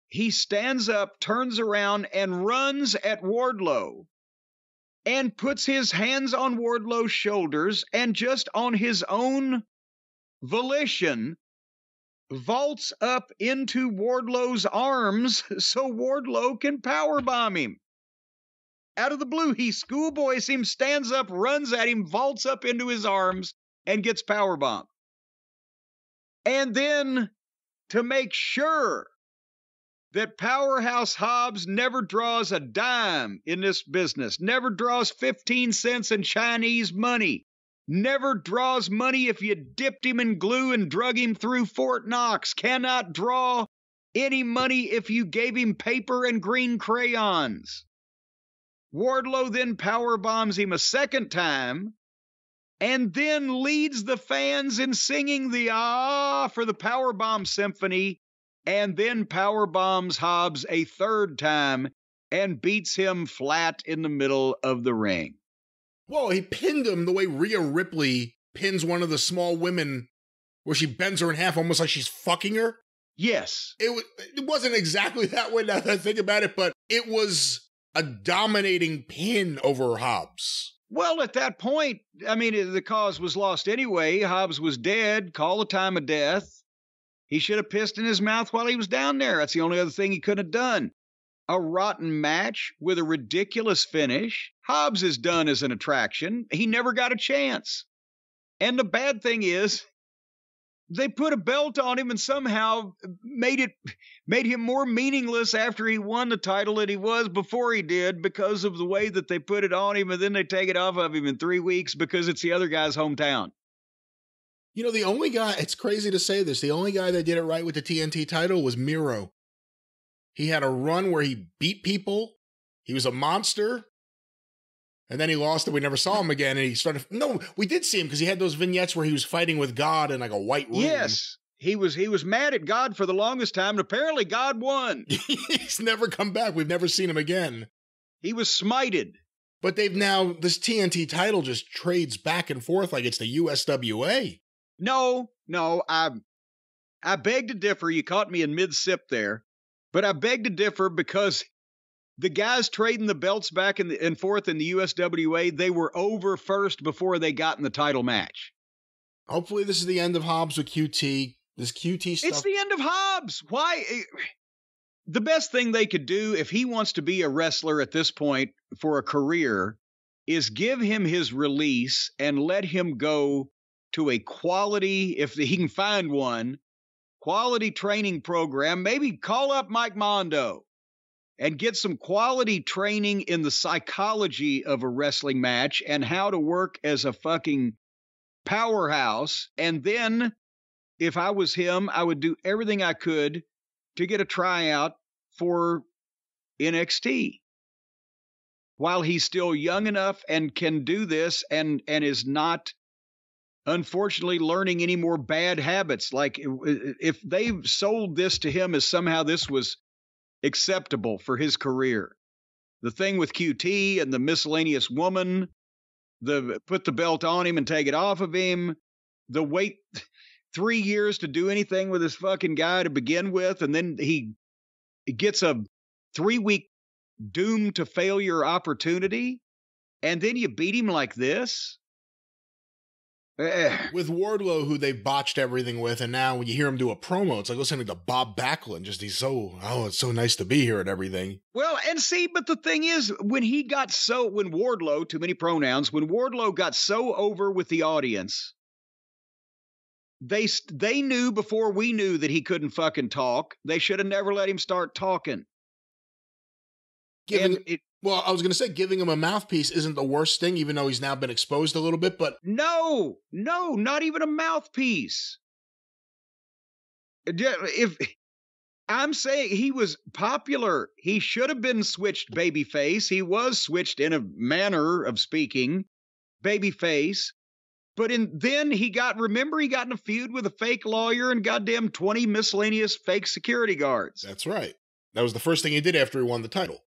He stands up, turns around, and runs at Wardlow and puts his hands on Wardlow's shoulders and just on his own volition vaults up into Wardlow's arms so Wardlow can powerbomb him. Out of the blue, he schoolboys him, stands up, runs at him, vaults up into his arms, and gets powerbombed. And then, to make sure that Powerhouse Hobbs never draws a dime in this business, never draws 15 cents in Chinese money, never draws money if you dipped him in glue and drug him through Fort Knox, cannot draw any money if you gave him paper and green crayons. Wardlow then power bombs him a second time, and then leads the fans in singing the "Ah" for the Powerbomb Symphony, and then power bombs Hobbs a third time and beats him flat in the middle of the ring. Whoa, he pinned him the way Rhea Ripley pins one of the small women where she bends her in half almost like she's fucking her. Yes. It wasn't exactly that way now that I think about it, but it was a dominating pin over Hobbs. Well, at that point, I mean, the cause was lost anyway. Hobbs was dead. Call the time of death. He should have pissed in his mouth while he was down there. That's the only other thing he could have done. A rotten match with a ridiculous finish. Hobbs is done as an attraction. He never got a chance. And the bad thing is, they put a belt on him and somehow made him more meaningless after he won the title than he was before he did because of the way that they put it on him, and then they take it off of him in 3 weeks because it's the other guy's hometown. You know, the only guy, it's crazy to say this, the only guy that did it right with the TNT title was Miro. He had a run where he beat people. He was a monster. And then he lost it. We never saw him again. And he started. No, we did see him because he had those vignettes where he was fighting with God in like a white room. Yes. He was mad at God for the longest time. And apparently God won. He's never come back. We've never seen him again. He was smited. But they've now, this TNT title just trades back and forth like it's the USWA. No, I beg to differ. You caught me in mid-sip there. But I beg to differ because the guys trading the belts back and forth in the USWA, they were over first before they got in the title match. Hopefully this is the end of Hobbs with QT. This QT stuff. It's the end of Hobbs. Why? The best thing they could do if he wants to be a wrestler at this point for a career is give him his release and let him go to a quality, if he can find one, quality training program. Maybe call up Mike Mondo and get some quality training in the psychology of a wrestling match and how to work as a fucking powerhouse. And then, if I was him, I would do everything I could to get a tryout for NXT while he's still young enough and can do this and is not, unfortunately, learning any more bad habits. Like, if they've sold this to him as somehow this was acceptable for his career, the thing with QT and the miscellaneous woman, the put the belt on him and take it off of him, the wait 3 years to do anything with this fucking guy to begin with, and then he gets a 3-week doomed to failure opportunity, and then you beat him like this. With Wardlow, who they botched everything with, and now when you hear him do a promo, it's like listening to Bob Backlund. Just it's so nice to be here and everything. Well, and see, but the thing is, when Wardlow, too many pronouns, when Wardlow got so over with the audience, they knew before we knew that he couldn't fucking talk. They should have never let him start talking. Well, I was going to say giving him a mouthpiece isn't the worst thing, even though he's now been exposed a little bit, but... No, not even a mouthpiece. If I'm saying he was popular, he should have been switched babyface. He was switched in a manner of speaking, babyface. But then he got in a feud with a fake lawyer and goddamn 20 miscellaneous fake security guards. That's right. That was the first thing he did after he won the title.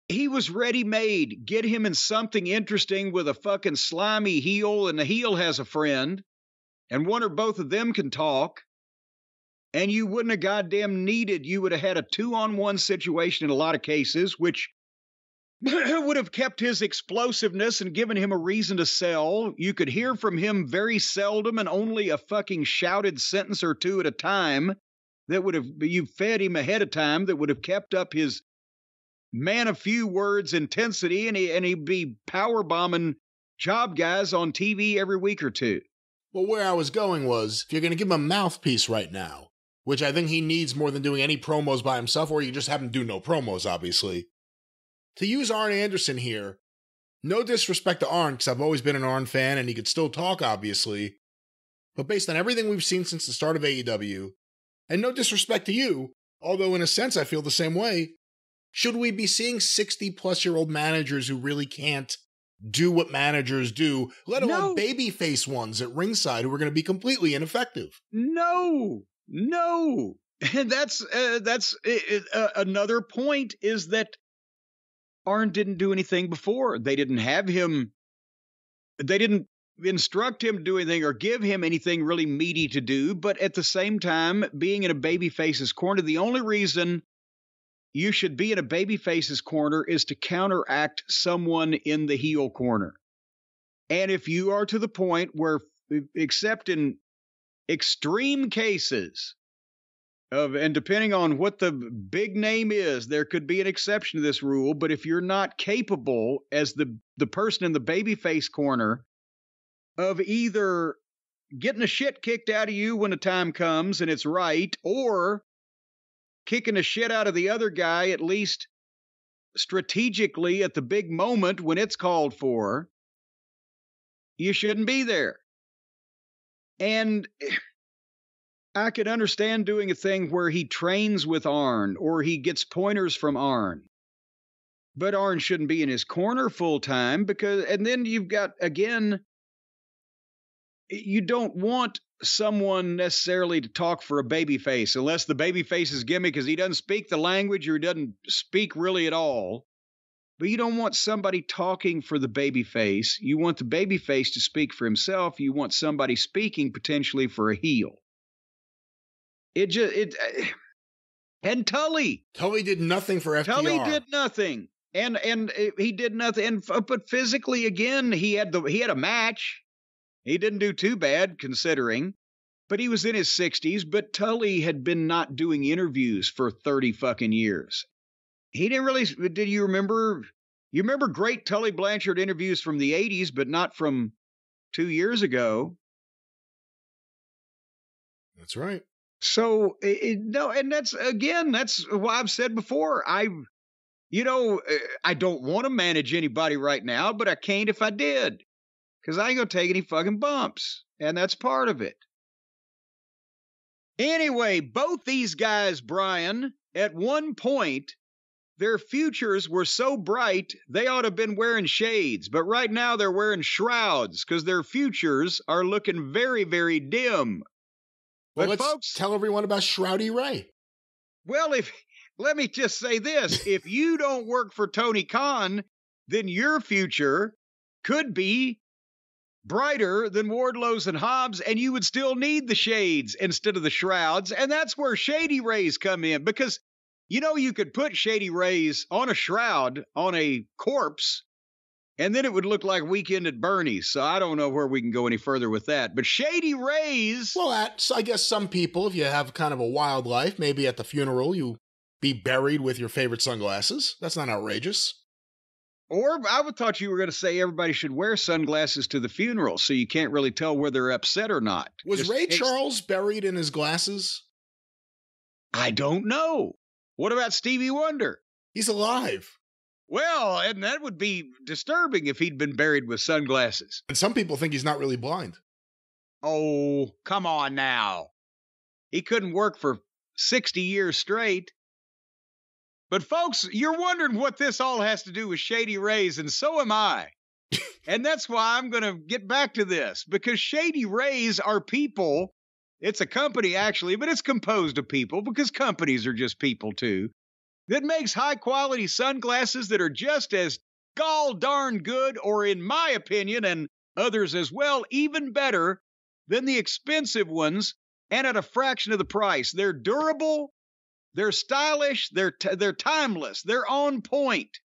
He was ready-made. Get him in something interesting with a fucking slimy heel, and the heel has a friend, and one or both of them can talk, and you wouldn't have goddamn needed, you would have had a 2-on-1 situation in a lot of cases, which would have kept his explosiveness and given him a reason to sell. You could hear from him very seldom and only a fucking shouted sentence or two at a time that would have, you fed him ahead of time, that would have kept up his man of few words intensity, and he'd be power bombing job guys on TV every week or two. Well, where I was going was, if you're going to give him a mouthpiece right now, which I think he needs more than doing any promos by himself, or you just have him do no promos, obviously. To use Arn Anderson here, no disrespect to Arn, because I've always been an Arn fan, and he could still talk, obviously, but based on everything we've seen since the start of AEW, and no disrespect to you, although in a sense I feel the same way, Should we be seeing 60-plus-year-old managers who really can't do what managers do, let alone babyface ones at ringside who are going to be completely ineffective? No. And that's another point is that Arn didn't do anything before. They didn't have him. They didn't instruct him to do anything or give him anything really meaty to do. But at the same time, being in a babyface's corner, the only reason you should be in a babyface's corner is to counteract someone in the heel corner. And if you are to the point where, except in extreme cases of, and depending on what the big name is, there could be an exception to this rule. But if you're not capable as the person in the babyface corner of either getting the shit kicked out of you when the time comes and it's right, or kicking the shit out of the other guy, at least strategically at the big moment when it's called for, you shouldn't be there. And I could understand doing a thing where he trains with Arn or he gets pointers from Arn. But Arn shouldn't be in his corner full time because, and then you've got, again, you don't want someone necessarily to talk for a babyface unless the babyface's gimmick is he doesn't speak the language or he doesn't speak really at all. But you don't want somebody talking for the babyface. You want the babyface to speak for himself. You want somebody speaking potentially for a heel. And Tully did nothing for FTR. Tully did nothing. And he did nothing. But physically, again, he had a match. He didn't do too bad, considering. But he was in his 60s. But Tully had been not doing interviews for 30 fucking years. He didn't really... Did you remember... You remember great Tully Blanchard interviews from the 80s, but not from 2 years ago. That's right. So, no, and that's why I've said before, I don't want to manage anybody right now, but I can't if I did. Because I ain't going to take any fucking bumps. And that's part of it. Anyway, both these guys, Brian, at one point, their futures were so bright, they ought to have been wearing shades. But right now, they're wearing shrouds because their futures are looking very, very dim. Well, but let's folks, tell everyone about Shroudy Ray. Well, let me just say this. If you don't work for Tony Khan, then your future could be brighter than Wardlow's and Hobbs, and you would still need the shades instead of the shrouds. And that's where Shady Rays come in, because, you could put Shady Rays on a shroud on a corpse, and then it would look like Weekend at Bernie's. So I don't know where we can go any further with that. But Shady Rays... Well, I guess some people, if you have kind of a wild life, maybe at the funeral you be buried with your favorite sunglasses. That's not outrageous. Or I would thought you were going to say everybody should wear sunglasses to the funeral so you can't really tell whether they're upset or not. Was Ray Charles buried in his glasses? I don't know. What about Stevie Wonder? He's alive. Well, and that would be disturbing if he'd been buried with sunglasses. And some people think he's not really blind. Oh, come on now. He couldn't work for 60 years straight. But folks, you're wondering what this all has to do with Shady Rays, and so am I. And that's why I'm going to get back to this, because Shady Rays are people. It's a company, actually, but it's composed of people, because companies are just people, too, that makes high-quality sunglasses that are just as gall darn good, or in my opinion, and others as well, even better than the expensive ones, and at a fraction of the price. They're durable, they're stylish, they're timeless, they're on point.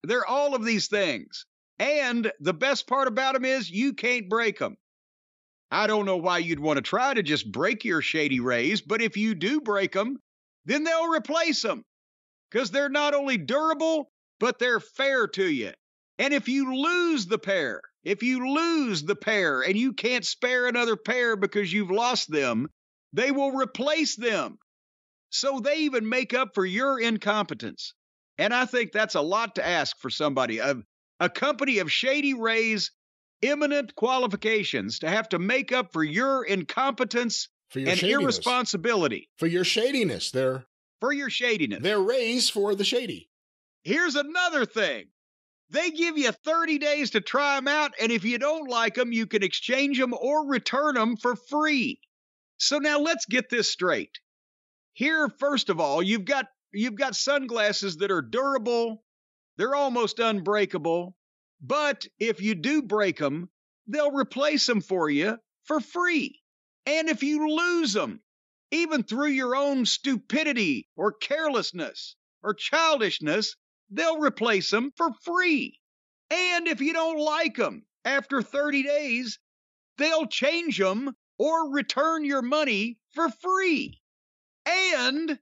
They're all of these things. And the best part about them is you can't break them. I don't know why you'd want to try to just break your Shady Rays, but if you do break them, then they'll replace them. Because they're not only durable, but they're fair to you. And if you lose the pair and you can't spare another pair because you've lost them, they will replace them. So they even make up for your incompetence. And I think that's a lot to ask for somebody. A company of Shady Rays' eminent qualifications to have to make up for your incompetence and irresponsibility. For your shadiness. For your shadiness. They're rays for the shady. here's another thing. They give you 30 days to try them out, and if you don't like them, you can exchange them or return them for free. So now let's get this straight. Here, first of all, you've got sunglasses that are durable. They're almost unbreakable. But if you do break them, they'll replace them for you for free. And if you lose them, even through your own stupidity or carelessness or childishness, they'll replace them for free. And if you don't like them after 30 days, they'll change them or return your money for free. And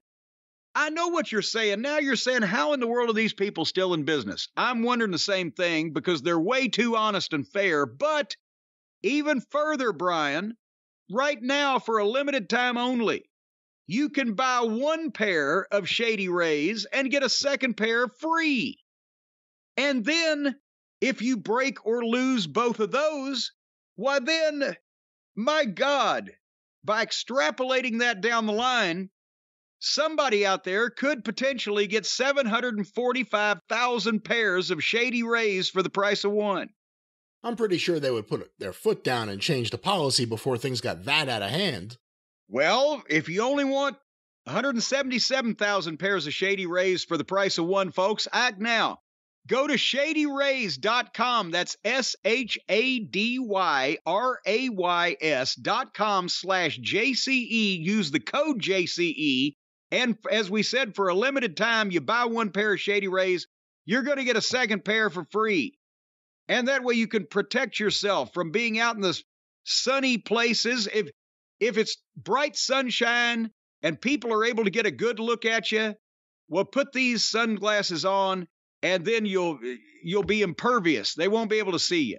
I know what you're saying. Now you're saying, how in the world are these people still in business? I'm wondering the same thing because they're way too honest and fair. But even further, Brian, right now for a limited time only, you can buy one pair of Shady Rays and get a second pair free. And then if you break or lose both of those, why then, my God, by extrapolating that down the line, somebody out there could potentially get 745,000 pairs of Shady Rays for the price of one. I'm pretty sure they would put their foot down and change the policy before things got that out of hand. Well, if you only want 177,000 pairs of Shady Rays for the price of one, folks, act now. Go to ShadyRays.com. That's ShadyRays.com/JCE. Use the code JCE. And as we said, for a limited time, you buy one pair of Shady Rays, you're going to get a second pair for free. And that way you can protect yourself from being out in the sunny places. If it's bright sunshine and people are able to get a good look at you, well, put these sunglasses on and then you'll be impervious. They won't be able to see you.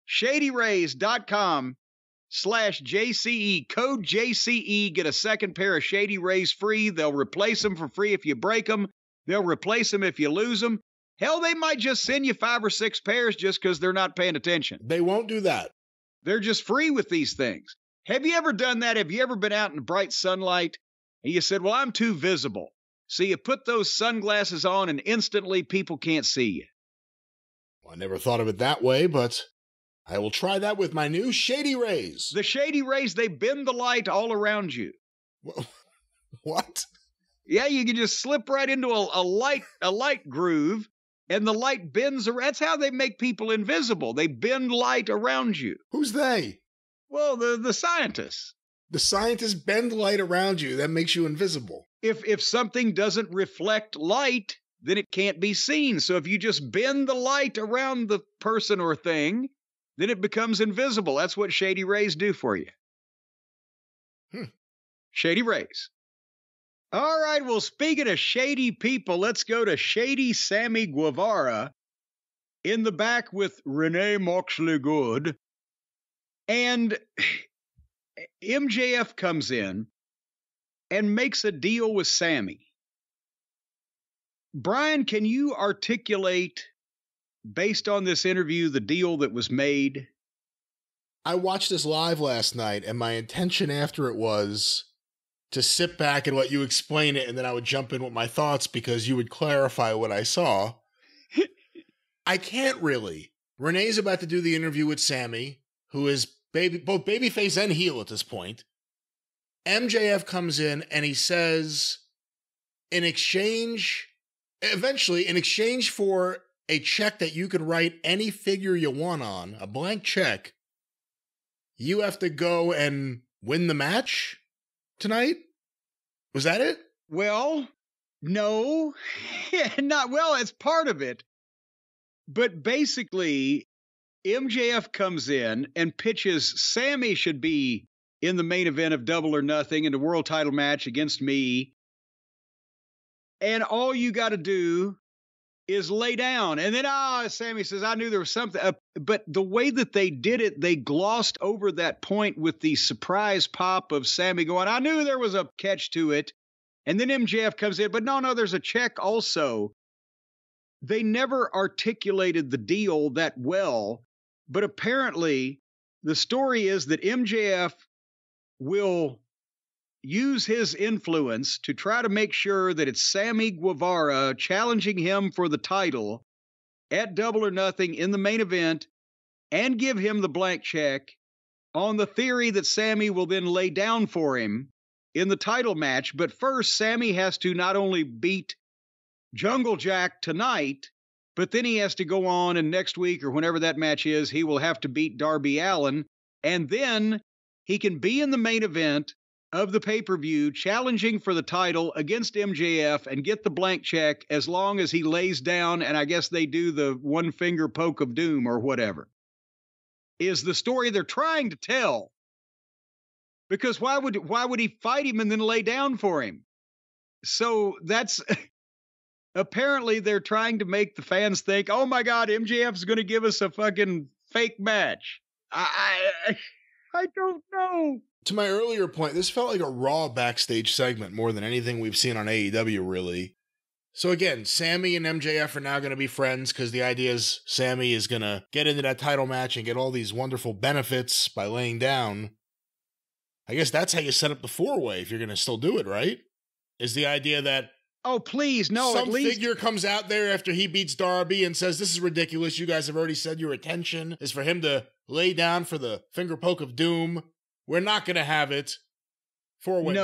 ShadyRays.com/JCE, code JCE, get a second pair of Shady Rays free. They'll replace them for free if you break them. They'll replace them if you lose them. Hell, they might just send you 5 or 6 pairs just because they're not paying attention. They won't do that. They're just free with these things. Have you ever done that? Have you ever been out in bright sunlight and you said, well, I'm too visible? So you put those sunglasses on and instantly people can't see you. Well, I never thought of it that way, but I will try that with my new Shady Rays. The Shady Rays, they bend the light all around you. What? Yeah, you can just slip right into a light groove, and the light bends around. That's how they make people invisible. They bend light around you. Who's they? Well, the scientists. The scientists bend light around you. That makes you invisible. If something doesn't reflect light, then it can't be seen. So if you just bend the light around the person or thing, then it becomes invisible. That's what Shady Rays do for you. Shady Rays. All right, well, speaking of shady people, let's go to Shady Sammy Guevara in the back with Renee Moxley Good. And MJF comes in and makes a deal with Sammy. Brian, can you articulate, based on this interview, the deal that was made? I watched this live last night, and my intention after it was to sit back and let you explain it, and then I would jump in with my thoughts because you would clarify what I saw. I can't really. Renee's about to do the interview with Sammy, who is both babyface and heel at this point. MJF comes in and he says, in exchange for a check that you can write any figure you want on, a blank check, you have to go and win the match tonight? Was that it? Well, no. Not well, it's part of it. But basically, MJF comes in and pitches Sammy should be in the main event of Double or Nothing in the world title match against me. And all you got to do is lay down. And then, Sammy says, I knew there was something. But the way that they did it, they glossed over that point with the surprise pop of Sammy going, I knew there was a catch to it. And then MJF comes in, but no, there's a check also. They never articulated the deal that well. But apparently, the story is that MJF will use his influence to try to make sure that it's Sammy Guevara challenging him for the title at Double or Nothing in the main event and give him the blank check on the theory that Sammy will then lay down for him in the title match. But first, Sammy has to not only beat Jungle Jack tonight, but then he has to go on, and next week or whenever that match is, he will have to beat Darby Allin, and then he can be in the main event of the pay-per-view challenging for the title against MJF and get the blank check as long as he lays down, and I guess they do the one finger poke of doom or whatever, is the story they're trying to tell. Because why would he fight him and then lay down for him? So that's apparently they're trying to make the fans think, oh my God, MJF's going to give us a fucking fake match. I don't know. To my earlier point, this felt like a Raw backstage segment more than anything we've seen on AEW, really. So again, Sammy and MJF are now going to be friends because the idea is Sammy is going to get into that title match and get all these wonderful benefits by laying down. I guess that's how you set up the four-way if you're going to still do it, right? Is the idea that oh, please, no, some at least figure comes out there after he beats Darby and says, this is ridiculous. You guys have already said your intention is for him to lay down for the finger poke of doom. We're not going to have it. Four-way match.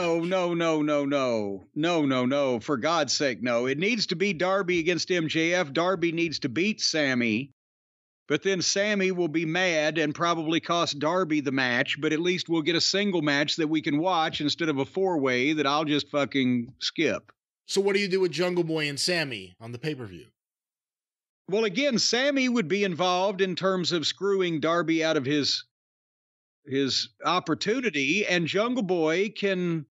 No. For God's sake, no. It needs to be Darby against MJF. Darby needs to beat Sammy. But then Sammy will be mad and probably cost Darby the match, but at least we'll get a single match that we can watch instead of a four-way that I'll just fucking skip. So what do you do with Jungle Boy and Sammy on the pay-per-view? Well, again, Sammy would be involved in terms of screwing Darby out of his opportunity, and Jungle Boy can,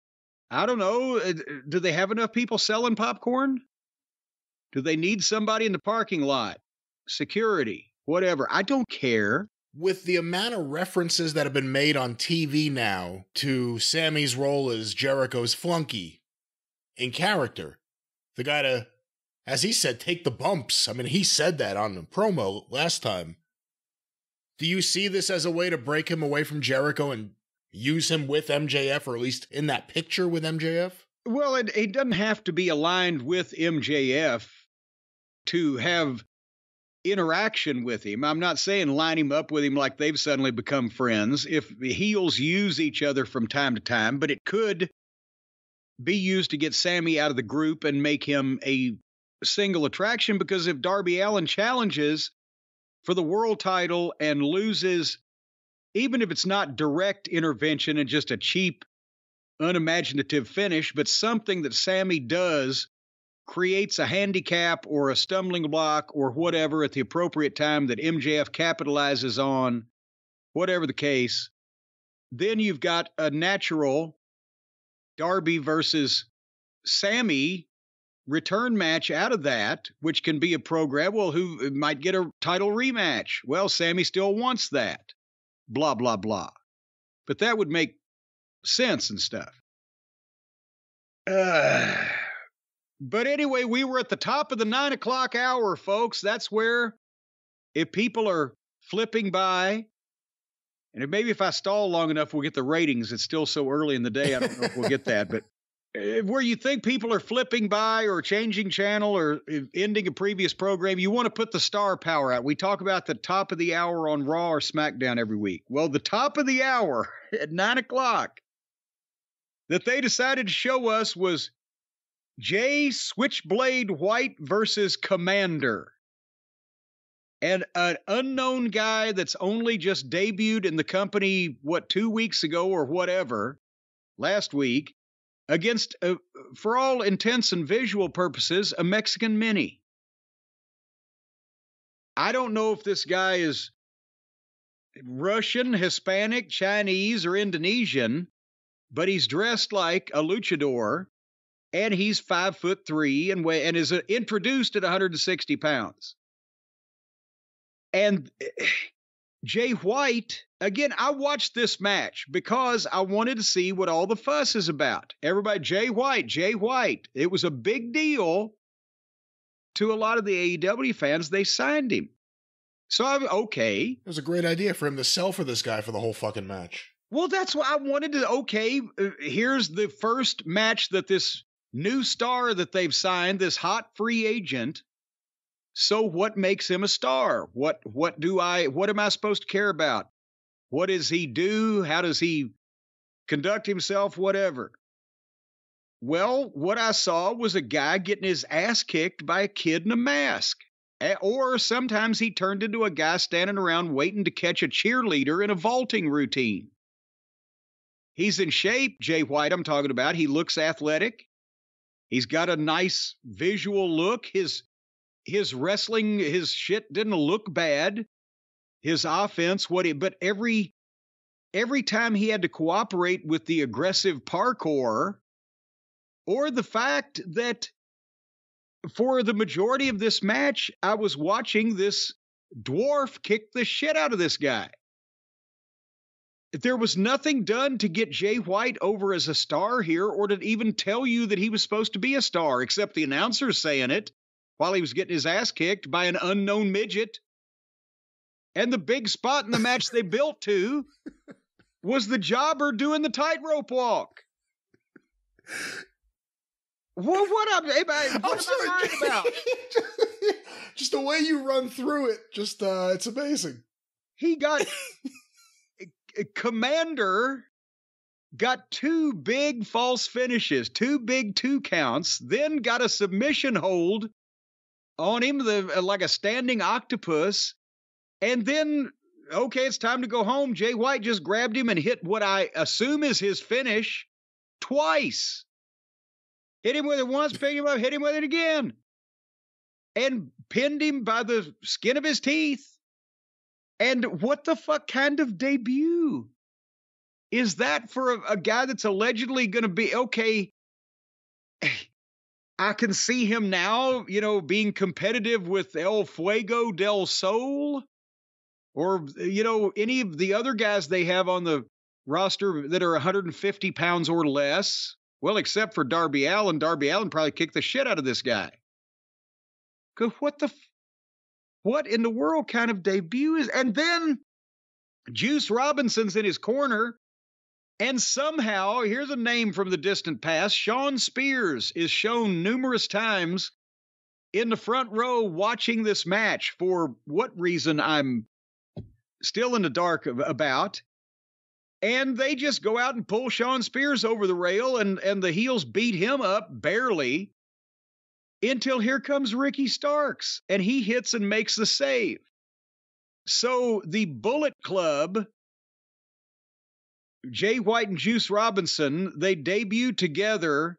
I don't know, do they have enough people selling popcorn? Do they need somebody in the parking lot? Security? Whatever. I don't care. With the amount of references that have been made on TV now to Sammy's role as Jericho's flunky in character, the guy to, as he said, take the bumps. I mean, he said that on the promo last time. Do you see this as a way to break him away from Jericho and use him with MJF, or at least in that picture with MJF? Well, it doesn't have to be aligned with MJF to have interaction with him. I'm not saying line him up with him like they've suddenly become friends. If the heels use each other from time to time, but it could be used to get Sammy out of the group and make him a single attraction, because if Darby Allin challenges for the world title and loses, even if it's not direct intervention and just a cheap, unimaginative finish, but something that Sammy does creates a handicap or a stumbling block or whatever at the appropriate time that MJF capitalizes on, whatever the case, then you've got a natural Darby versus Sammy return match out of that, which can be a program. Well, who might get a title rematch? Well, Sammy still wants that. Blah, blah, blah. But that would make sense and stuff. But anyway, we were at the top of the 9 o'clock hour, folks. That's where, if people are flipping by, and maybe if I stall long enough, we'll get the ratings. It's still so early in the day, I don't know if we'll get that. But where you think people are flipping by or changing channel or ending a previous program, you want to put the star power out. We talk about the top of the hour on Raw or SmackDown every week. Well, the top of the hour at 9 o'clock that they decided to show us was Jay Switchblade White versus Commander. And an unknown guy that's only just debuted in the company, 2 weeks ago or whatever, last week, against, for all intents and visual purposes, a Mexican mini. I don't know if this guy is Russian, Hispanic, Chinese, or Indonesian, but he's dressed like a luchador, and he's 5'3" and is introduced at 160 pounds. And Jay White, again, I watched this match because I wanted to see what all the fuss is about. Everybody, Jay White. It was a big deal to a lot of the AEW fans. They signed him. So I'm okay. It was a great idea for him to sell for this guy for the whole fucking match. Well, that's why I wanted to. Okay, here's the first match that this new star that they've signed, this hot free agent. So what makes him a star? What am I supposed to care about? What does he do? How does he conduct himself? Whatever. Well, what I saw was a guy getting his ass kicked by a kid in a mask. Or sometimes he turned into a guy standing around waiting to catch a cheerleader in a vaulting routine. He's in shape, Jay White I'm talking about. He looks athletic. He's got a nice visual look. His wrestling, his shit didn't look bad. His offense, but every time he had to cooperate with the aggressive parkour, or the fact that for the majority of this match, I was watching this dwarf kick the shit out of this guy. There was nothing done to get Jay White over as a star here, or to even tell you that he was supposed to be a star, except the announcer saying it while he was getting his ass kicked by an unknown midget. And the big spot in the match they built to was the jobber doing the tightrope walk. Well, what am I lying about? Just the way you run through it, it's amazing. He got Commander got two big false finishes, two big 2 counts, then got a submission hold on him, like a standing octopus. And then, okay, it's time to go home. Jay White just grabbed him and hit what I assume is his finish twice. Hit him with it once, pick him up, hit him with it again. And pinned him by the skin of his teeth. And what the fuck kind of debut is that for a guy that's allegedly going to be, okay, I can see him now, being competitive with El Fuego del Sol, or, any of the other guys they have on the roster that are 150 pounds or less. Well, except for Darby Allin. Darby Allin probably kicked the shit out of this guy. Because what in the world kind of debut is? And then Juice Robinson's in his corner. And somehow, here's a name from the distant past, Shawn Spears is shown numerous times in the front row watching this match. For what reason, I'm still in the dark about. And they just go out and pull Shawn Spears over the rail, and the heels beat him up barely until here comes Ricky Starks, and he hits and makes the save. So the Bullet Club, Jay White and Juice Robinson, they debut together.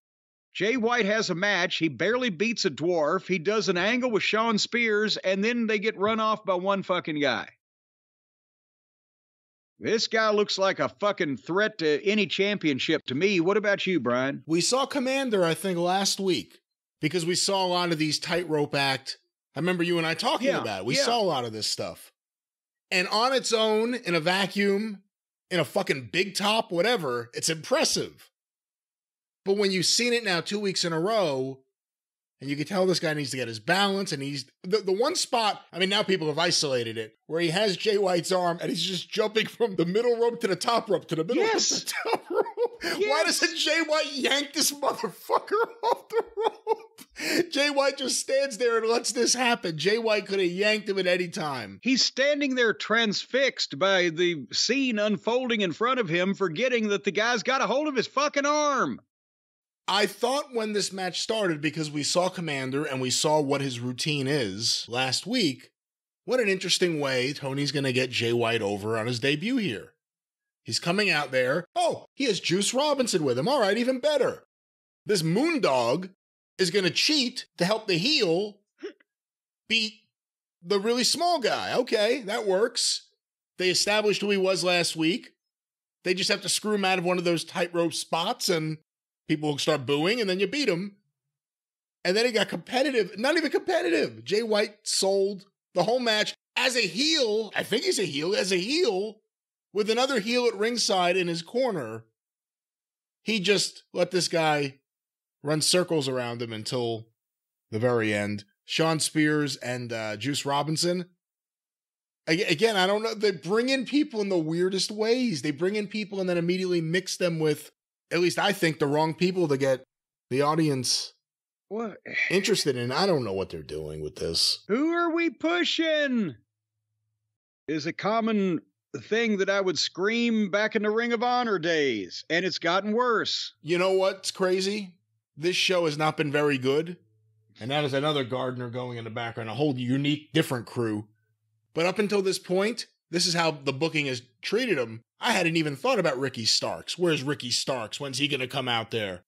Jay White has a match. He barely beats a dwarf. He does an angle with Shawn Spears, and then they get run off by one fucking guy. This guy looks like a fucking threat to any championship to me. What about you, Brian? We saw Commander, I think, last week, because we saw a lot of these tightrope act. I remember you and I talking about it. We saw a lot of this stuff. And on its own, in a vacuum, in a fucking big top, whatever, it's impressive. But when you've seen it now 2 weeks in a row, and you can tell this guy needs to get his balance, and he's the one spot, I mean, now people have isolated it, where he has Jay White's arm and he's just jumping from the middle rope to the top rope to the middle rope to the top rope. Yes. Why doesn't Jay White yank this motherfucker off the rope? Jay White just stands there and lets this happen. Jay White could have yanked him at any time. He's standing there transfixed by the scene unfolding in front of him, forgetting that the guy's got a hold of his fucking arm. I thought when this match started, because we saw Commander and we saw what his routine is last week, what an interesting way Tony's going to get Jay White over on his debut here. He's coming out there. Oh, he has Juice Robinson with him. All right, even better. This Moondog is going to cheat to help the heel beat the really small guy. Okay, that works. They established who he was last week. They just have to screw him out of one of those tightrope spots and people start booing, and then you beat him. And then it got competitive. Not even competitive. Jay White sold the whole match as a heel. I think he's a heel. As a heel, with another heel at ringside in his corner, he just let this guy run circles around him until the very end. Shawn Spears and Juice Robinson. Again, I don't know. They bring in people in the weirdest ways. They bring in people and then immediately mix them with, at least I think, the wrong people to get the audience interested in. I don't know what they're doing with this. Who are we pushing? Is a common thing that I would scream back in the Ring of Honor days, and it's gotten worse. You know what's crazy? This show has not been very good, and that is another Gardner going in the background, a whole unique, different crew. But up until this point, this is how the booking has treated him. I hadn't even thought about Ricky Starks. Where's Ricky Starks? When's he going to come out there?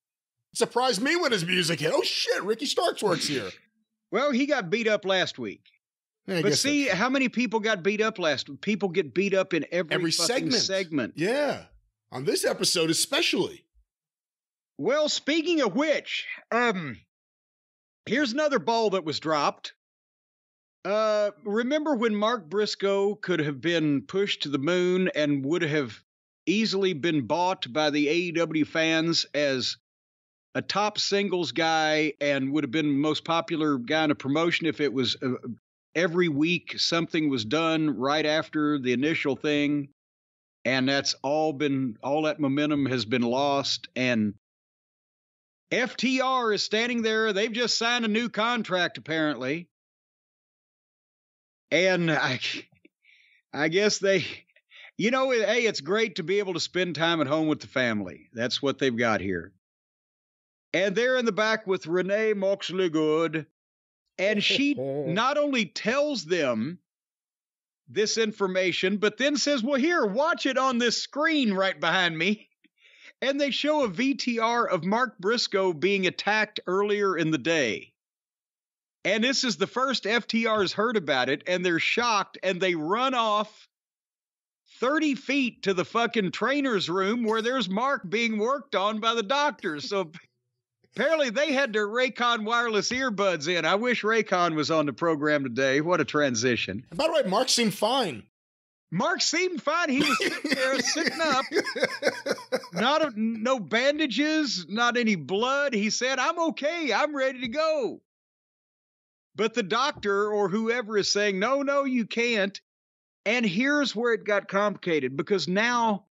It surprised me when his music hit. Oh shit, Ricky Starks works here. Well, he got beat up last week. But see, how many people got beat up last week? People get beat up in every segment. Yeah. On this episode especially. Well, speaking of which, here's another ball that was dropped. Remember when Mark Briscoe could have been pushed to the moon and would have easily been bought by the AEW fans as a top singles guy and would have been the most popular guy in a promotion if it was every week something was done right after the initial thing, and that's all that momentum has been lost, and FTR is standing there. They've just signed a new contract apparently, and I guess they, hey, it's great to be able to spend time at home with the family. That's what they've got here, and they're in the back with Renee Moxley Good. And she not only tells them this information, but then says, well, here, watch it on this screen right behind me. And they show a VTR of Mark Briscoe being attacked earlier in the day. And this is the first FTR's heard about it, and they're shocked, and they run off 30 feet to the fucking trainer's room where there's Mark being worked on by the doctors. So apparently they had their Raycon wireless earbuds in. I wish Raycon was on the program today. What a transition. And by the way, Mark seemed fine. Mark seemed fine. He was sitting there, sitting up. No bandages, not any blood. He said, I'm okay. I'm ready to go. But the doctor or whoever is saying, no, you can't. And here's where it got complicated, because now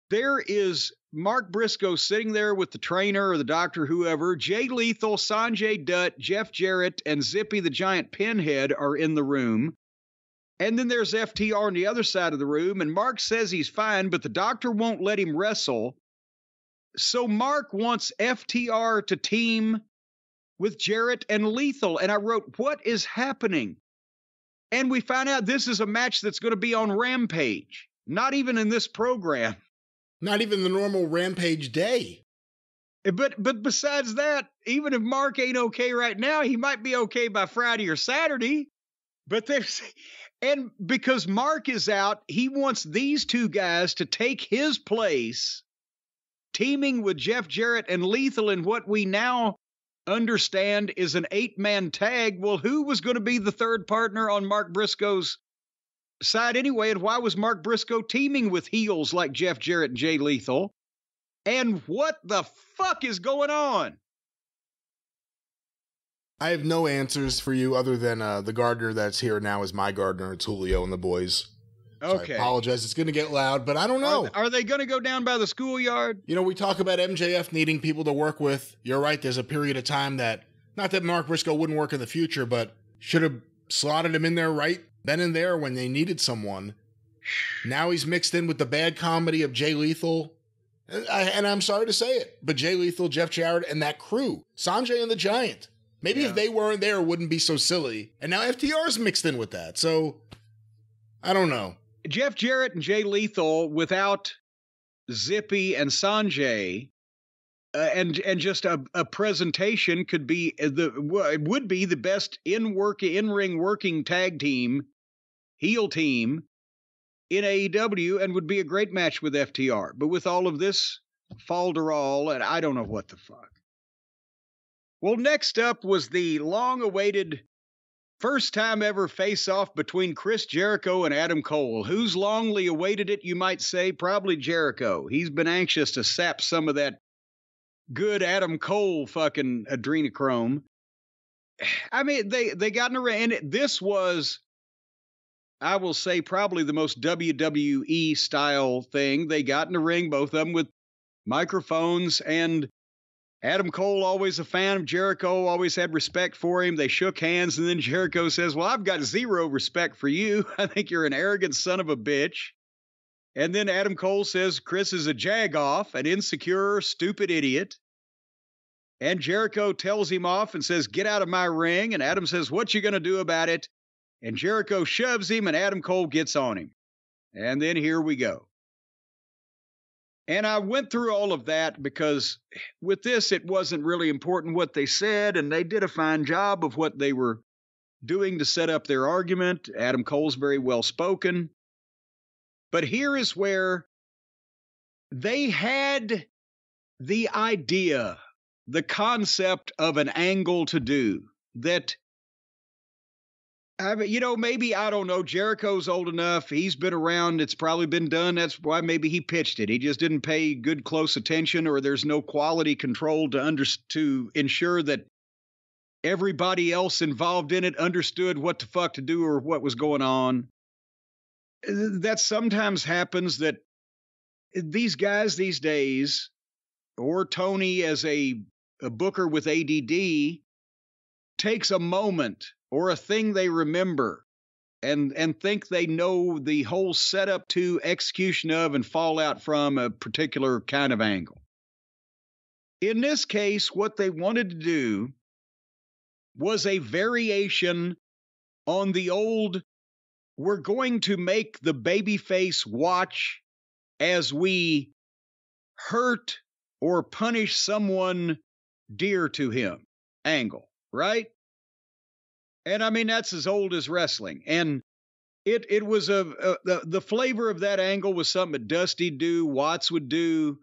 there is Mark Briscoe sitting there with the trainer or the doctor, whoever. Jay Lethal, Sanjay Dutt, Jeff Jarrett, and Zippy the Giant Pinhead are in the room. And then there's FTR on the other side of the room, and Mark says he's fine, but the doctor won't let him wrestle. So Mark wants FTR to team with Jarrett and Lethal. And I wrote, what is happening? And we find out this is a match that's going to be on Rampage, not even in this program. Not even the normal Rampage day. But besides that, even if Mark ain't okay right now, he might be okay by Friday or Saturday. And because Mark is out, he wants these two guys to take his place, teaming with Jeff Jarrett and Lethal in what we now understand is an 8-man tag. Well, who was going to be the third partner on Mark Briscoe's side anyway, and why was Mark Briscoe teaming with heels like Jeff Jarrett and Jay Lethal? And what the fuck is going on? I have no answers for you other than the gardener that's here now is my gardener. It's Julio and the boys. Okay. So I apologize. It's going to get loud, but I don't know. Are they going to go down by the schoolyard? We talk about MJF needing people to work with. You're right. There's a period of time that, not that Mark Briscoe wouldn't work in the future, but should have slotted him in there right then and there when they needed someone. Now he's mixed in with the bad comedy of Jay Lethal. And I'm sorry to say it, but Jay Lethal, Jeff Jarrett, and that crew, Sanjay and the Giant. Maybe if they weren't there, it wouldn't be so silly. And now FTR's mixed in with that. So, I don't know. Jeff Jarrett and Jay Lethal without Zippy and Sanjay, and just a presentation could be it would be the best in-ring working tag team, heel team in AEW, and would be a great match with FTR. But with all of this falderall, and I don't know what the fuck. Well, next up was the long-awaited first time ever face-off between Chris Jericho and Adam Cole. Who's longly awaited it, you might say? Probably Jericho. He's been anxious to sap some of that good Adam Cole fucking adrenochrome. I mean, they got in a ring, and this was I will say, probably the most WWE style thing. They got in the ring, both of them with microphones, and Adam Cole, always a fan of Jericho, always had respect for him. They shook hands, and then Jericho says, well, I've got zero respect for you. I think you're an arrogant son of a bitch. And then Adam Cole says Chris is a jagoff, an insecure, stupid idiot. And Jericho tells him off and says, get out of my ring. And Adam says, what you going to do about it? And Jericho shoves him, and Adam Cole gets on him. And then here we go. And I went through all of that because with this, it wasn't really important what they said, and they did a fine job of what they were doing to set up their argument. Adam Cole's very well spoken. But here is where they had the idea, the concept of an angle to do that, maybe, I don't know, Jericho's old enough. He's been around. It's probably been done. That's why maybe he pitched it. He just didn't pay good, close attention, or there's no quality control to ensure that everybody else involved in it understood what the fuck to do or what was going on. That sometimes happens, that these guys these days, or Tony as a booker with ADD, takes a moment or a thing they remember and think they know the whole setup to, execution of, and fallout from a particular kind of angle. In this case, what they wanted to do was a variation on the old, we're going to make the babyface watch as we hurt or punish someone dear to him angle, right? And I mean, that's as old as wrestling. And it was the flavor of that angle was something that Dusty'd do, Watts would do.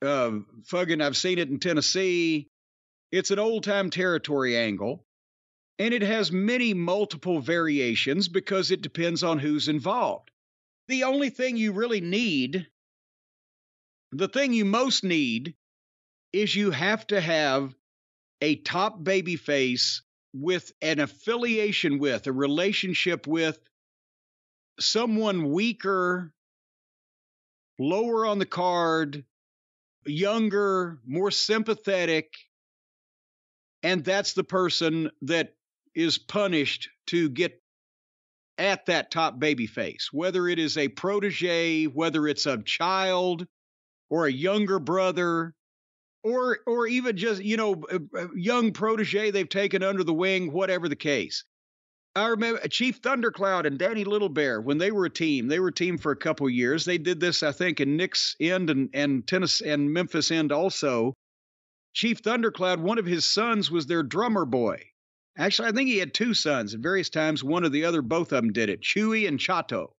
I've seen it in Tennessee. It's an old time territory angle. And it has many multiple variations because it depends on who's involved. The only thing you really need, the thing you most need, is you have to have a top babyface with an affiliation with, a relationship with someone weaker, lower on the card, younger, more sympathetic, and that's the person that is punished to get at that top babyface, whether it is a protege, whether it's a child or a younger brother, or even just, a young protege they've taken under the wing, whatever the case. I remember Chief Thundercloud and Danny Little Bear, when they were a team for a couple of years. They did this, I think, in Nick's End and Tennessee and Memphis End also. Chief Thundercloud, one of his sons was their drummer boy. Actually, I think he had two sons at various times. One or the other, both of them did it, Chewy and Chato.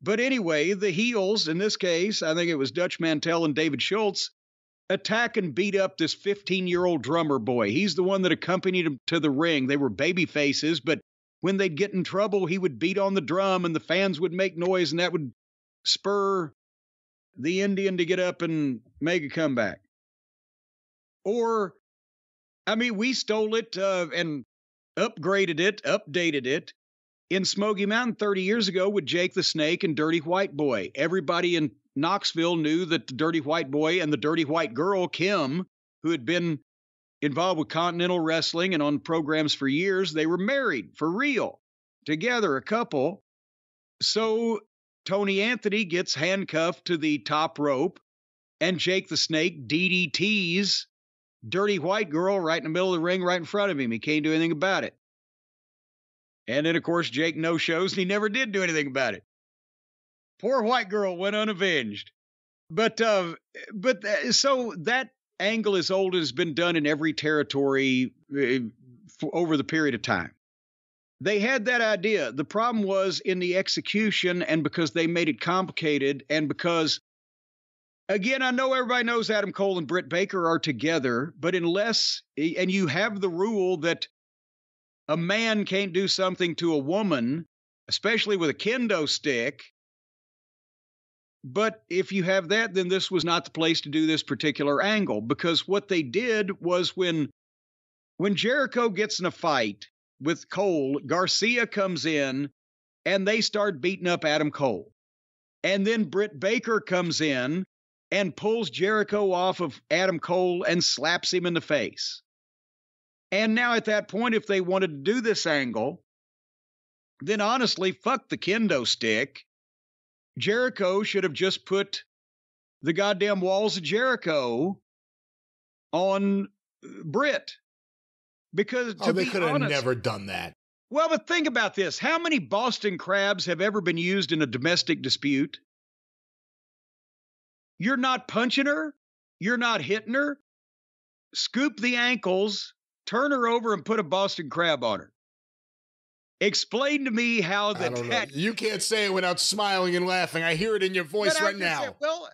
But anyway, the heels, in this case, I think it was Dutch Mantell and David Schultz, attack and beat up this 15-year-old drummer boy. He's the one that accompanied him to the ring. They were baby faces, but when they'd get in trouble, he would beat on the drum and the fans would make noise, and that would spur the Indian to get up and make a comeback. Or, I mean, we stole it and upgraded it, updated it in Smoky Mountain 30 years ago with Jake the Snake and Dirty White Boy. Everybody in Knoxville knew that the Dirty White Boy and the Dirty White Girl, Kim, who had been involved with Continental Wrestling and on programs for years, they were married for real, together, a couple. So Tony Anthony gets handcuffed to the top rope, and Jake the Snake DDTs Dirty White Girl right in the middle of the ring, right in front of him. He can't do anything about it. And then, of course, Jake no-shows, and he never did do anything about it. Poor White Girl went unavenged. But so that angle is old and has been done in every territory over the period of time. They had that idea. The problem was in the execution, and because they made it complicated, and because, again, I know everybody knows Adam Cole and Britt Baker are together, but unless, and you have the rule that a man can't do something to a woman, especially with a kendo stick. But if you have that, then this was not the place to do this particular angle, because what they did was when Jericho gets in a fight with Cole, Garcia comes in and they start beating up Adam Cole. And then Britt Baker comes in and pulls Jericho off of Adam Cole and slaps him in the face. And now at that point, if they wanted to do this angle, then honestly, fuck the kendo stick. Jericho should have just put the goddamn walls of Jericho on Britt. Because they could have never done that. Well, but think about this. How many Boston Crabs have ever been used in a domestic dispute? You're not punching her. You're not hitting her. Scoop the ankles, turn her over, and put a Boston Crab on her. Explain to me how that. You can't say it without smiling and laughing. I hear it in your voice right now. What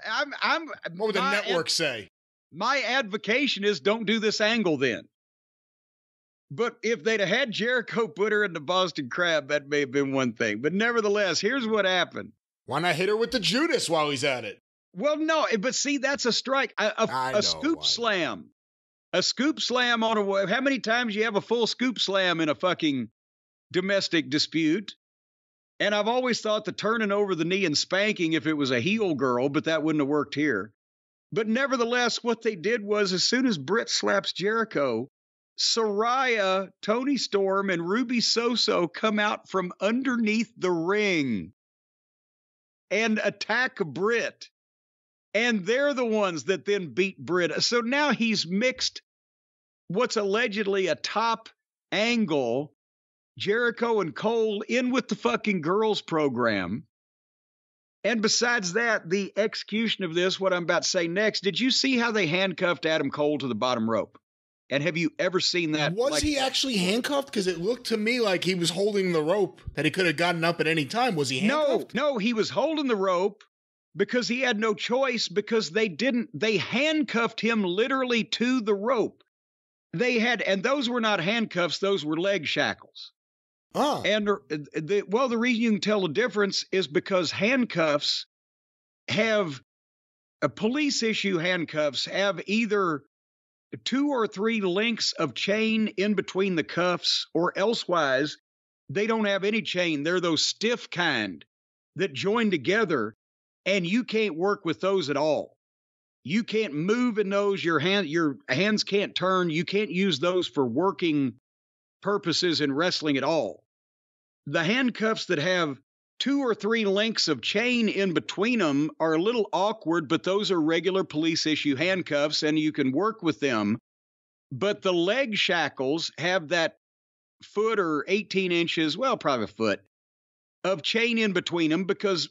would the network say? My advocation is don't do this angle then. But if they'd have had Jericho put her in the Boston Crab, that may have been one thing. But nevertheless, here's what happened. Why not hit her with the Judas while he's at it? Well, no, but see, that's a strike. A scoop slam. A scoop slam on a... How many times you have a full scoop slam in a fucking domestic dispute? And I've always thought the turning over the knee and spanking if it was a heel girl, but that wouldn't have worked here. But nevertheless, what they did was as soon as Britt slaps Jericho, Saraya, Toni Storm, and Ruby Soso come out from underneath the ring and attack Britt. And they're the ones that then beat Britt. So now he's mixed what's allegedly a top angle, Jericho and Cole, in with the fucking girls program. And besides that, the execution of this, what I'm about to say next, did you see how they handcuffed Adam Cole to the bottom rope? And have you ever seen that? Was he actually handcuffed? Because it looked to me like he was holding the rope, that he could have gotten up at any time. Was he handcuffed? No, he was holding the rope because he had no choice, because they handcuffed him literally to the rope. And those were not handcuffs, those were leg shackles. Oh. And the reason you can tell the difference is because handcuffs have, police issue handcuffs have either 2 or 3 links of chain in between the cuffs, or elsewise, they don't have any chain. They're those stiff kind that join together, and you can't work with those at all. You can't move in those. Your hands can't turn. You can't use those for working purposes in wrestling at all. The handcuffs that have 2 or 3 links of chain in between them are a little awkward, but those are regular police issue handcuffs and you can work with them. But the leg shackles have that foot or 18 inches, well, probably a foot of chain in between them, because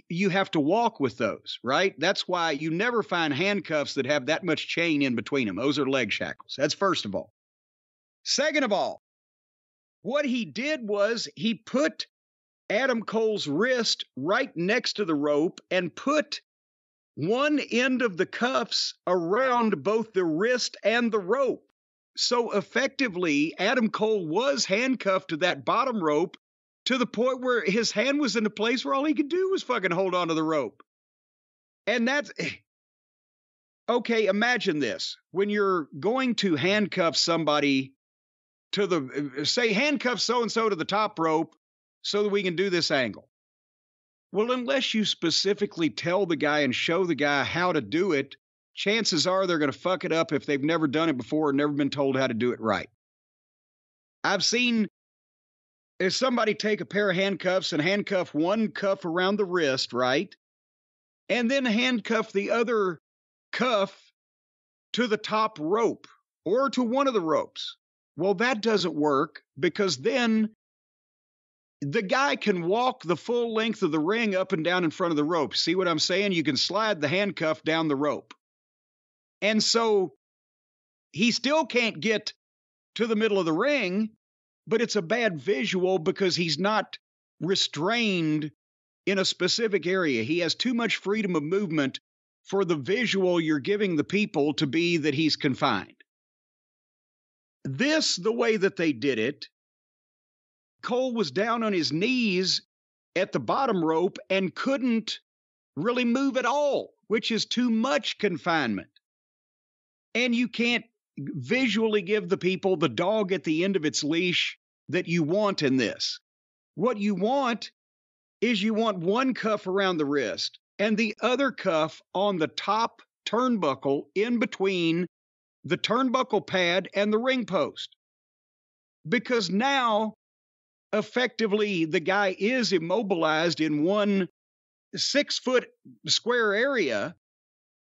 you have to walk with those, right? That's why you never find handcuffs that have that much chain in between them. Those are leg shackles. That's first of all. Second of all, what he did was he put Adam Cole's wrist right next to the rope and put one end of the cuffs around both the wrist and the rope. So effectively, Adam Cole was handcuffed to that bottom rope to the point where his hand was in a place where all he could do was fucking hold on to the rope. And that's... Okay, imagine this. When you're going to handcuff somebody to the... Say, handcuff so-and-so to the top rope so that we can do this angle. Well, unless you specifically tell the guy and show the guy how to do it, chances are they're going to fuck it up if they've never done it before or never been told how to do it right. I've seen if somebody take a pair of handcuffs and handcuff one cuff around the wrist, right? And then handcuff the other cuff to the top rope or to one of the ropes. Well, that doesn't work, because then the guy can walk the full length of the ring up and down in front of the rope. See what I'm saying? You can slide the handcuff down the rope. And so he still can't get to the middle of the ring, but it's a bad visual because he's not restrained in a specific area. He has too much freedom of movement for the visual you're giving the people to be that he's confined. This, the way that they did it, Cole was down on his knees at the bottom rope and couldn't really move at all, which is too much confinement. And you can't visually give the people the dog at the end of its leash that you want in this. What you want is you want one cuff around the wrist and the other cuff on the top turnbuckle in between the turnbuckle pad and the ring post. Because now, effectively, the guy is immobilized in one 6-foot square area,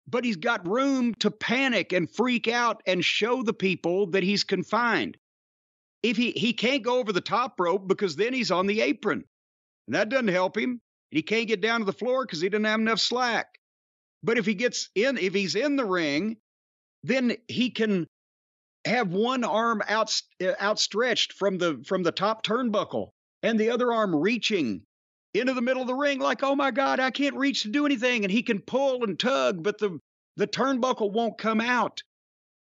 but he's got room to panic and freak out and show the people that he's confined. If he can't go over the top rope because then he's on the apron. And that doesn't help him. He can't get down to the floor because he doesn't have enough slack. But if he's in the ring, then he can have one arm outstretched from the top turnbuckle and the other arm reaching into the middle of the ring like, oh my God, I can't reach to do anything. And he can pull and tug, but the turnbuckle won't come out.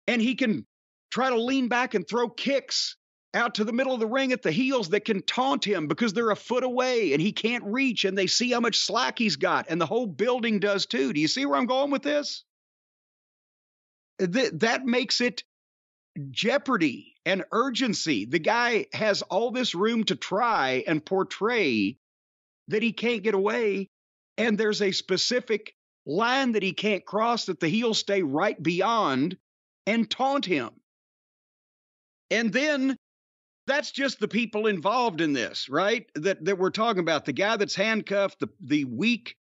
And he can try to lean back and throw kicks out to the middle of the ring at the heels that can taunt him because they're a foot away and he can't reach, and they see how much slack he's got, and the whole building does too. Do you see where I'm going with this? That makes it jeopardy and urgency. The guy has all this room to try and portray that he can't get away, and there's a specific line that he can't cross that the heels stay right beyond and taunt him. And then that's just the people involved in this, right? That we're talking about. The guy that's handcuffed, the weak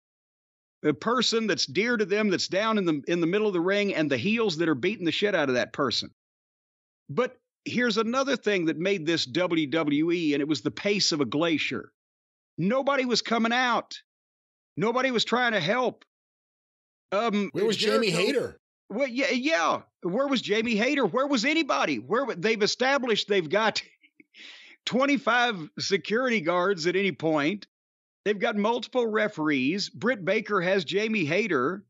person that's dear to them, that's down in the middle of the ring, and the heels that are beating the shit out of that person. But here's another thing that made this WWE, and it was the pace of a glacier. Nobody was coming out. Nobody was trying to help. Where was Jamie Hayter? Well, yeah. Where was Jamie Hayter? Where was anybody? They've established they've got 25 security guards at any point. They've got multiple referees. Britt Baker has Jamie Hayter.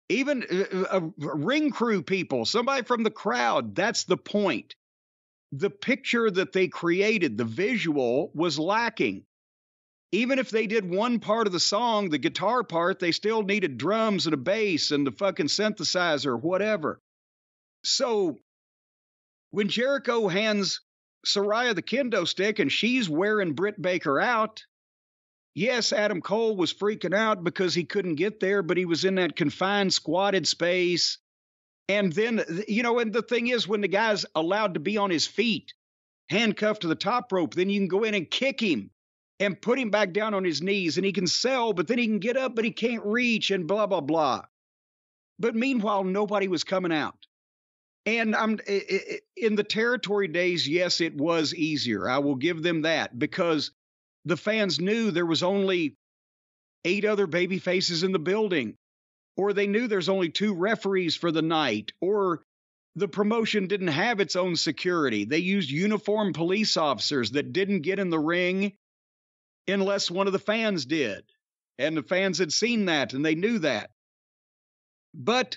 Even ring crew people, somebody from the crowd. That's the point. The picture that they created, the visual, was lacking. Even if they did one part of the song, the guitar part, they still needed drums and a bass and the fucking synthesizer, whatever. So when Jericho hands Saraya the kendo stick and she's wearing Britt Baker out, yes, Adam Cole was freaking out because he couldn't get there, but he was in that confined, squatted space. And then, and the thing is, when the guy's allowed to be on his feet, handcuffed to the top rope, then you can go in and kick him and put him back down on his knees, and he can sell, but then he can get up, but he can't reach, and blah, blah, blah. But meanwhile, nobody was coming out. And in the territory days, yes, it was easier. I will give them that, because the fans knew there was only 8 other baby faces in the building, or they knew there's only 2 referees for the night, or the promotion didn't have its own security. They used uniformed police officers that didn't get in the ring unless one of the fans did. And the fans had seen that, and they knew that. But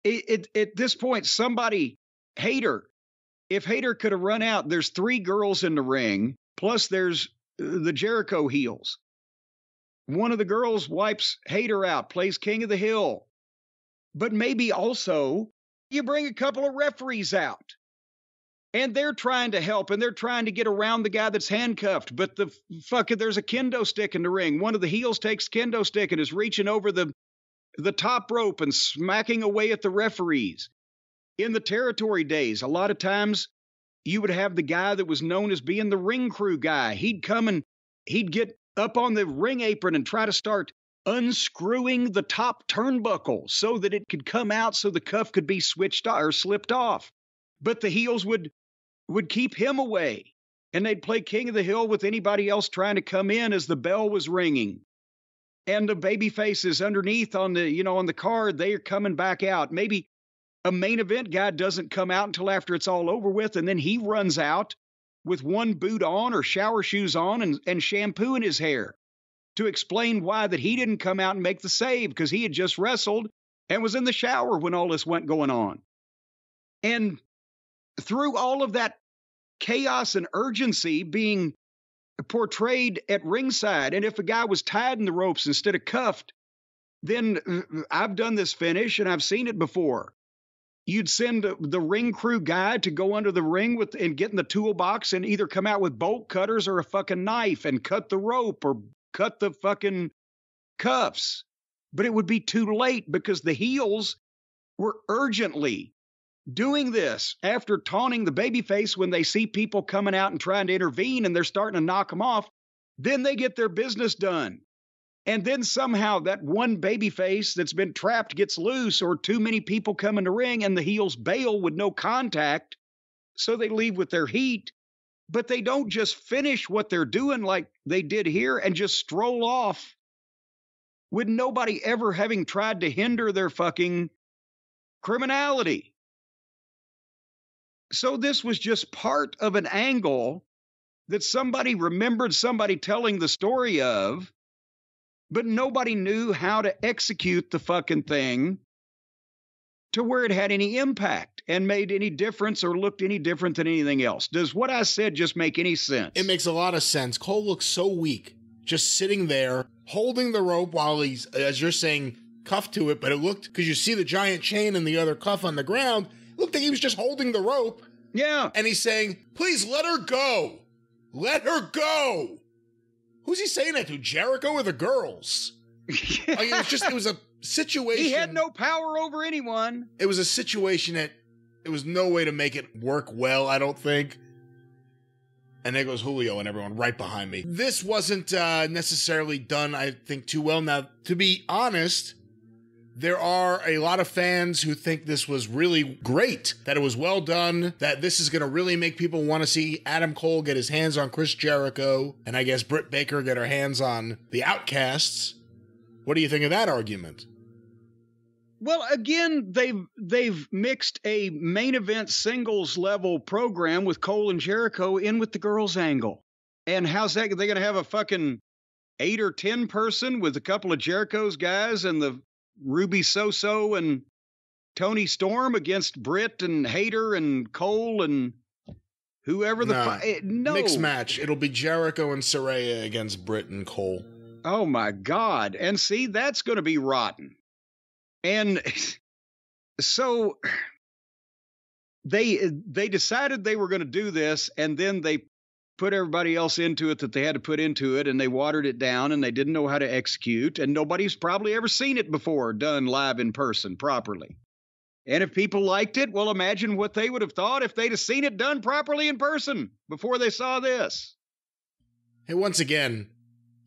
at this point, if Hayter could have run out, there's 3 girls in the ring, plus there's the Jericho heels. One of the girls wipes Hayter out, plays King of the Hill. But maybe also you bring a couple of referees out, and they're trying to help, and they're trying to get around the guy that's handcuffed. But there's a kendo stick in the ring. One of the heels takes kendo stick and is reaching over the top rope and smacking away at the referees. In the territory days, a lot of times you would have the guy that was known as being the ring crew guy. He'd come and he'd get up on the ring apron and try to start unscrewing the top turnbuckle so that it could come out so the cuff could be switched or slipped off. But the heels would keep him away, and they'd play King of the Hill with anybody else trying to come in as the bell was ringing. And the baby faces underneath on the card, they are coming back out. Maybe a main event guy doesn't come out until after it's all over with, and then he runs out with one boot on or shower shoes on and shampoo in his hair to explain why that he didn't come out and make the save because he had just wrestled and was in the shower when all this went going on. And through all of that chaos and urgency being portrayed at ringside, and if a guy was tied in the ropes instead of cuffed, then I've done this finish and I've seen it before. you'd send the ring crew guy to go under the ring and get in the toolbox and either come out with bolt cutters or a fucking knife and cut the rope or cut the fucking cuffs. But it would be too late because the heels were urgently doing this after taunting the babyface when they see people coming out and trying to intervene and they're starting to knock them off. Then they get their business done. And then somehow that one babyface that's been trapped gets loose, or too many people come in the ring and the heels bail with no contact. So they leave with their heat, but they don't just finish what they're doing like they did here and just stroll off with nobody ever having tried to hinder their fucking criminality. So this was just part of an angle that somebody remembered somebody telling the story of, but nobody knew how to execute the fucking thing to where it had any impact and made any difference or looked any different than anything else. Does what I said just make any sense? It makes a lot of sense. Cole looks so weak, just sitting there, holding the rope while he's, as you're saying, cuffed to it, but it looked, because you see the giant chain and the other cuff on the ground, it looked like he was just holding the rope. Yeah. And he's saying, please let her go. Let her go. Who's he saying that to? Jericho or the girls? Like, it was a situation. He had no power over anyone. It was a situation that it was no way to make it work well, I don't think. And there goes Julio and everyone right behind me. This wasn't necessarily done, I think, too well. Now, to be honest, there are a lot of fans who think this was really great, that it was well done, that this is going to really make people want to see Adam Cole get his hands on Chris Jericho, and I guess Britt Baker get her hands on the Outcasts. What do you think of that argument? Well, again, they've mixed a main event singles level program with Cole and Jericho in with the girls angle. And how's that? They're going to have a fucking 8 or 10 person with a couple of Jericho's guys and the Ruby Soso and Tony Storm against Britt and Hayter and Cole and whoever the no mixed match. It'll be Jericho and Saraya against Britt and Cole. Oh my God. And see, that's going to be rotten. And so they decided they were going to do this, and then they put everybody else into it that they had to put into it, and they watered it down, and they didn't know how to execute, and nobody's probably ever seen it before done live in person properly. And if people liked it, well, imagine what they would have thought if they'd have seen it done properly in person before they saw this. Hey, once again,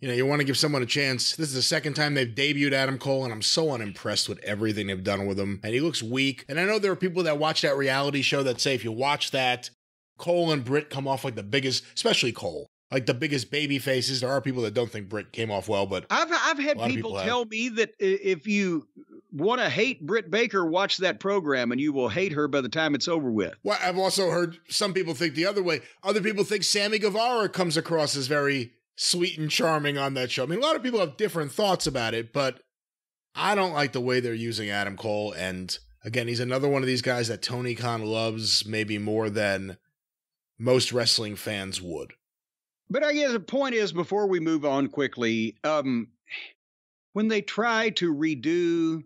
you want to give someone a chance. This is the second time they've debuted Adam Cole, and I'm so unimpressed with everything they've done with him. And he looks weak. And I know there are people that watch that reality show that say if you watch that, Cole and Britt come off like the biggest, especially Cole, like the biggest baby faces. There are people that don't think Britt came off well, but I've had people tell me that if you want to hate Britt Baker, watch that program and you will hate her by the time it's over with. Well, I've also heard some people think the other way. Other people think Sammy Guevara comes across as very sweet and charming on that show. I mean, a lot of people have different thoughts about it, but I don't like the way they're using Adam Cole. And again, he's another one of these guys that Tony Khan loves maybe more than most wrestling fans would. But I guess the point is, before we move on quickly, when they try to redo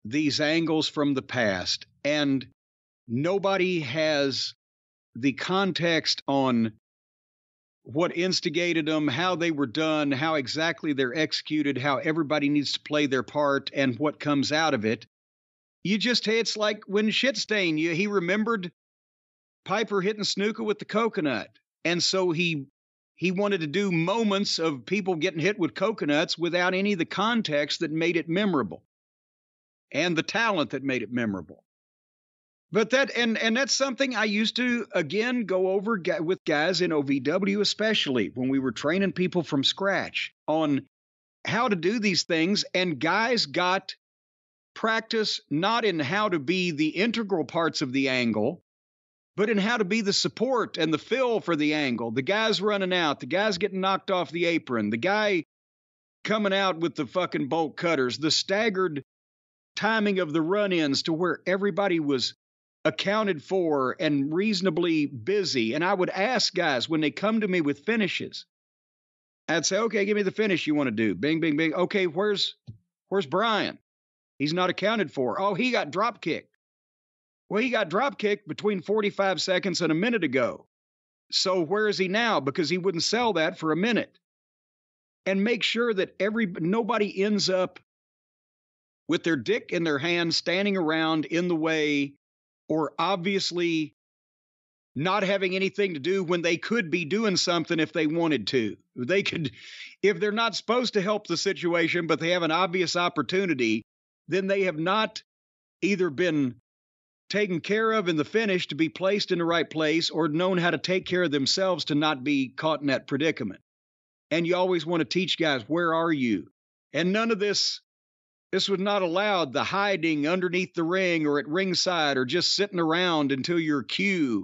these angles from the past and nobody has the context on what instigated them, how they were done, how exactly they're executed, how everybody needs to play their part, and what comes out of it. It's like when Shitstain, he remembered Piper hitting Snuka with the coconut. And so he wanted to do moments of people getting hit with coconuts without any of the context that made it memorable and the talent that made it memorable. But and that's something I used to, again, go over with guys in OVW, especially when we were training people from scratch on how to do these things. And guys got practice not in how to be the integral parts of the angle, but in how to be the support and the fill for the angle. The guy's running out, the guy's getting knocked off the apron, the guy coming out with the fucking bolt cutters, the staggered timing of the run-ins to where everybody was accounted for and reasonably busy. And I would ask guys when they come to me with finishes, I'd say, okay, give me the finish you want to do. Bing, bing, bing. Okay, where's Brian? He's not accounted for. Oh, he got drop kicked. Well, he got drop kicked between 45 seconds and a minute ago. So where is he now? Because he wouldn't sell that for a minute. And make sure that nobody ends up with their dick in their hand, standing around in the way, or obviously not having anything to do when they could be doing something if they wanted to. They could, if they're not supposed to help the situation, but they have an obvious opportunity, then they have not either been taken care of in the finish to be placed in the right place, or known how to take care of themselves to not be caught in that predicament. And you always want to teach guys, where are you? And none of this was not allowed, the hiding underneath the ring or at ringside or just sitting around until your cue.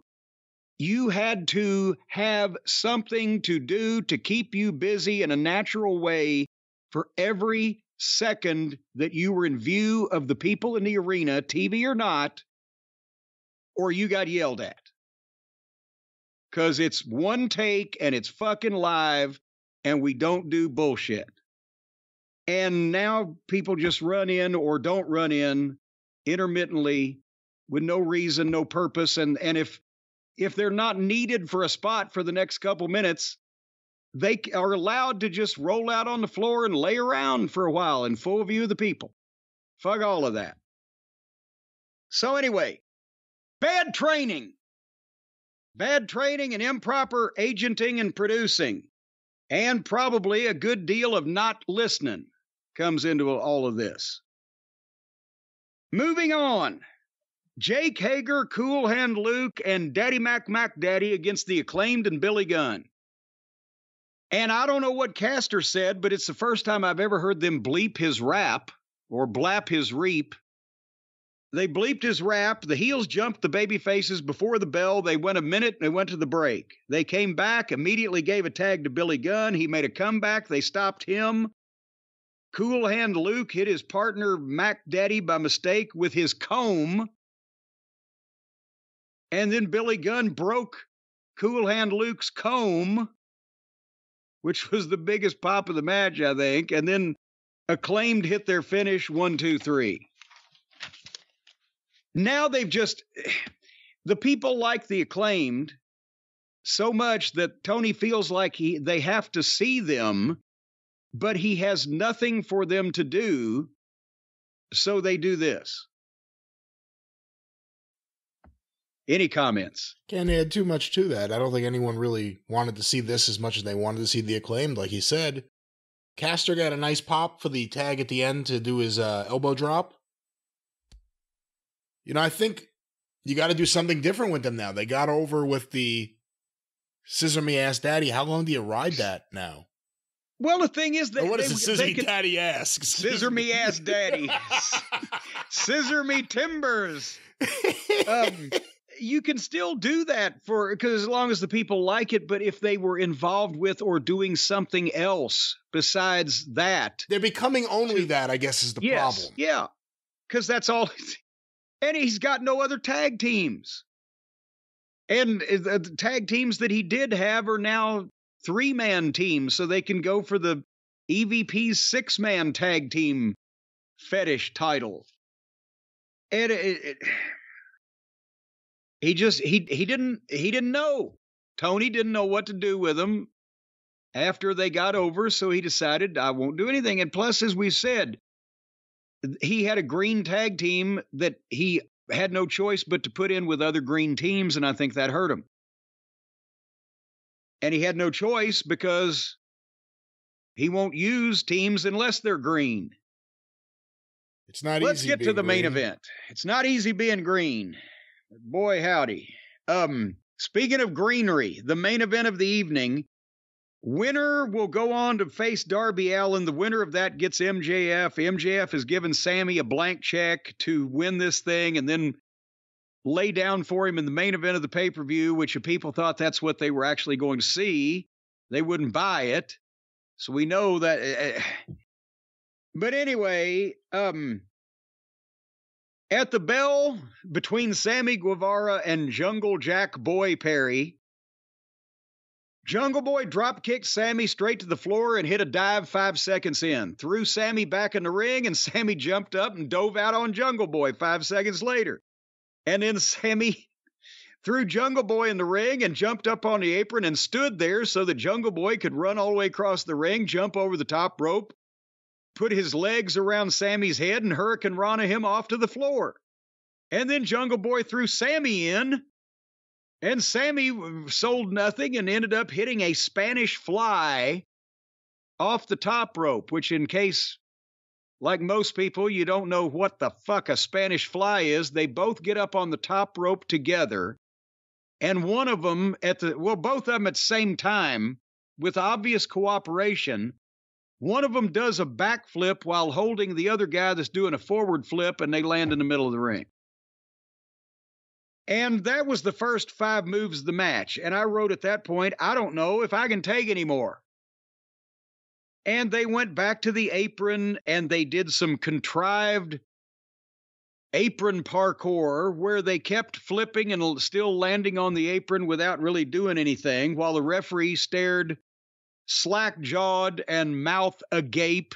You had to have something to do to keep you busy in a natural way for every second that you were in view of the people in the arena, TV or not, or you got yelled at. Because it's one take and it's fucking live and we don't do bullshit. And now people just run in or don't run in intermittently with no reason, no purpose. And if they're not needed for a spot for the next couple minutes, they are allowed to just roll out on the floor and lay around for a while in full view of the people. Fuck all of that. So anyway, bad training and improper agenting and producing, and probably a good deal of not listening comes into all of this. Moving on. Jake Hager, Cool Hand Luke, and Daddy Mac Daddy against the Acclaimed and Billy Gunn. And I don't know what Caster said, but it's the first time I've ever heard them bleep his rap or blap his reap. They bleeped his rap. The heels jumped the baby faces before the bell. They went a minute and they went to the break. They came back, immediately gave a tag to Billy Gunn. He made a comeback. They stopped him. Cool Hand Luke hit his partner Mac Daddy by mistake with his comb. And then Billy Gunn broke Cool Hand Luke's comb, which was the biggest pop of the match, I think. And then Acclaimed hit their finish, 1, 2, 3. Now they've just, the people like the Acclaimed so much that Tony feels like they have to see them, but he has nothing for them to do, so they do this. Any comments? Can't add too much to that. I don't think anyone really wanted to see this as much as they wanted to see the Acclaimed, like he said. Caster got a nice pop for the tag at the end to do his elbow drop. You know, I think you got to do something different with them now. They got over with the Scissor Me Ass Daddy. How long do you ride that now? Well, the thing is that what is it, Scissor Me Daddy Ass? Scissor Me Ass Daddy. Scissor Me Timbers. You can still do that because as long as the people like it, but if they were involved with or doing something else besides that. They're becoming only that, I guess, is the problem. Yeah, because that's all. And he's got no other tag teams. And the tag teams that he did have are now 3-man teams, so they can go for the EVP's 6-man tag team fetish title. And he didn't know. Tony didn't know what to do with them after they got over, so he decided, I won't do anything. And plus, as we said, he had a green tag team that he had no choice but to put in with other green teams, and I think that hurt him. And he had no choice because he won't use teams unless they're green. It's not easy. Let's get to the main event. It's not easy being green. Boy, howdy. Speaking of greenery, the main event of the evening, winner will go on to face Darby Allin. The winner of that gets MJF. MJF has given Sammy a blank check to win this thing and then lay down for him in the main event of the pay-per-view, which if people thought that's what they were actually going to see, they wouldn't buy it. So we know that. But anyway, at the bell between Sammy Guevara and Jungle Jack Boy Perry, Jungle Boy drop-kicked Sammy straight to the floor and hit a dive 5 seconds in. Threw Sammy back in the ring, and Sammy jumped up and dove out on Jungle Boy 5 seconds later. And then Sammy threw Jungle Boy in the ring and jumped up on the apron and stood there so that Jungle Boy could run all the way across the ring, jump over the top rope, put his legs around Sammy's head, and Hurricane Rana him off to the floor. And then Jungle Boy threw Sammy in, and Sammy sold nothing and ended up hitting a Spanish fly off the top rope, which, in case, like most people, you don't know what the fuck a Spanish fly is, they both get up on the top rope together, and one of them both of them at the same time, with obvious cooperation. One of them does a backflip while holding the other guy that's doing a forward flip, and they land in the middle of the ring. And that was the first 5 moves of the match. And I wrote at that point, I don't know if I can take any more. And they went back to the apron, and they did some contrived apron parkour where they kept flipping and still landing on the apron without really doing anything, while the referee stared slack-jawed and mouth agape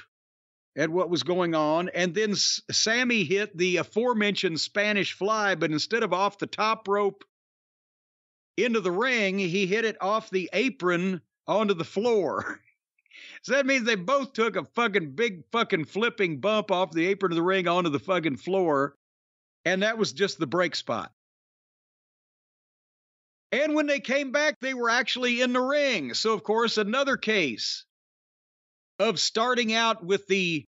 at what was going on. And then Sammy hit the aforementioned Spanish fly, but instead of off the top rope into the ring, he hit it off the apron onto the floor. So that means they both took a fucking big fucking flipping bump off the apron of the ring onto the fucking floor, and that was just the break spot. And when they came back, they were actually in the ring. So, of course, another case of starting out with the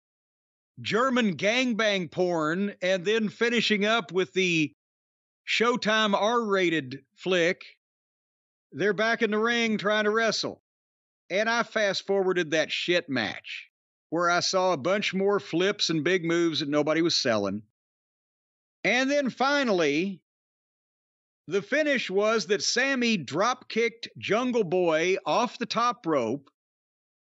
German gangbang porn and then finishing up with the Showtime R-rated flick. They're back in the ring trying to wrestle. And I fast-forwarded that shit match where I saw a bunch more flips and big moves that nobody was selling. And then finally, the finish was that Sammy drop-kicked Jungle Boy off the top rope.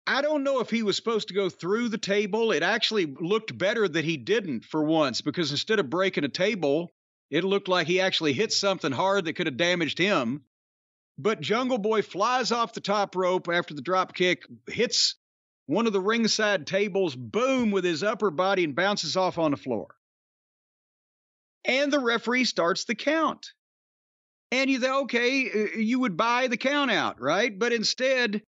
I don't know if he was supposed to go through the table. It actually looked better that he didn't for once, because instead of breaking a table, it looked like he actually hit something hard that could have damaged him. But Jungle Boy flies off the top rope after the drop kick, hits one of the ringside tables, boom, with his upper body, and bounces off on the floor. And the referee starts the count. And you think, okay, you would buy the count out, right? But instead,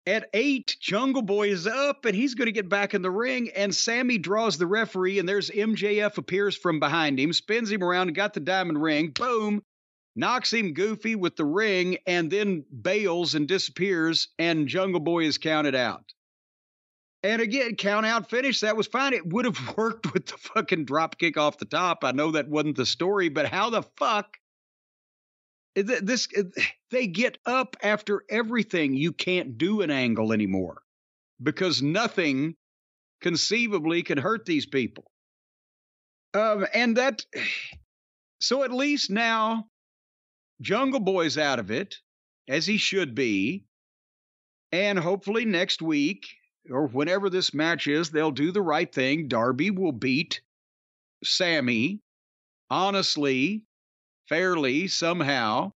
at 8, Jungle Boy is up, and he's going to get back in the ring, and Sammy draws the referee, and there's MJF appears from behind him, spins him around, and got the diamond ring, boom, knocks him goofy with the ring, and then bails and disappears, and Jungle Boy is counted out. And again, count out finish, that was fine. It would have worked with the fucking drop kick off the top. I know that wasn't the story, but how the fuck they get up after everything? You can't do an angle anymore because nothing conceivably can hurt these people. So at least now Jungle Boy's out of it, as he should be. And hopefully next week, or whenever this match is, they'll do the right thing. Darby will beat Sammy honestly, fairly, somehow,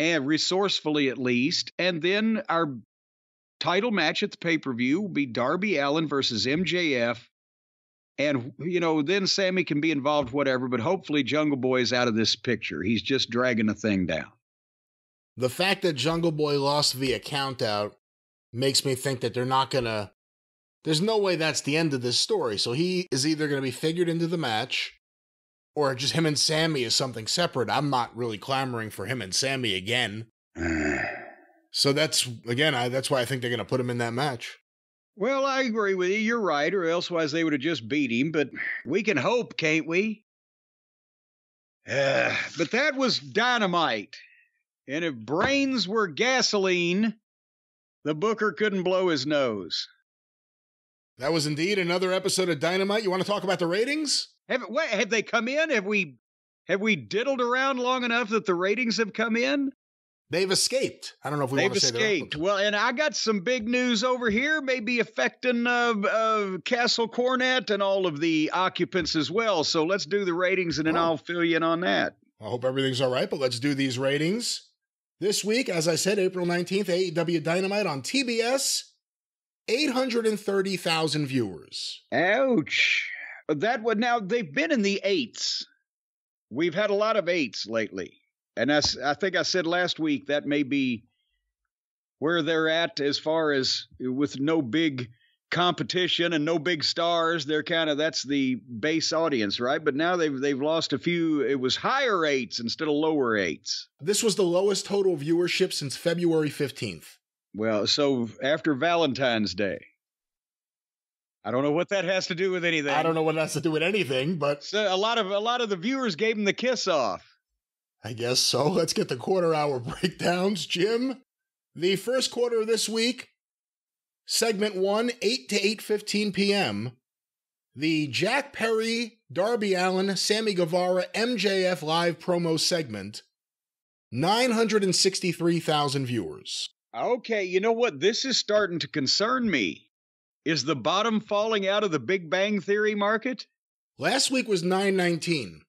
and resourcefully at least. And then our title match at the pay-per-view will be Darby Allin versus MJF. And, then Sammy can be involved, whatever, but hopefully Jungle Boy is out of this picture. He's just dragging the thing down. The fact that Jungle Boy lost via countout makes me think that they're not gonna... There's no way that's the end of this story. So he is either going to be figured into the match, or just him and Sammy is something separate. I'm not really clamoring for him and Sammy again. So that's why I think they're going to put him in that match. Well, I agree with you. You're right, or elsewise they would have just beat him. But we can hope, can't we? But that was Dynamite. And if brains were gasoline, the booker couldn't blow his nose. That was indeed another episode of Dynamite. You want to talk about the ratings? Have they come in? Have we diddled around long enough that the ratings have come in? They've escaped. I don't know if we want to say that. They've escaped. Well, and I got some big news over here, maybe affecting Castle Cornette and all of the occupants as well. So let's do the ratings, and then I'll fill you in on that. I hope everything's all right, but let's do these ratings. This week, as I said, April 19th, AEW Dynamite on TBS, 830,000 viewers. Ouch. Now, they've been in the 8s we've had a lot of 8s lately. And I think I said last week that may be where they're at as far as with no big competition and no big stars. They're that's the base audience, right? But now they've lost a few. It was higher 8s instead of lower 8s. This was the lowest total viewership since February 15th. Well, so after Valentine's Day. I don't know what that has to do with anything. I don't know what it has to do with anything, but so a lot of the viewers gave him the kiss off. I guess so. Let's get the quarter-hour breakdowns, Jim. The first quarter of this week, segment 1, 8 to 8:15 p.m. The Jack Perry, Darby Allin, Sammy Guevara, MJF live promo segment, 963,000 viewers. Okay, you know what? This is starting to concern me. Is the bottom falling out of the Big Bang Theory market? Last week was 919.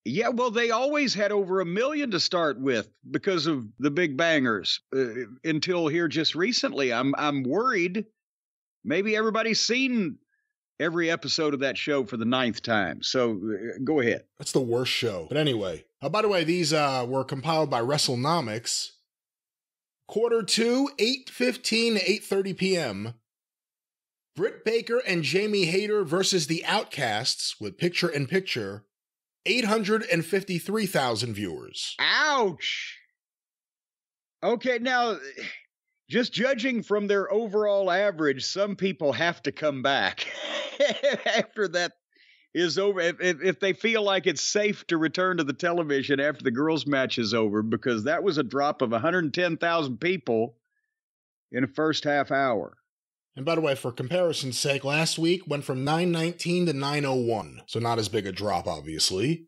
Yeah, well, they always had over 1 million to start with because of the Big Bangers until here just recently. I'm worried. Maybe everybody's seen every episode of that show for the 9th time. So go ahead. That's the worst show. But anyway, by the way, these were compiled by WrestleNomics. Quarter 2, 8:15 to 8:30 p.m. Britt Baker and Jamie Hayter versus the Outcasts with picture-in-picture, 853,000 viewers. Ouch! Okay, now, just judging from their overall average, some people have to come back after that is over. If they feel like it's safe to return to the television after the girls' match is over, because that was a drop of 110,000 people in the first half hour. And by the way, for comparison's sake, last week went from 919 to 901, so not as big a drop, obviously.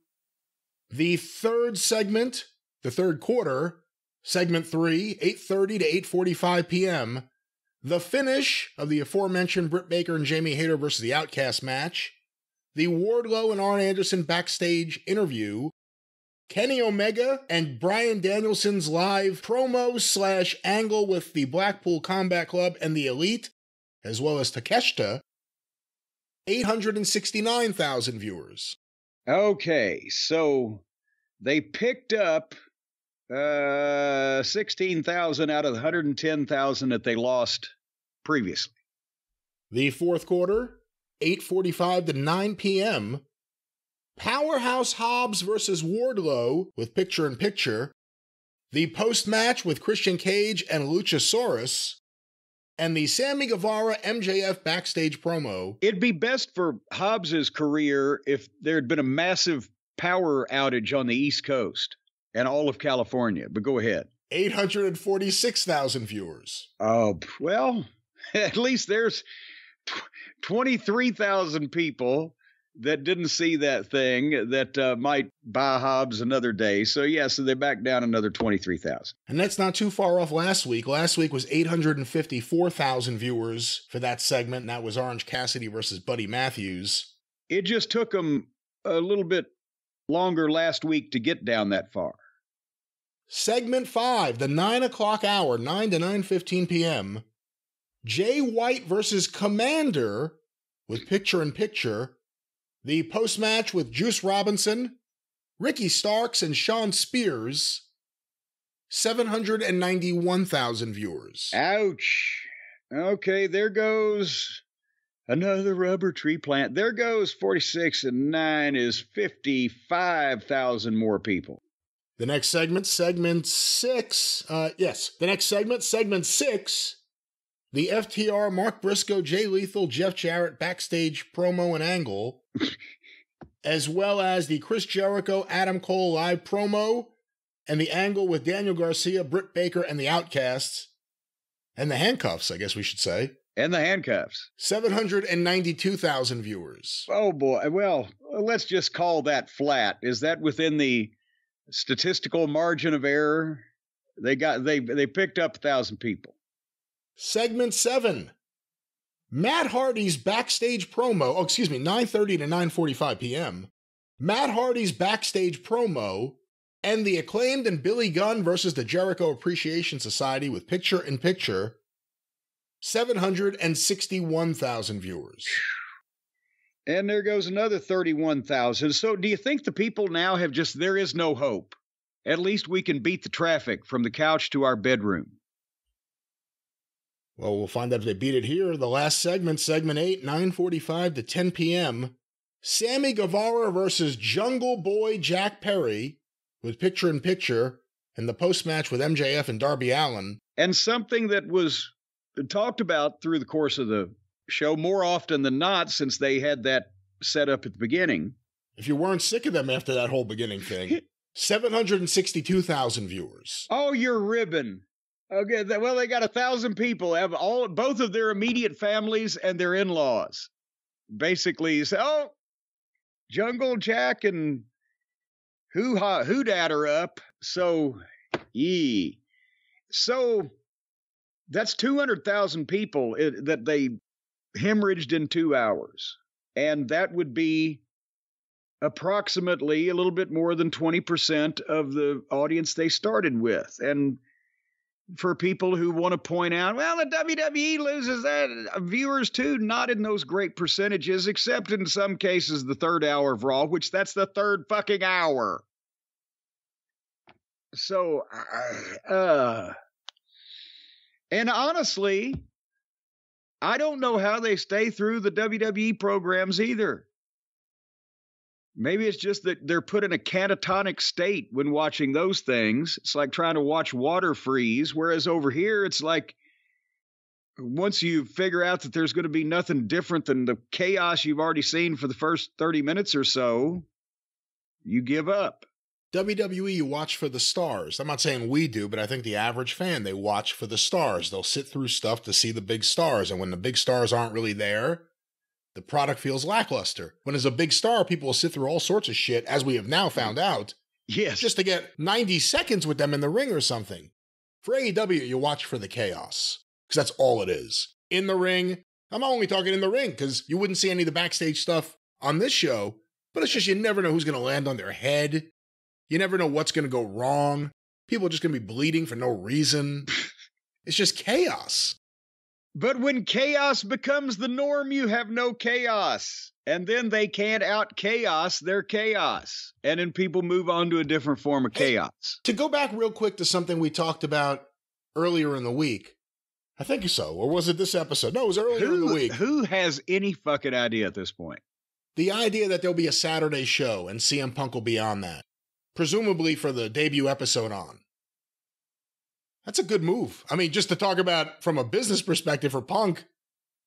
The third segment, the third quarter, segment 3, 8:30 to 8:45 p.m., the finish of the aforementioned Britt Baker and Jamie Hayter versus the Outcast match, the Wardlow and Arn Anderson backstage interview, Kenny Omega and Bryan Danielson's live promo/angle with the Blackpool Combat Club and the Elite, as well as Takeshita, 869,000 viewers. Okay, so they picked up 16,000 out of the 110,000 that they lost previously. The fourth quarter, 8:45 to 9 p.m., Powerhouse Hobbs versus Wardlow with picture-in-picture, the post-match with Christian Cage and Luchasaurus, and the Sammy Guevara MJF backstage promo. It'd be best for Hobbs's career if there had been a massive power outage on the East Coast and all of California, but go ahead. 846,000 viewers. Oh, well, at least there's 23,000 people that didn't see that thing that might buy Hobbs another day. So, yeah, so they backed down another 23,000. And that's not too far off last week. Last week was 854,000 viewers for that segment, and that was Orange Cassidy versus Buddy Matthews. It just took them a little bit longer last week to get down that far. Segment 5, the 9 o'clock hour, 9 to 9:15 p.m., Jay White versus Commander with picture-in-picture, the post-match with Juice Robinson, Ricky Starks, and Sean Spears, 791,000 viewers. Ouch. Okay, there goes another rubber tree plant. There goes 46 and 9 is 55,000 more people. The next segment, segment 6, segment 6, the FTR, Mark Briscoe, Jay Lethal, Jeff Jarrett backstage promo and angle, as well as the Chris Jericho, Adam Cole live promo, and the angle with Daniel Garcia, Britt Baker, and the Outcasts, and the handcuffs, I guess we should say. And the handcuffs. 792,000 viewers. Oh boy, well, let's just call that flat. Is that within the statistical margin of error? They picked up 1,000 people. Segment 7. Matt Hardy's backstage promo, 9:30 to 9:45 p.m. Matt Hardy's backstage promo, and the Acclaimed and Billy Gunn versus the Jericho Appreciation Society with picture-in-picture, 761,000 viewers. And there goes another 31,000. So do you think the people now have just, there is no hope? At least we can beat the traffic from the couch to our bedroom. Well, we'll find out if they beat it here. The last segment, segment 8, 9:45 to 10 p.m. Sammy Guevara versus Jungle Boy Jack Perry with picture-in-picture and the post-match with MJF and Darby Allin. And something that was talked about through the course of the show more often than not, since they had that set up at the beginning. If you weren't sick of them after that whole beginning thing, 762,000 viewers. Oh, you're ribbing. Okay, well, they got 1,000 people, have both of their immediate families and their in-laws. Basically, you say, oh, Jungle Jack and Who-Dad are up. So, So, that's 200,000 people that they hemorrhaged in 2 hours. And that would be approximately a little bit more than 20% of the audience they started with. And for people who want to point out, well, the WWE loses that viewers too, not in those great percentages, except in some cases the third hour of Raw, which that's the third fucking hour. So, and honestly, I don't know how they stay through the WWE programs either. Maybe it's just that they're put in a catatonic state when watching those things. It's like trying to watch water freeze, whereas over here, it's like once you figure out that there's going to be nothing different than the chaos you've already seen for the first 30 minutes or so, you give up. WWE, you watch for the stars. I'm not saying we do, but I think the average fan, they watch for the stars. They'll sit through stuff to see the big stars, and when the big stars aren't really there, the product feels lackluster. When there's a big star, people will sit through all sorts of shit, as we have now found out. Yes. Just to get 90 seconds with them in the ring or something. For AEW, you watch for the chaos. Because that's all it is. In the ring, I'm only talking in the ring, because you wouldn't see any of the backstage stuff on this show, but it's just you never know who's going to land on their head. You never know what's going to go wrong. People are just going to be bleeding for no reason. It's just chaos. But when chaos becomes the norm, you have no chaos. And then they can't out-chaos their chaos. And then people move on to a different form of chaos. To go back real quick to something we talked about earlier in the week. I think so. Or was it this episode? No, it was earlier in the week. Who has any fucking idea at this point? The idea that there'll be a Saturday show and CM Punk will be on that. Presumably for the debut episode on. That's a good move. I mean, just to talk about from a business perspective for Punk,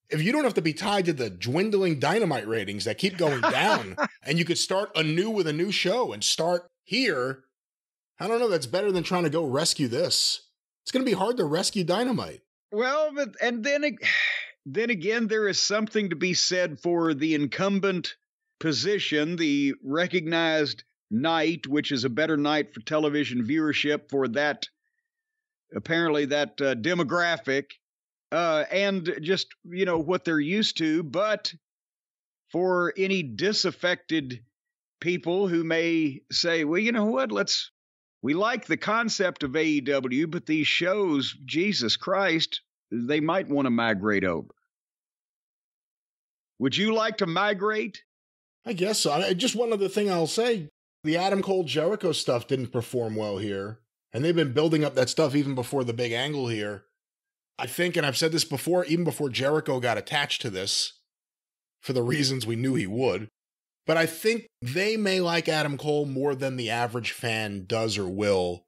if you don't have to be tied to the dwindling Dynamite ratings that keep going down, and you could start anew with a new show and start here, I don't know, that's better than trying to go rescue this. It's going to be hard to rescue Dynamite. Well, and then again, there is something to be said for the incumbent position, the recognized night, which is a better night for television viewership for that, apparently that demographic, and just, you know, what they're used to. But for any disaffected people who may say, well, you know what, we like the concept of AEW, but these shows, Jesus Christ, they might want to migrate over. Would you like to migrate? I guess so. Just one other thing I'll say. The Adam Cole Jericho stuff didn't perform well here. And they've been building up that stuff even before the big angle here. I think, and I've said this before, even before Jericho got attached to this, for the reasons we knew he would. But I think they may like Adam Cole more than the average fan does or will.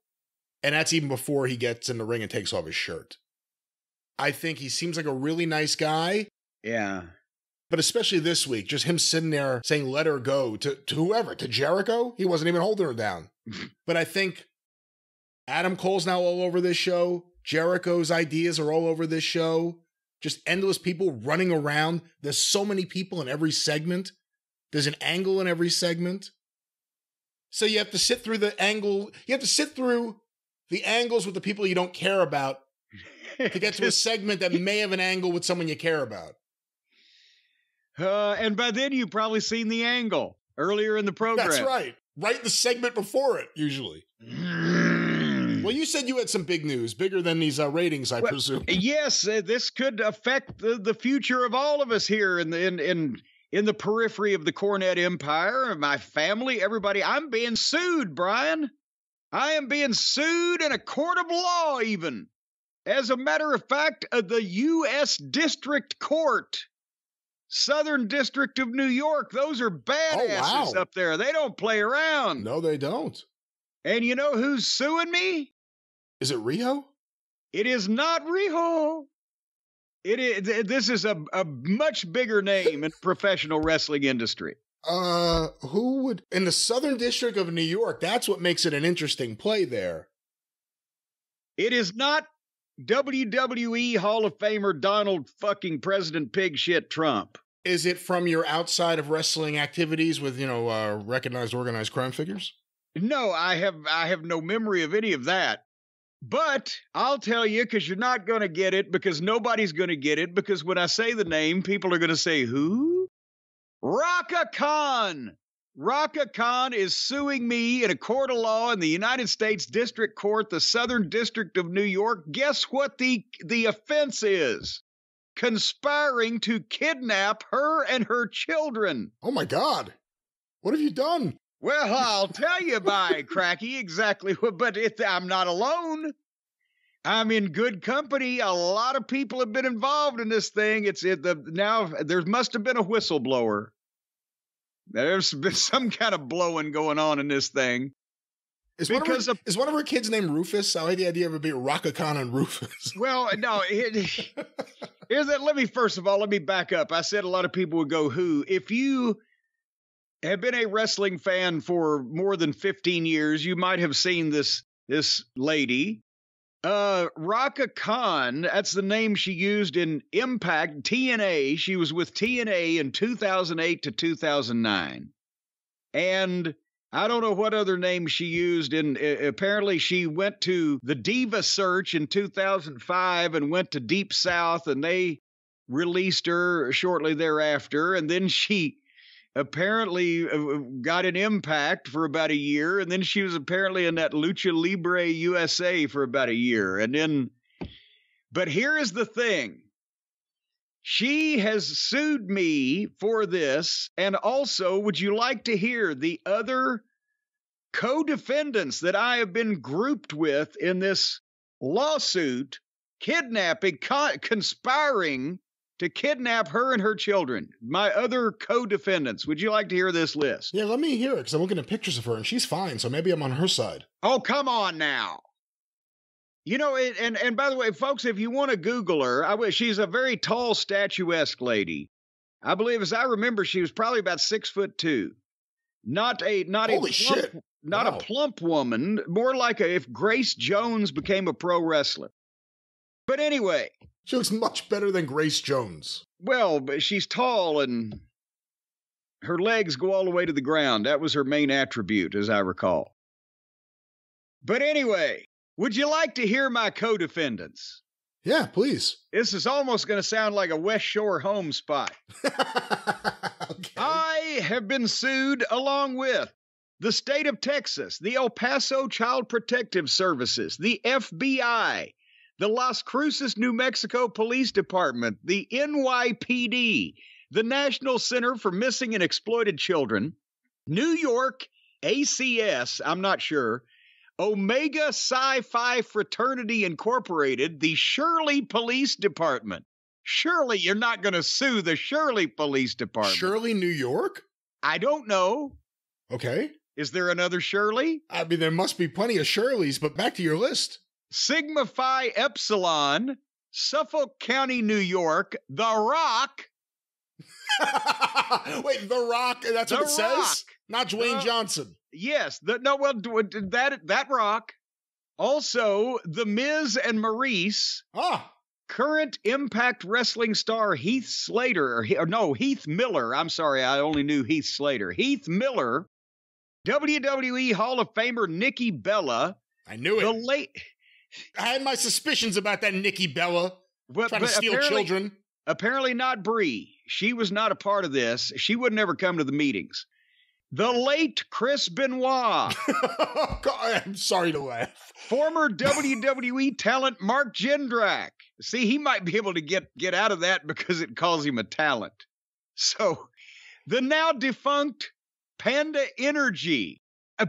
And that's even before he gets in the ring and takes off his shirt. I think he seems like a really nice guy. Yeah. But especially this week, just him sitting there saying, let her go to whoever, to Jericho. He wasn't even holding her down. But I think Adam Cole's now all over this show. Jericho's ideas are all over this show. Just endless people running around. There's so many people in every segment. There's an angle in every segment. So you have to sit through the angle. You have to sit through the angles with the people you don't care about to get to a segment that may have an angle with someone you care about. And by then you've probably seen the angle earlier in the program. That's right. Right in the segment before it, usually. Well, you said you had some big news, bigger than these ratings, I presume. Yes, this could affect the future of all of us here in in the periphery of the Cornette empire, my family, everybody. I'm being sued, Brian. I am being sued in a court of law, even. As a matter of fact, the U.S. District Court, Southern District of New York, those are badasses up there. They don't play around. No, they don't. And you know who's suing me? Is it Rio? It is not Rio. This is a much bigger name in the professional wrestling industry. Who would, in the Southern District of New York, that's what makes it an interesting play there. It is not WWE Hall of Famer Donald fucking President Pig Shit Trump. Is it from your outside of wrestling activities with, recognized organized crime figures? No, I have no memory of any of that. But I'll tell you, because you're not going to get it, because nobody's going to get it, because when I say the name, people are going to say, who? Rhaka Khan. Rhaka Khan is suing me in a court of law in the United States District Court, the Southern District of New York. Guess what the offense is? Conspiring to kidnap her and her children. Oh, my God. What have you done? Well, I'll tell you, by cracky, exactly what, but I'm not alone. I'm in good company. A lot of people have been involved in this thing. Now there must have been a whistleblower. There's been some kind of blowing going on in this thing. Is one of her kids named Rufus? I like the idea of it being Rhaka Khan and Rufus. Well, no. Let me back up. I said a lot of people would go, who? If you have been a wrestling fan for more than 15 years, you might have seen this lady. Rhaka Khan, that's the name she used in Impact, TNA. She was with TNA in 2008 to 2009. And I don't know what other name she used. Apparently she went to the Diva Search in 2005 and went to Deep South, and they released her shortly thereafter. And then she apparently got an Impact for about a year, and then she was apparently in that Lucha Libre USA for about a year. But here is the thing. She has sued me for this, and also, would you like to hear the other co-defendants that I have been grouped with in this lawsuit, kidnapping, conspiring to kidnap her and her children, my other co-defendants? Would you like to hear this list? Yeah, let me hear it, because I'm looking at pictures of her, and she's fine, so maybe I'm on her side. Oh, come on now. And by the way, folks, if you want to Google her, she's a very tall, statuesque lady. I believe, as I remember, she was probably about 6'2". Not a plump woman, more like if Grace Jones became a pro wrestler. But anyway, she looks much better than Grace Jones. Well, but she's tall and her legs go all the way to the ground. That was her main attribute, as I recall. But anyway, would you like to hear my co-defendants? Yeah, please. This is almost going to sound like a West Shore home spot. Okay. I have been sued along with the state of Texas, the El Paso Child Protective Services, the FBI, the Las Cruces, New Mexico Police Department, the NYPD, the National Center for Missing and Exploited Children, New York ACS, I'm not sure, Omega Psi-Phi Fraternity Incorporated, the Shirley Police Department. Surely you're not going to sue the Shirley Police Department. Shirley, New York? I don't know. Okay. Is there another Shirley? I mean, there must be plenty of Shirleys, but back to your list. Sigma Phi Epsilon, Suffolk County, New York, The Rock. Wait, The Rock, that's what it says? Not Dwayne Johnson. Yes, that Rock. Also, The Miz and Maurice. Current Impact Wrestling star Heath Miller. I'm sorry, I only knew Heath Slater. Heath Miller. WWE Hall of Famer Nikki Bella. I knew it. I had my suspicions about that Nikki Bella. Trying to steal children. Apparently not Brie. She was not a part of this. She would never come to the meetings. The late Chris Benoit. God, I'm sorry to laugh. Former WWE talent Mark Jindrak. See, he might be able to get out of that because it calls him a talent. So, The now defunct Panda Energy.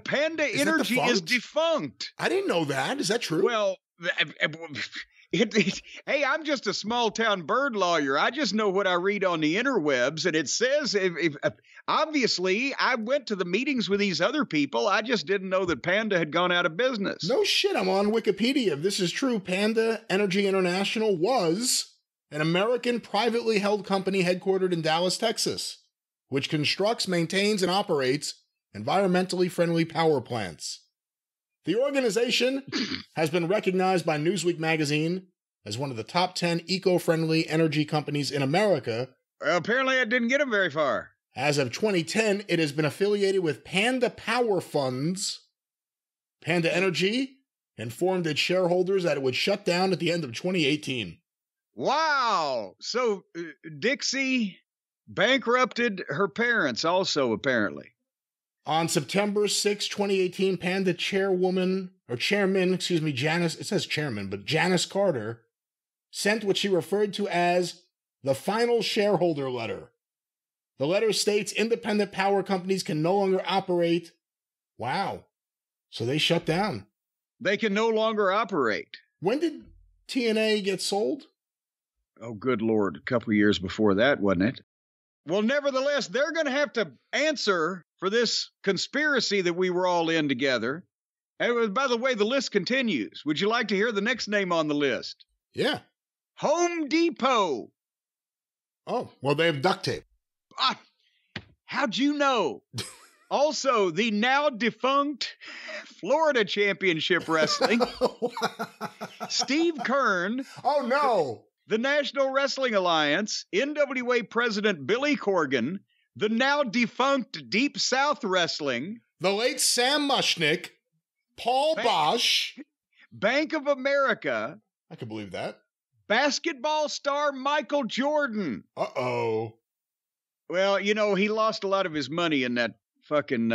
Panda Energy is defunct. I didn't know that. Is that true? Well, hey, I'm just a small town bird lawyer. I just know what I read on the interwebs, and it says obviously I went to the meetings with these other people. I just didn't know that Panda had gone out of business. No shit. I'm on Wikipedia. If this is true, Panda Energy International was an American privately held company headquartered in Dallas, Texas, which constructs, maintains, and operates environmentally friendly power plants. The organization has been recognized by Newsweek magazine as one of the top 10 eco-friendly energy companies in America. Well, apparently it didn't get them very far. As of 2010, it has been affiliated with Panda Power Funds. Panda Energy informed its shareholders that it would shut down at the end of 2018. Wow! So Dixie bankrupted her parents also, apparently. On September 6, 2018, Panda chairman, Janice, it says chairman, but Janice Carter, sent what she referred to as the final shareholder letter. The letter states independent power companies can no longer operate. Wow. So they shut down. They can no longer operate. When did TNA get sold? Oh, good Lord. A couple of years before that, wasn't it? Well, nevertheless, they're going to have to answer for this conspiracy that we were all in together. And by the way, the list continues. Would you like to hear the next name on the list? Yeah. Home Depot. Oh, well, they have duct tape. How'd you know? Also, the now defunct Florida Championship Wrestling. Steve Kern. Oh, no. The National Wrestling Alliance, NWA President Billy Corgan, the now defunct Deep South Wrestling, the late Sam Mushnick, Paul Bosch, Bank of America. I can believe that. Basketball star Michael Jordan. Uh-oh. Well, you know, he lost a lot of his money in that fucking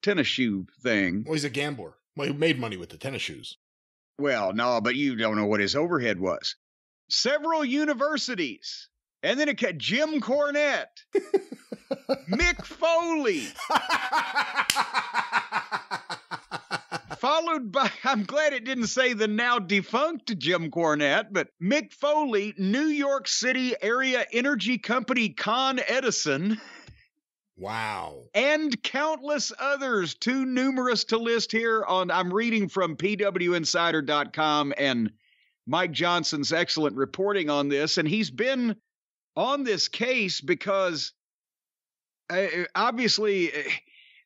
tennis shoe thing. Well, he's a gambler. Well, he made money with the tennis shoes. Well, no, but you don't know what his overhead was. Several universities. And then Jim Cornette. Mick Foley. Followed by, I'm glad it didn't say the now defunct Jim Cornette, but Mick Foley, New York City area energy company Con Edison. Wow. And countless others, too numerous to list here on, I'm reading from pwinsider.com and Mike Johnson's excellent reporting on this. And he's been on this case because obviously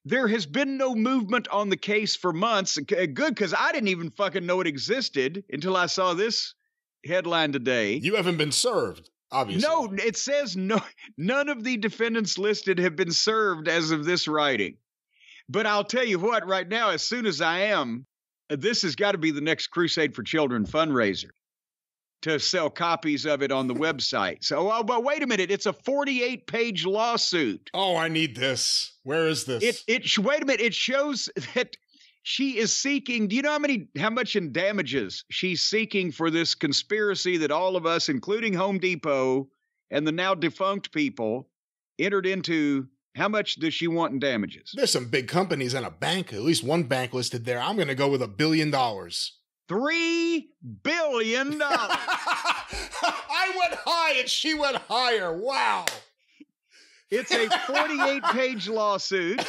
there has been no movement on the case for months. Good, because I didn't even fucking know it existed until I saw this headline today. You haven't been served, obviously. No, it says none of the defendants listed have been served as of this writing. But I'll tell you what, right now, as soon as I am, this has got to be the next Crusade for Children fundraiser to sell copies of it on the website. So, but wait a minute. It's a 48-page lawsuit. Oh, I need this. Where is this? Wait a minute. It shows that she is seeking, do you know how much in damages she's seeking for this conspiracy that all of us, including Home Depot and the now defunct people, entered into? How much does she want in damages? There's some big companies and a bank, at least one bank listed there. I'm going to go with $1 billion. $3 billion. I went high and she went higher. Wow. It's a 48-page lawsuit.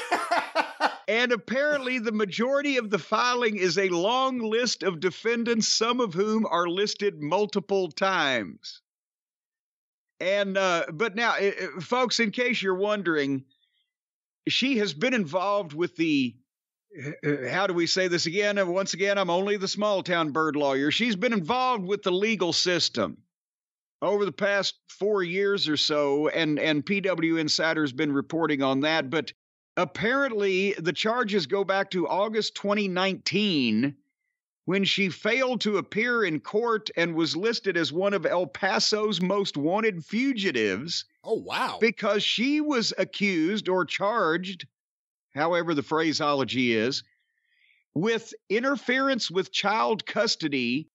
And apparently the majority of the filing is a long list of defendants, some of whom are listed multiple times. And, but now, folks, in case you're wondering, she has been involved with the, how do we say this again? Once again, I'm only the small town bird lawyer. She's been involved with the legal system over the past 4 years or so, and PW Insider's been reporting on that. But apparently the charges go back to August 2019, when she failed to appear in court and was listed as one of El Paso's most wanted fugitives. Oh, wow. Because she was accused or charged, however the phraseology is, with interference with child custody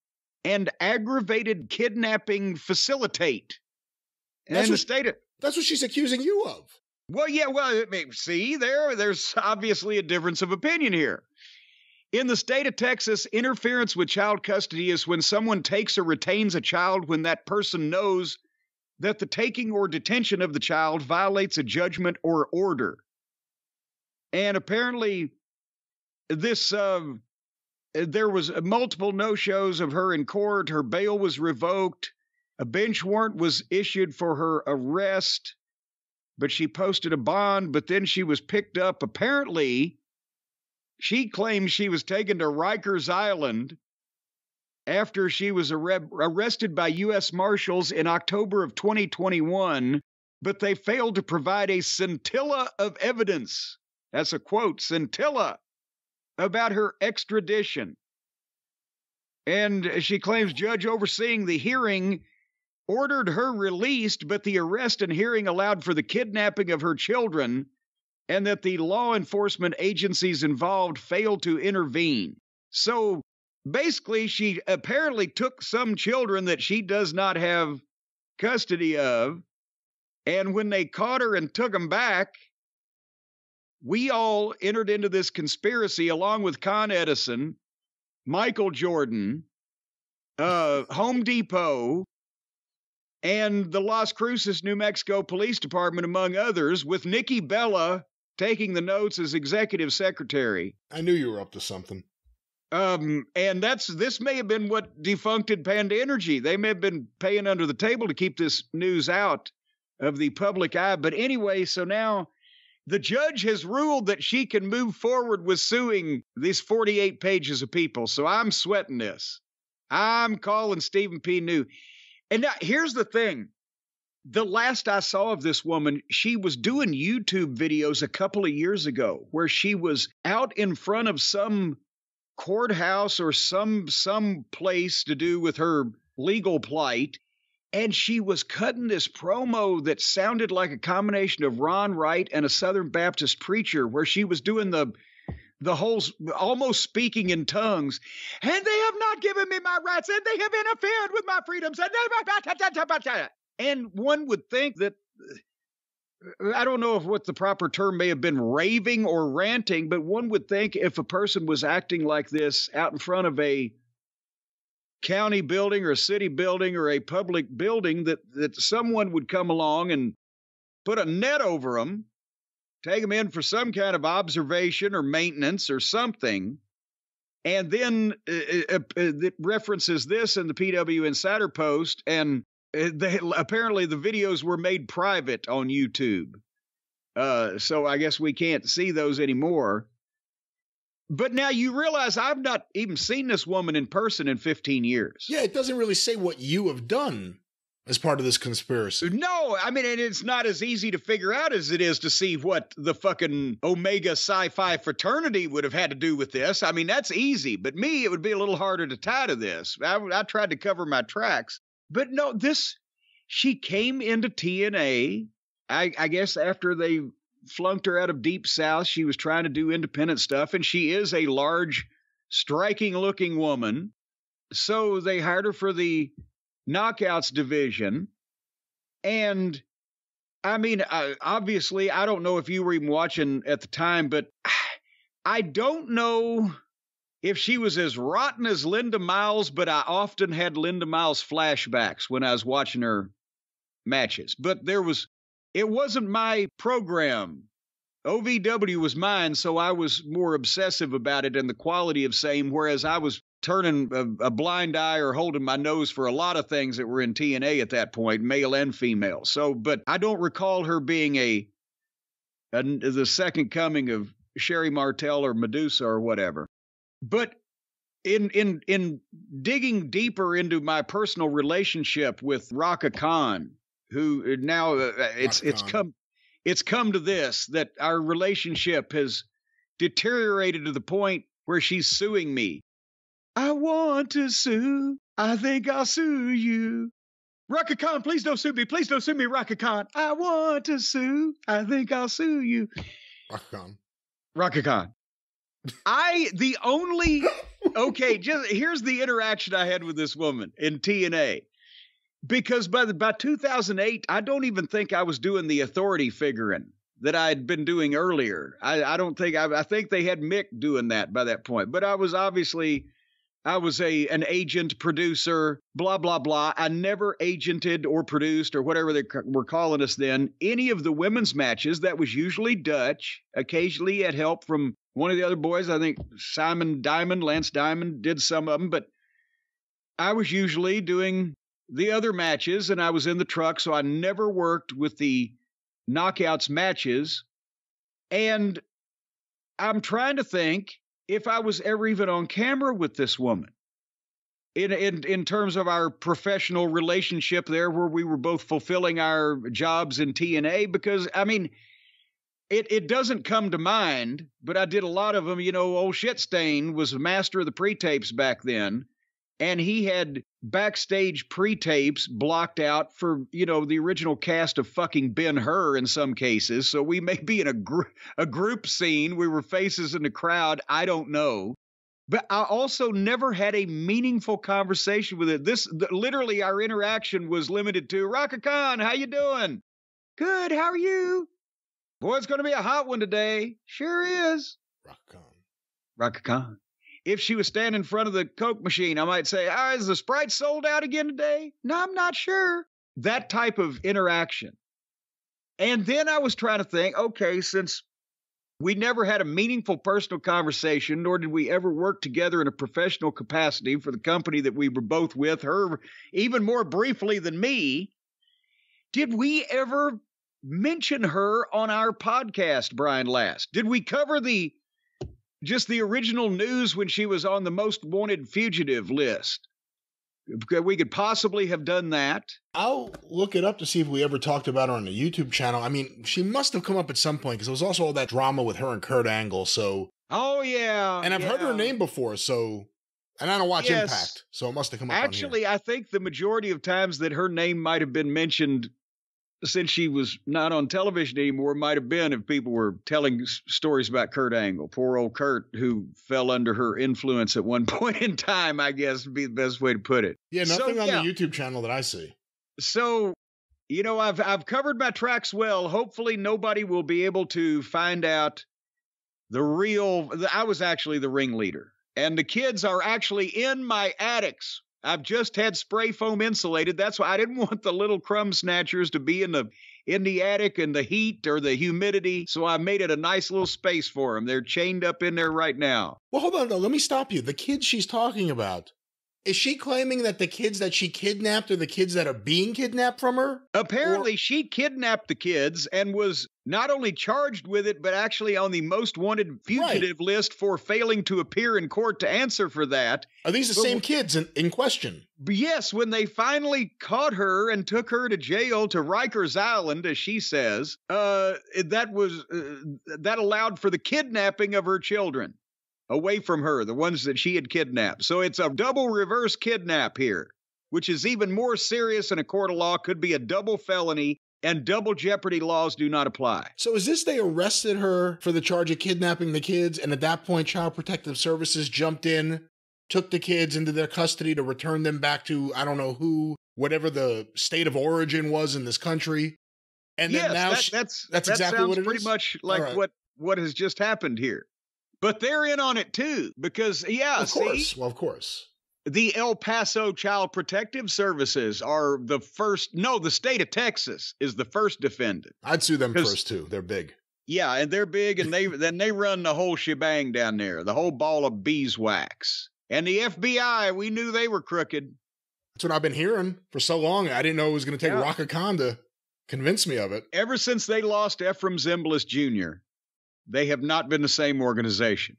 and aggravated kidnapping facilitate. And that's what she's accusing you of. Well, yeah, well, see, there's obviously a difference of opinion here. In the state of Texas, interference with child custody is when someone takes or retains a child when that person knows that the taking or detention of the child violates a judgment or order. And apparently, there was multiple no-shows of her in court. Her bail was revoked. A bench warrant was issued for her arrest, but she posted a bond, but then she was picked up. Apparently, she claims she was taken to Rikers Island after she was arrested by U.S. Marshals in October of 2021, but they failed to provide a scintilla of evidence. That's a quote, scintilla, about her extradition. And she claims judge overseeing the hearing ordered her released, but the arrest and hearing allowed for the kidnapping of her children, and that the law enforcement agencies involved failed to intervene. So basically, she apparently took some children that she does not have custody of, and when they caught her and took them back, we all entered into this conspiracy along with Con Edison, Michael Jordan, Home Depot, and the Las Cruces, New Mexico Police Department, among others, with Nikki Bella taking the notes as executive secretary. I knew you were up to something. And this may have been what defuncted Panda Energy. They may have been paying under the table to keep this news out of the public eye. But anyway, so now the judge has ruled that she can move forward with suing these 48 pages of people. So I'm sweating this. I'm calling Stephen P. New. And now, here's the thing. The last I saw of this woman, she was doing YouTube videos a couple of years ago where she was out in front of some courthouse or some place to do with her legal plight, and she was cutting this promo that sounded like a combination of Ron Wright and a Southern Baptist preacher, where she was doing the whole, almost speaking in tongues, and they have not given me my rights, and they have interfered with my freedoms, and one would think that, I don't know if what the proper term may have been, raving or ranting, but one would think if a person was acting like this out in front of a county building or a city building or a public building, that someone would come along and put a net over them, take them in for some kind of observation or maintenance or something. And then it references this in the PW Insider Post, and apparently the videos were made private on YouTube. So I guess we can't see those anymore. But now you realize I've not even seen this woman in person in 15 years. Yeah, it doesn't really say what you have done as part of this conspiracy. No, I mean, and it's not as easy to figure out as it is to see what the fucking Omega Sci-Fi fraternity would have had to do with this. I mean, that's easy. But me, it would be a little harder to tie to this. I tried to cover my tracks. But no, she came into TNA, I guess after they flunked her out of Deep South. She was trying to do independent stuff, and she is a large, striking-looking woman. So they hired her for the Knockouts division. And, I mean, obviously, I don't know if you were even watching at the time, but I don't know if she was as rotten as Linda Miles, but I often had Linda Miles flashbacks when I was watching her matches. But it wasn't my program. OVW was mine, so I was more obsessive about it and the quality of same, whereas I was turning a blind eye or holding my nose for a lot of things that were in TNA at that point, male and female. So, but I don't recall her being the second coming of Sherry Martel or Medusa or whatever. But in digging deeper into my personal relationship with Rhaka Khan, who now it's come to this, that our relationship has deteriorated to the point where she's suing me. I want to sue. I think I'll sue you. Rhaka Khan, please don't sue me. Please don't sue me, Rhaka Khan. I want to sue. I think I'll sue you. Rhaka Khan. Here's the interaction I had with this woman in TNA. Because by 2008, I don't even think I was doing the authority figuring. that I'd been doing earlier. I don't think, I think they had Mick doing that by that point. But I was an agent, producer, blah, blah, blah. I never agented or produced or whatever they were calling us then. Any of the women's matches, that was usually Dutch. Occasionally had help from one of the other boys. I think Lance Diamond did some of them. But I was usually doing the other matches, and I was in the truck, so I never worked with the Knockouts matches. And I'm trying to think if I was ever even on camera with this woman in terms of our professional relationship there, where we were both fulfilling our jobs in TNA, because I mean, it doesn't come to mind, but I did a lot of them. You know, old Shitstain was a master of the pre-tapes back then, and he had backstage pre-tapes blocked out for, you know, the original cast of fucking Ben-Hur in some cases. So we may be in a group scene. We were faces in the crowd. I don't know. But I also never had a meaningful conversation with it. Literally, our interaction was limited to, Rhaka Khan, how you doing? Good, how are you? Boy, it's going to be a hot one today. Sure is. Rhaka Khan. If she was standing in front of the Coke machine, I might say, is the Sprite sold out again today? No, I'm not sure. That type of interaction. And then I was trying to think, okay, since we never had a meaningful personal conversation, nor did we ever work together in a professional capacity for the company that we were both with, her even more briefly than me, did we ever mention her on our podcast, Brian Last? Did we cover just the original news when she was on the most wanted fugitive list? We could possibly have done that. I'll look it up to see if we ever talked about her on the YouTube channel. I mean, she must have come up at some point, because there was also all that drama with her and Kurt Angle, so... Oh, yeah. And I've heard her name before, so... And I don't watch Impact, so it must have come up Actually, I think the majority of times that her name might have been mentioned since she was not on television anymore might have been if people were telling stories about Kurt Angle. Poor old Kurt, who fell under her influence at one point in time, I guess would be the best way to put it. Yeah, nothing on the YouTube channel that I see. So, you know, I've covered my tracks well. Hopefully nobody will be able to find out I was actually the ringleader. And the kids are actually in my attics. I've just had spray foam insulated. That's why I didn't want the little crumb snatchers to be in the attic and the heat or the humidity. So I made it a nice little space for them. They're chained up in there right now. Well, hold on, though. Let me stop you. The kids she's talking about, is she claiming that the kids that she kidnapped are the kids that are being kidnapped from her? Apparently, she kidnapped the kids and was not only charged with it, but actually on the most wanted fugitive list for failing to appear in court to answer for that. Are these the same kids in question? Yes, when they finally caught her and took her to jail, to Rikers Island, as she says, that allowed for the kidnapping of her children away from her, the ones that she had kidnapped. So it's a double reverse kidnap here, which is even more serious in a court of law, could be a double felony, and double jeopardy laws do not apply. So is this they arrested her for the charge of kidnapping the kids, and at that point Child Protective Services jumped in, took the kids into their custody to return them back to, I don't know who, whatever the state of origin was in this country? And then yes, that's exactly what it is? Pretty much like what has just happened here. But they're in on it too, because, of course. The El Paso Child Protective Services are the state of Texas is the first defendant. I'd sue them first too. They're big. Yeah, and they're big, and they run the whole shebang down there, the whole ball of beeswax. And the FBI, we knew they were crooked. That's what I've been hearing for so long. I didn't know it was going to take Rhaka Khan to convince me of it. Ever since they lost Ephraim Zimbalist Jr., they have not been the same organization.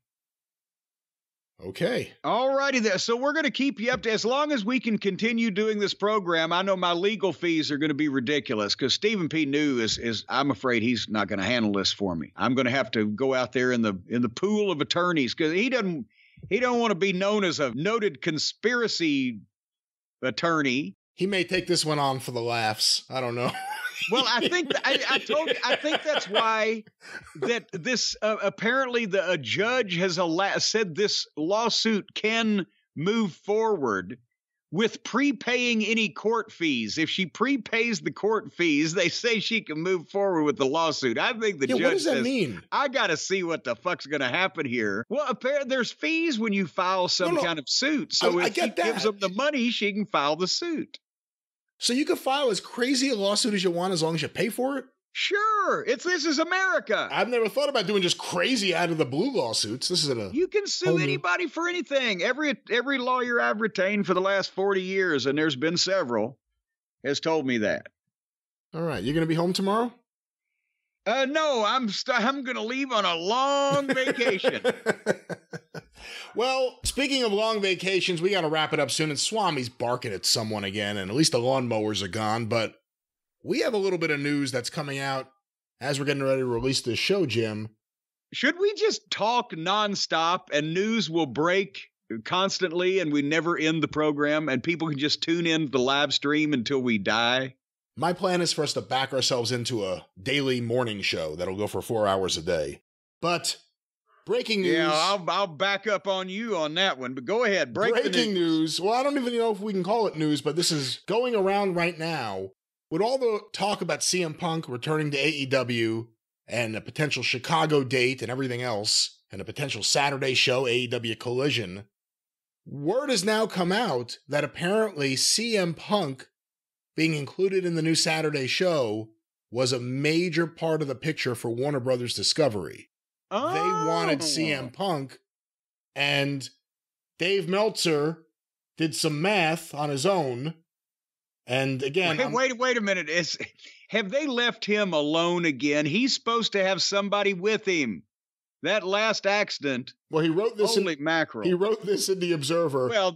Okay. All righty there. So we're going to keep you up to, as long as we can continue doing this program. I know my legal fees are going to be ridiculous because Stephen P. New is I'm afraid he's not going to handle this for me. I'm going to have to go out there in the pool of attorneys because he don't want to be known as a noted conspiracy attorney. He may take this one on for the laughs. I don't know. Well, I think I told you. I think that's why that this apparently a judge has said this lawsuit can move forward with prepaying any court fees. If she prepays the court fees, they say she can move forward with the lawsuit. I think the judge what does that says, mean? I got to see what the fuck's going to happen here. Well, apparently there's fees when you file some kind of suit. So if she gives them the money, she can file the suit. So you can file as crazy a lawsuit as you want as long as you pay for it? Sure. This is America. I've never thought about doing just crazy out of the blue lawsuits. This is You can sue anybody for anything. Every lawyer I've retained for the last 40 years, and there's been several, has told me that. All right. You're going to be home tomorrow? No, I'm going to leave on a long vacation. Well, speaking of long vacations, we got to wrap it up soon, and Swami's barking at someone again, and at least the lawnmowers are gone, but we have a little bit of news that's coming out as we're getting ready to release this show, Jim. Should we just talk nonstop and news will break constantly and we never end the program and people can just tune in to the live stream until we die? My plan is for us to back ourselves into a daily morning show that'll go for 4 hours a day. But breaking news. Yeah, I'll back up on you on that one, but go ahead. Breaking news. Well, I don't even know if we can call it news, but this is going around right now. With all the talk about CM Punk returning to AEW and a potential Chicago date and everything else, and a potential Saturday show, AEW Collision, word has now come out that apparently CM Punk being included in the new Saturday show was a major part of the picture for Warner Brothers Discovery. Oh. They wanted CM Punk, and Dave Meltzer did some math on his own. And again, wait a minute. Have they left him alone again? He's supposed to have somebody with him. That last accident. Well, he wrote this. Holy mackerel! He wrote this in the Observer. Well,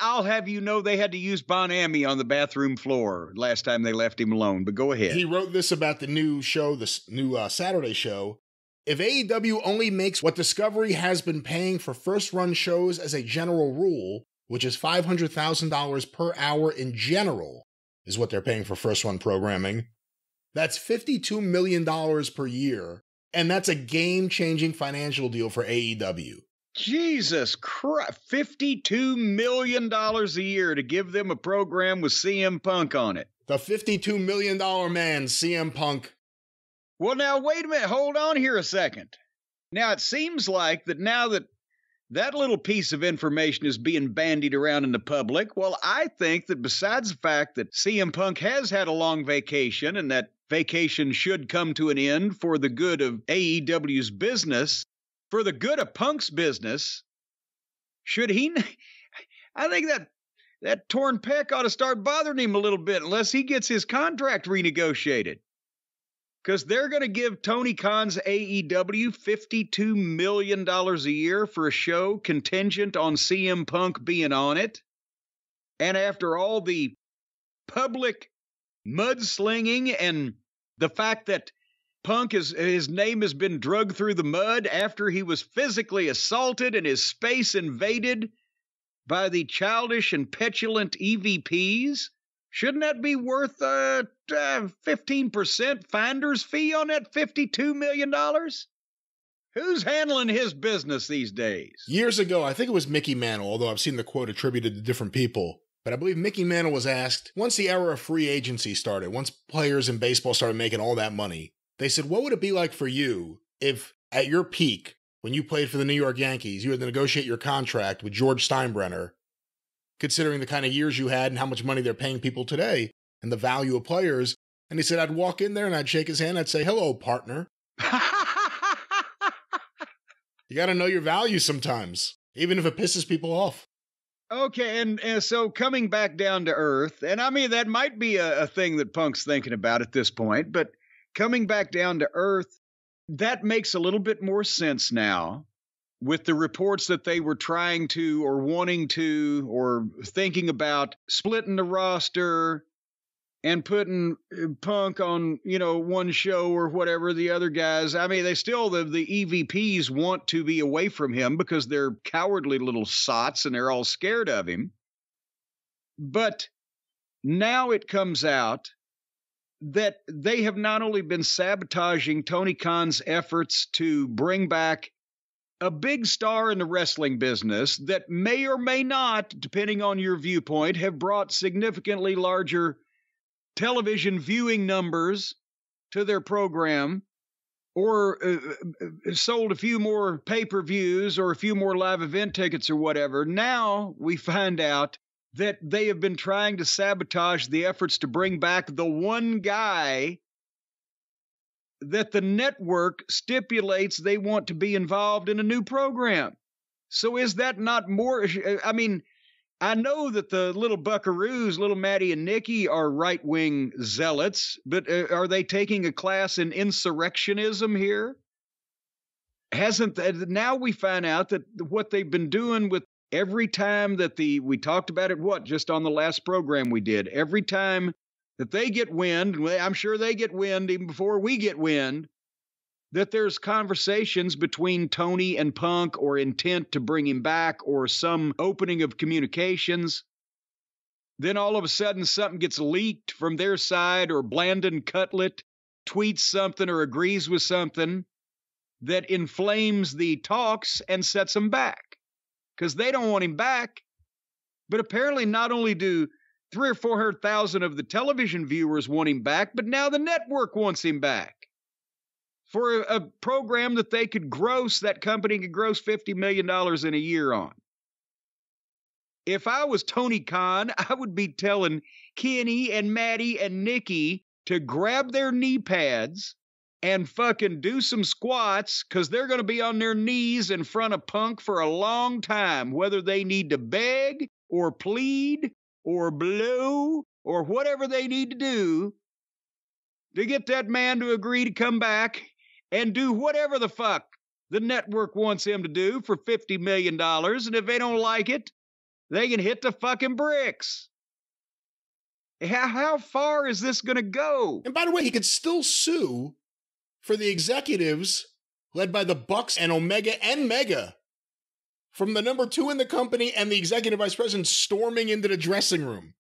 I'll have you know they had to use Bon Ami on the bathroom floor last time they left him alone. But go ahead. He wrote this about the new show, this new Saturday show. If AEW only makes what Discovery has been paying for first-run shows as a general rule, which is $500,000 per hour in general, is what they're paying for first-run programming. That's $52 million per year, and that's a game-changing financial deal for AEW. Jesus Christ, $52 million a year to give them a program with CM Punk on it. The $52 million man, CM Punk. Well, now, wait a minute. Hold on here a second. Now, it seems like that now that that little piece of information is being bandied around in the public, well, I think that besides the fact that CM Punk has had a long vacation and that vacation should come to an end for the good of AEW's business, for the good of Punk's business, I think that torn pec ought to start bothering him a little bit unless he gets his contract renegotiated. Because they're going to give Tony Khan's AEW $52 million a year for a show contingent on CM Punk being on it. And after all the public mudslinging and the fact that Punk, his name has been dragged through the mud after he was physically assaulted and his space invaded by the childish and petulant EVPs, shouldn't that be worth 15% finder's fee on that $52 million? Who's handling his business these days? Years ago, I think it was Mickey Mantle, although I've seen the quote attributed to different people. But I believe Mickey Mantle was asked, once the era of free agency started, once players in baseball started making all that money, they said, what would it be like for you if at your peak, when you played for the New York Yankees, you had to negotiate your contract with George Steinbrenner, considering the kind of years you had and how much money they're paying people today and the value of players. And he said, I'd walk in there and I'd shake his hand. I'd say, hello, partner. You got to know your value sometimes, even if it pisses people off. Okay, and so coming back down to earth, and I mean, that might be a thing that Punk's thinking about at this point, but coming back down to earth, that makes a little bit more sense now. With the reports that they were trying to or wanting to or thinking about splitting the roster and putting Punk on, one show or whatever, the other guys. I mean, the EVPs want to be away from him because they're cowardly little sots and they're all scared of him. But now it comes out that they have not only been sabotaging Tony Khan's efforts to bring back a big star in the wrestling business that may or may not, depending on your viewpoint, have brought significantly larger television viewing numbers to their program, or sold a few more pay-per-views or a few more live event tickets or whatever. Now we find out that they have been trying to sabotage the efforts to bring back the one guy that the network stipulates they want to be involved in a new program. So is that not more? I mean, I know that the little buckaroos, little Maddie and Nikki, are right-wing zealots, but are they taking a class in insurrectionism here? Now we find out that what they've been doing with every time that we talked about it, just on the last program we did, every time that they get wind, I'm sure they get wind even before we get wind, that there's conversations between Tony and Punk or intent to bring him back or some opening of communications. Then all of a sudden something gets leaked from their side, or Blandon Cutlet tweets something or agrees with something that inflames the talks and sets them back because they don't want him back. But apparently not only do 300,000 or 400,000 of the television viewers want him back, but now the network wants him back for a program that that company could gross $50 million in a year on. If I was Tony Khan, I would be telling Kenny and Maddie and Nikki to grab their knee pads and fucking do some squats, because they're going to be on their knees in front of Punk for a long time, whether they need to beg or plead or blow or whatever they need to do to get that man to agree to come back and do whatever the fuck the network wants him to do for $50 million. And if they don't like it, they can hit the fucking bricks. How far is this going to go? And by the way, he could still sue for the executives led by the Bucks and Omega and Mega, from the number 2 in the company and the executive vice president storming into the dressing room.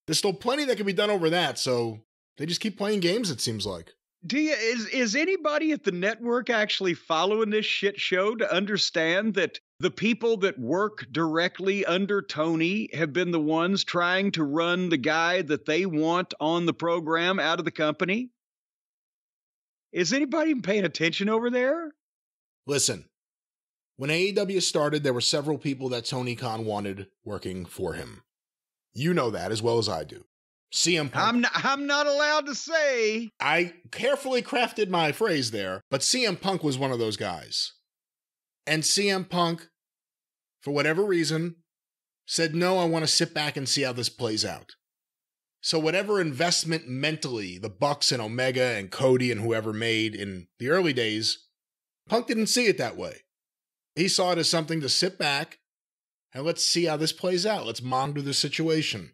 There's still plenty that can be done over that, so they just keep playing games, it seems like. Is anybody at the network actually following this shit show to understand that the people that work directly under Tony have been the ones trying to run the guy that they want on the program out of the company? Is anybody paying attention over there? Listen, when AEW started, there were several people that Tony Khan wanted working for him. You know that as well as I do. CM Punk. I'm not allowed to say. I carefully crafted my phrase there, but CM Punk was one of those guys. And CM Punk, for whatever reason, said, no, I want to sit back and see how this plays out. So whatever investment mentally the Bucks and Omega and Cody and whoever made in the early days, Punk didn't see it that way. He saw it as something to sit back and let's see how this plays out. Let's monitor the situation.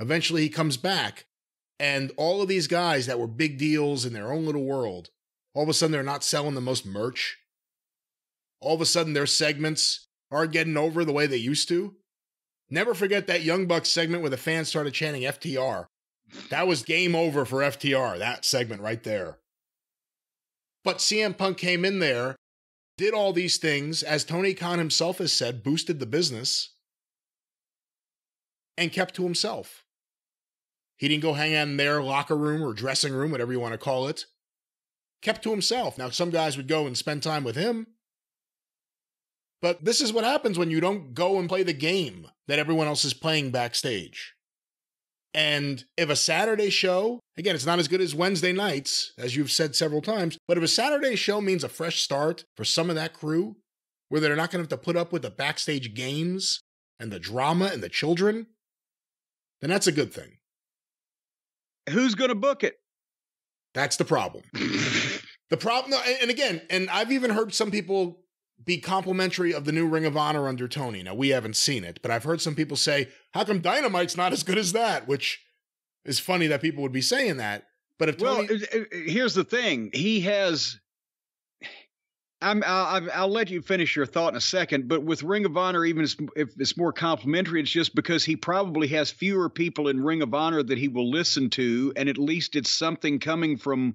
Eventually he comes back, and all of these guys that were big deals in their own little world, all of a sudden they're not selling the most merch. All of a sudden their segments aren't getting over the way they used to. Never forget that Young Bucks segment where the fans started chanting FTR. That was game over for FTR, that segment right there. But CM Punk came in there, did all these things, as Tony Khan himself has said, boosted the business, and kept to himself. He didn't go hang out in their locker room or dressing room, whatever you want to call it. Kept to himself. Now, some guys would go and spend time with him. But this is what happens when you don't go and play the game that everyone else is playing backstage. And if a Saturday show, again, it's not as good as Wednesday nights, as you've said several times, but if a Saturday show means a fresh start for some of that crew, where they're not going to have to put up with the backstage games and the drama and the children, then that's a good thing. Who's going to book it? That's the problem. The problem, and again, and I've even heard some people be complimentary of the new Ring of Honor under Tony. Now, we haven't seen it, but I've heard some people say, how come Dynamite's not as good as that? Which is funny that people would be saying that. But if Tony... Well, here's the thing. He has... I'll let you finish your thought in a second, but with Ring of Honor, even if it's more complimentary, it's just because he probably has fewer people in Ring of Honor that he will listen to, and at least it's something coming from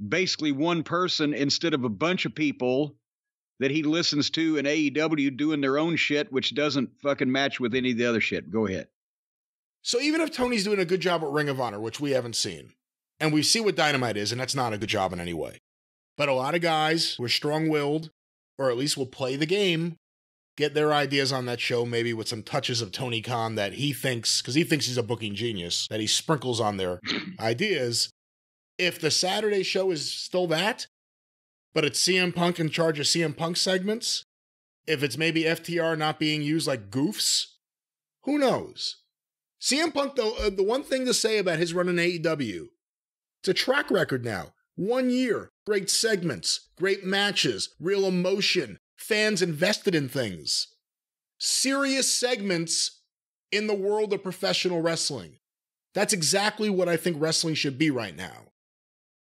basically one person instead of a bunch of people that he listens to in AEW doing their own shit, which doesn't fucking match with any of the other shit. Go ahead. So even if Tony's doing a good job at Ring of Honor, which we haven't seen, and we see what Dynamite is, and that's not a good job in any way, but a lot of guys who are strong-willed, or at least will play the game, get their ideas on that show, maybe with some touches of Tony Khan that he thinks, because he thinks he's a booking genius, that he sprinkles on their ideas. If the Saturday show is still that, but it's CM Punk in charge of CM Punk segments, if it's maybe FTR not being used like goofs, who knows? CM Punk, though, the one thing to say about his run in AEW, it's a track record now. 1 year, great segments, great matches, real emotion, fans invested in things. Serious segments in the world of professional wrestling. That's exactly what I think wrestling should be right now.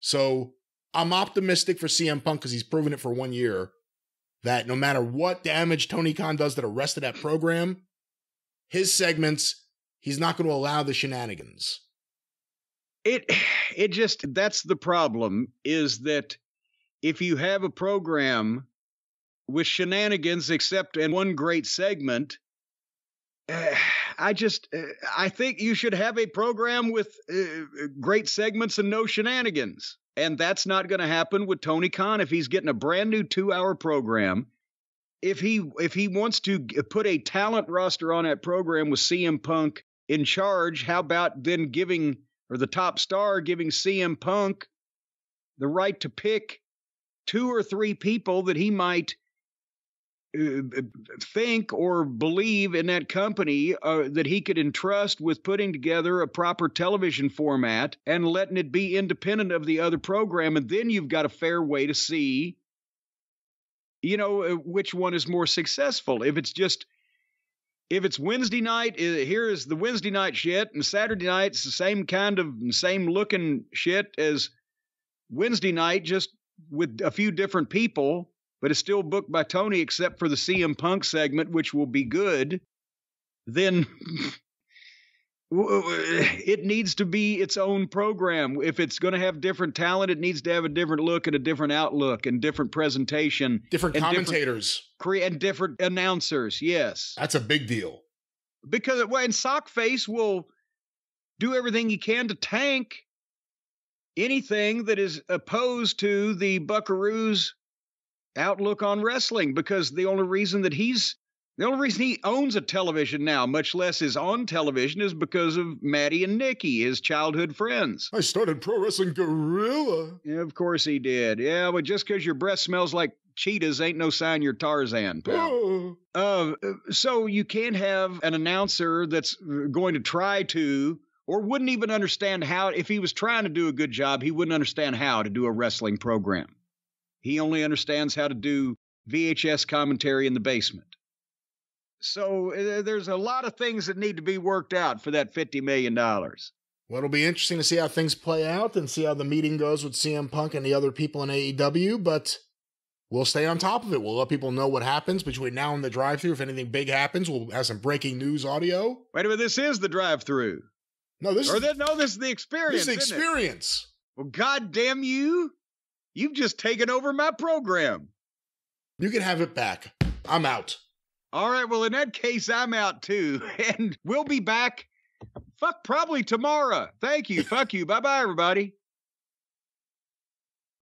So I'm optimistic for CM Punk because he's proven it for 1 year that no matter what damage Tony Khan does to the rest of that program, his segments, he's not going to allow the shenanigans. It just, that's the problem, is that if you have a program with shenanigans except in one great segment, I think you should have a program with great segments and no shenanigans. And that's not going to happen with Tony Khan if he's getting a brand new 2-hour program. If he wants to put a talent roster on that program with CM Punk in charge, how about then giving, or the top star giving CM Punk the right to pick 2 or 3 people that he might think or believe in that company that he could entrust with putting together a proper television format and letting it be independent of the other program. And then you've got a fair way to see, which one is more successful. If it's Wednesday night, here is the Wednesday night shit, and Saturday night it's the same looking shit as Wednesday night, just with a few different people, but it's still booked by Tony except for the CM Punk segment, which will be good, then it needs to be its own program. If it's going to have different talent, it needs to have a different look and a different outlook and different presentation. Different commentators. And different announcers, yes. That's a big deal. Because, and Sockface will do everything he can to tank anything that is opposed to the Buckaroos' outlook on wrestling, because the only reason he owns a television now, much less is on television, is because of Maddie and Nikki, his childhood friends. I started Pro Wrestling Guerrilla. Yeah, of course he did. Yeah, but just because your breath smells like cheetahs ain't no sign you're Tarzan, pal. Oh. So you can't have an announcer that's going to try to, or wouldn't even understand how, if he was trying to do a good job, he wouldn't understand how to do a wrestling program. He only understands how to do VHS commentary in the basement. So there's a lot of things that need to be worked out for that $50 million. Well, it'll be interesting to see how things play out and see how the meeting goes with CM Punk and the other people in AEW, but we'll stay on top of it. We'll let people know what happens between now and the drive-thru. If anything big happens, we'll have some breaking news audio. Wait a minute, this is the drive-thru. No, this is the experience. This is the experience. Well, goddamn you. You've just taken over my program. You can have it back. I'm out. All right, well, in that case, I'm out too. And we'll be back, probably tomorrow. Thank you. Fuck you. Bye-bye, everybody.